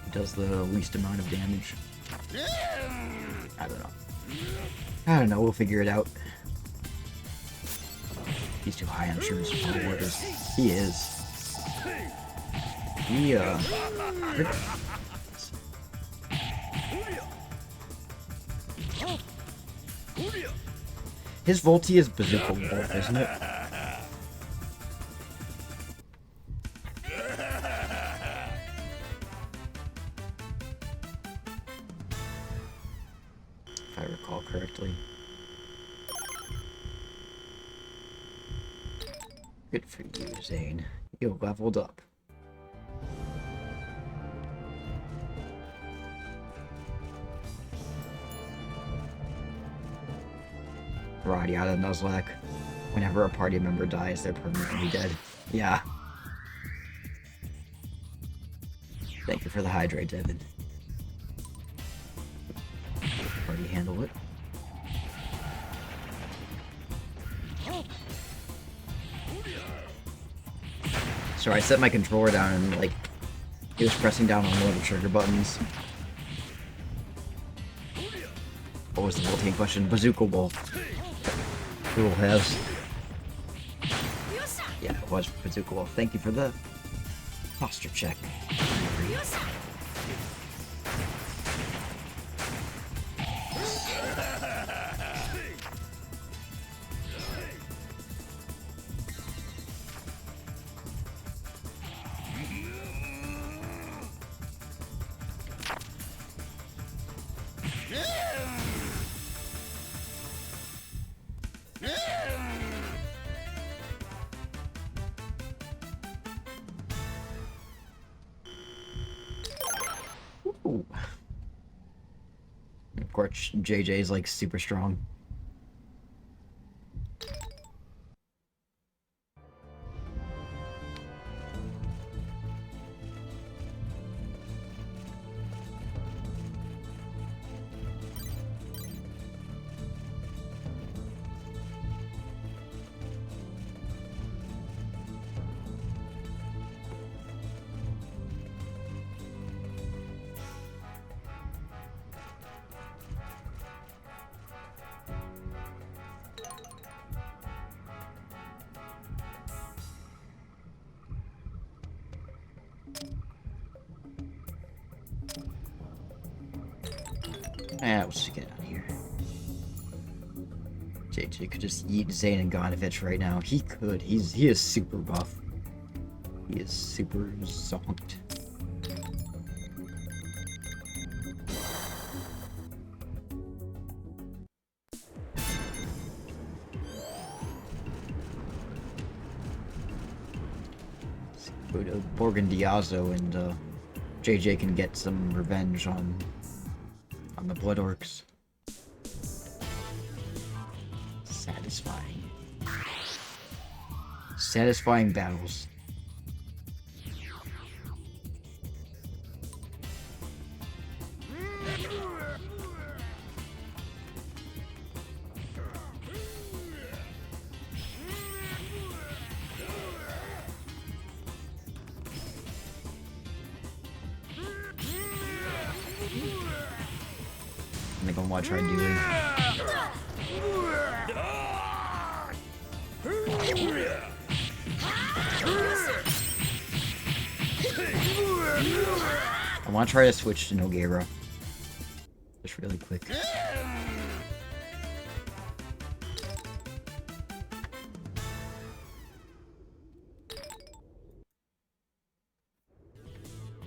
Who does the least amount of damage? I don't know. I don't know, we'll figure it out. He's too high, I'm sure his reward is. He is. His Volti is Bazooka Wolf, isn't it? If I recall correctly. Good for you, Zane. You leveled up. Radiata Nuzlocke. Whenever a party member dies, they're permanently dead. Yeah. Thank you for the hydrate, Devin. Party handle it. So I set my controller down and like it was pressing down on one of the trigger buttons. What was the Voltaine question? Bazooka Wolf. Who has? Yeah, it was Bazooka Wolf. Thank you for the posture check. Ooh. Of course, JJ's like super strong. Let's just get out of here. JJ could just eat Zane and Ganovich right now. He could. He is super buff. He is super zonked. Go to Borgen Diazo and JJ can get some revenge on the Blood Orcs. Satisfying. Satisfying battles. on what I tried doing. I want to try to switch to Nogueira. Just really quick.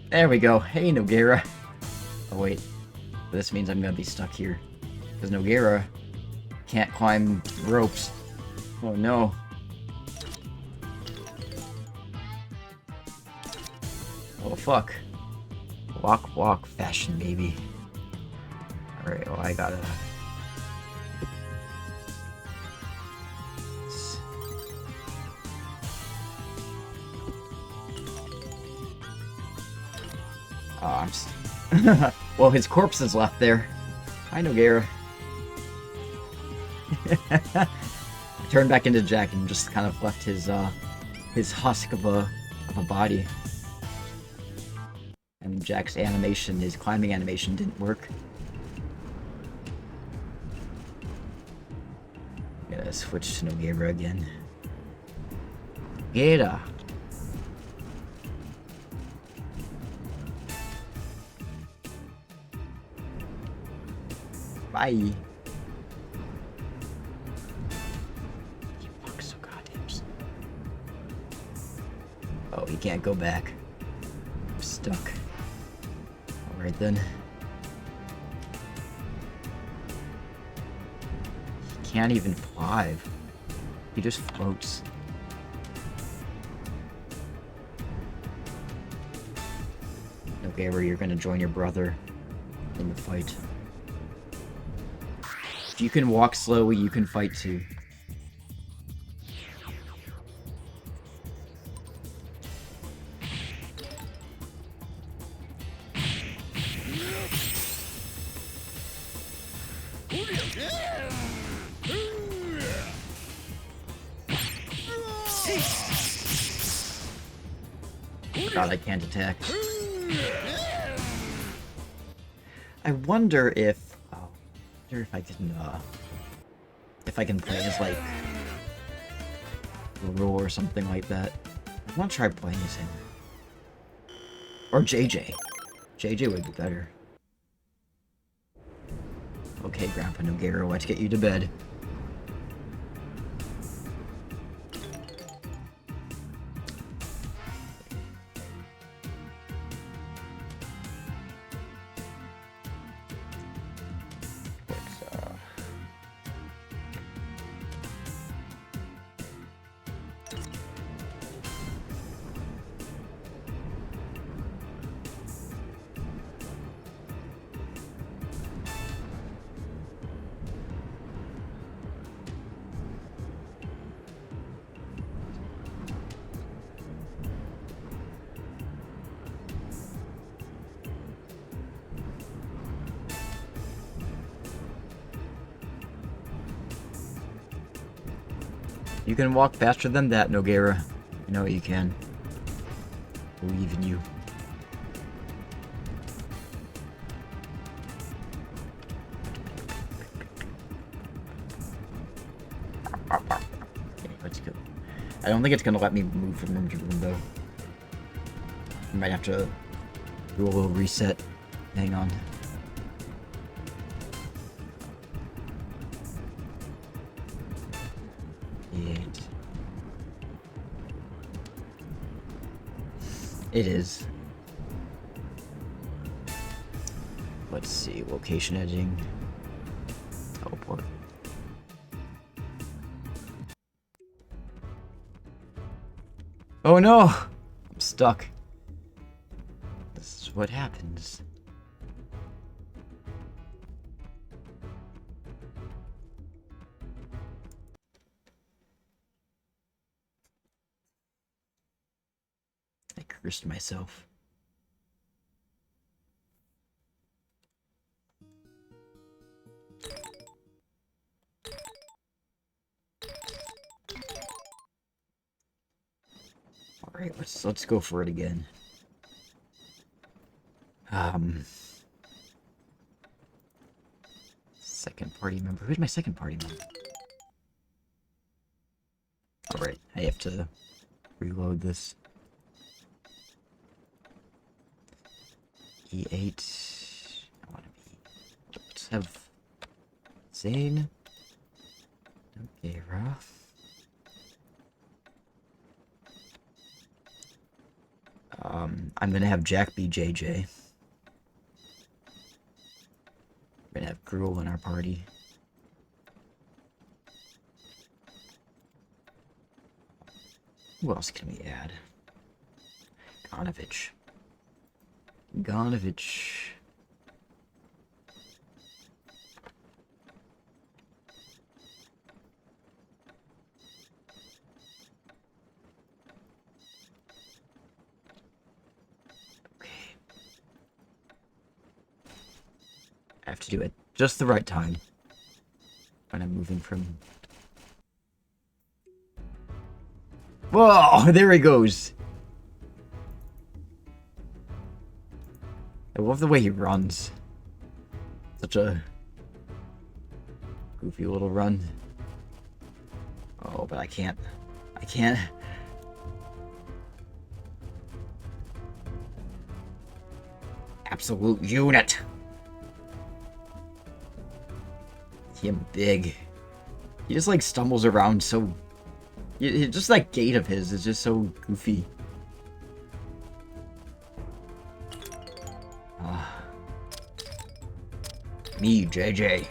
There we go. Hey, Nogueira. Oh, wait. This means I'm gonna be stuck here. Because Nogueira can't climb ropes. Oh, no. Oh, fuck. Walk, walk, fashion, baby. Alright, well, I gotta... Oh, I'm well, his corpse is left there. Hi, Nogueira. I turned back into Jack and just kind of left his husk of a body. And Jack's animation, his climbing animation, didn't work. Gotta switch to Nogueira again. Nogueira. Bye. He walks so goddamn slow. Oh, he can't go back. I'm stuck. Alright then. He can't even fly. He just floats. Nogueira, you're gonna join your brother in the fight. If you can walk slowly, you can fight too. God, I can't attack. I wonder if... Oh, I wonder if I can play as, like, Rule or something like that. I want to try playing as him. Or JJ. JJ would be better. Okay, Grandpa Nogueira, let's get you to bed. You can walk faster than that, Nogueira. I know you can. Believe in you. Okay, let's go. I don't think it's gonna let me move from room to room, though. I might have to do a little reset. Hang on. It is. Let's see, location editing. Teleport. Oh no! I'm stuck. This is what happens. I cursed myself. All right, let's go for it again. second party member. Who's my second party member? Alright, I have to reload this. E8. I want to be. Let's have Zane. Okay, Ralph. I'm gonna have Jack be JJ. We're gonna have Gruel in our party. Who else can we add? Gonovich. I have to do it just the right time when I'm moving from... Whoa! There he goes! I love the way he runs. Such a goofy little run. Oh, but I can't. Absolute unit! Him big. He just like stumbles around so... Just that gait of his is just so goofy. Me, JJ.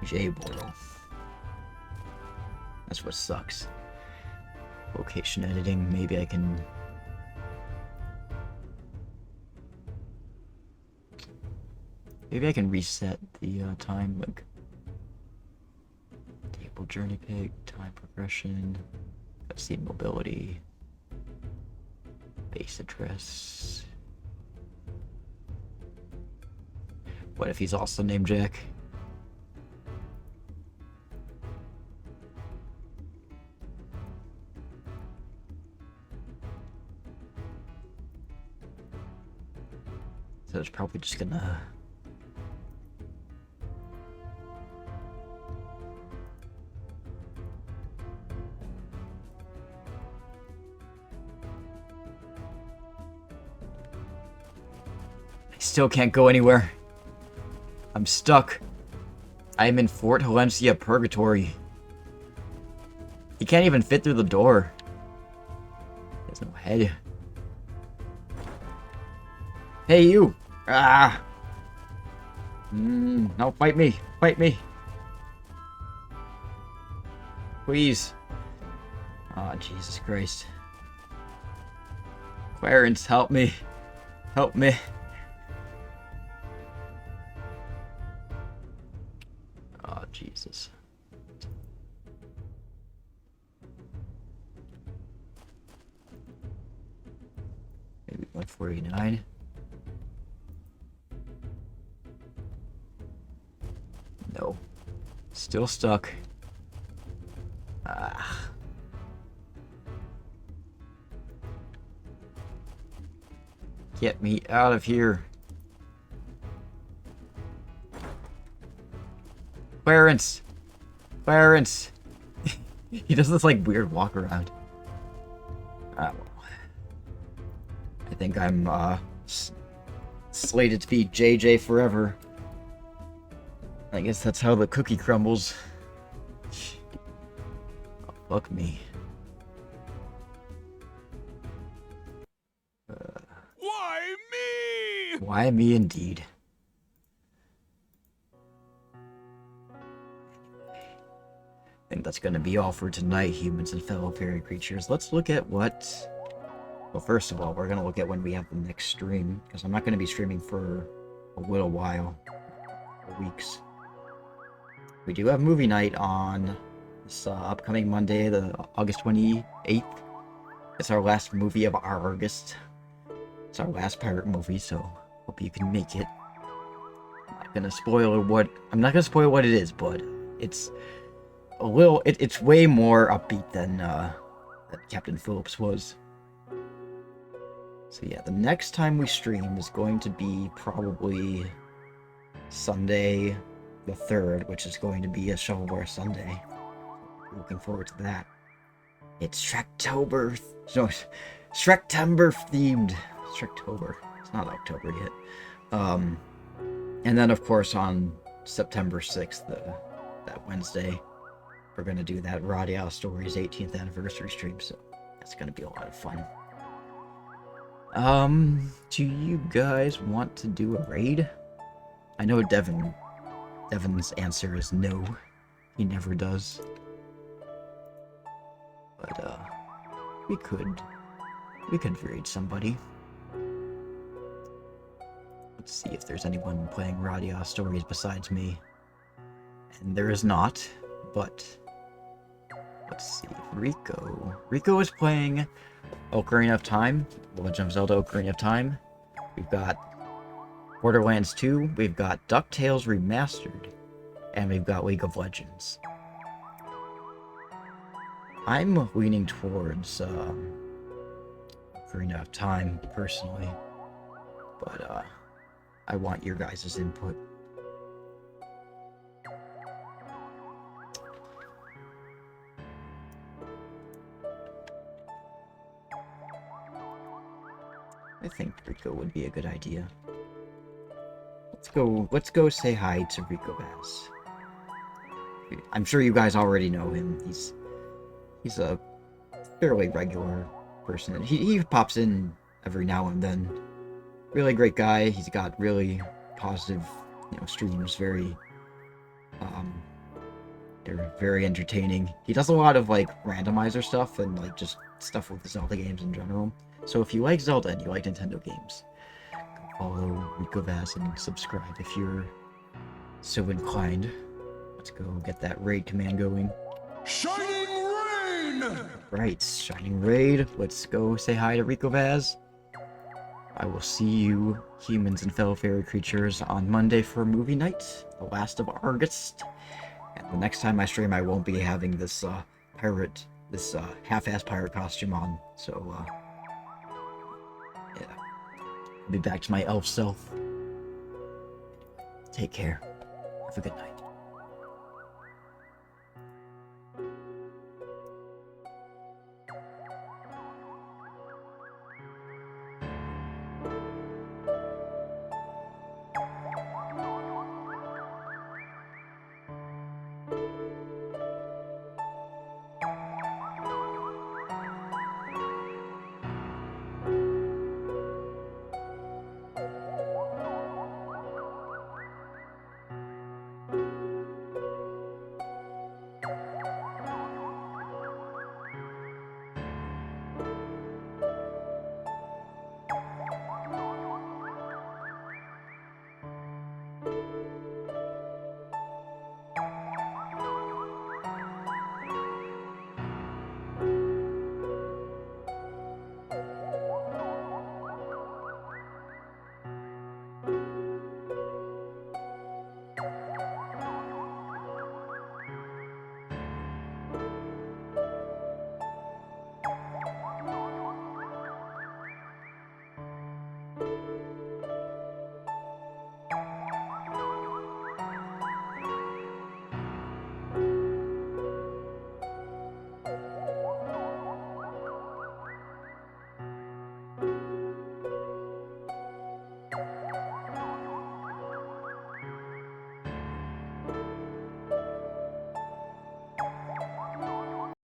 J-Boyle. That's what sucks. Location editing, maybe I can... Maybe I can reset the time, like... Table journey pick, time progression... Let's see, mobility... Base address... What if he's also named Jack? So it's probably just gonna... I still can't go anywhere. I'm stuck. I am in Fort Valencia Purgatory. He can't even fit through the door. He has no head. Hey, you! Ah! No, fight me! Fight me! Please! Oh, Jesus Christ. Clarence, help me! Help me! Oh, Jesus. Maybe 149. No. Still stuck. Ah. Get me out of here. Clarence! Clarence! He does this like weird walk around. Ah, well. I think I'm slated to be JJ forever. I guess that's how the cookie crumbles. Oh, fuck me. Why me? Why me indeed? I think that's gonna be all for tonight, humans and fellow fairy creatures. Let's look at what... Well, first of all, we're gonna look at when we have the next stream, because I'm not gonna be streaming for a little while. Weeks. We do have movie night on this upcoming Monday, the August 28th. It's our last movie of our August. It's our last pirate movie, so hope you can make it. I'm not gonna spoil what it is, but it's a little. It's way more upbeat than that Captain Phillips was. So yeah, the next time we stream is going to be probably Sunday the 3rd, which is going to be a Shovelware Sunday. Looking forward to that. It's Shrektober. No, Shrektember themed. Shrektober. It's not October yet. And then of course on September 6th, that Wednesday, we're gonna do that RADIATA Stories 18th anniversary stream. So that's gonna be a lot of fun. Do you guys want to do a raid? I know Devin's answer is no. He never does. But, we could raid somebody. Let's see if there's anyone playing RADIATA Stories besides me. And there is not, but let's see. Rico is playing Ocarina of Time, The Legend of Zelda Ocarina of Time. We've got Borderlands 2, we've got DuckTales Remastered, and we've got League of Legends. I'm leaning towards Ocarina of Time, personally, but I want your guys' input. I think Rico would be a good idea. Let's go say hi to Rico Bass. I'm sure you guys already know him. He's a fairly regular person. He pops in every now and then. Really great guy. He's got really positive, streams. They're very entertaining. He does a lot of randomizer stuff and just stuff with the Zelda games in general. So if you like Zelda and you like Nintendo games, go follow Rico Bass and subscribe if you're so inclined. Let's go get that raid command going. Shining Rain! Right, Shining Raid. Let's go say hi to Rico Bass. I will see you, humans and fellow fairy creatures, on Monday for movie night, the last of August. And the next time I stream, I won't be having this half-ass pirate costume on. So, yeah. I'll be back to my elf self. Take care. Have a good night.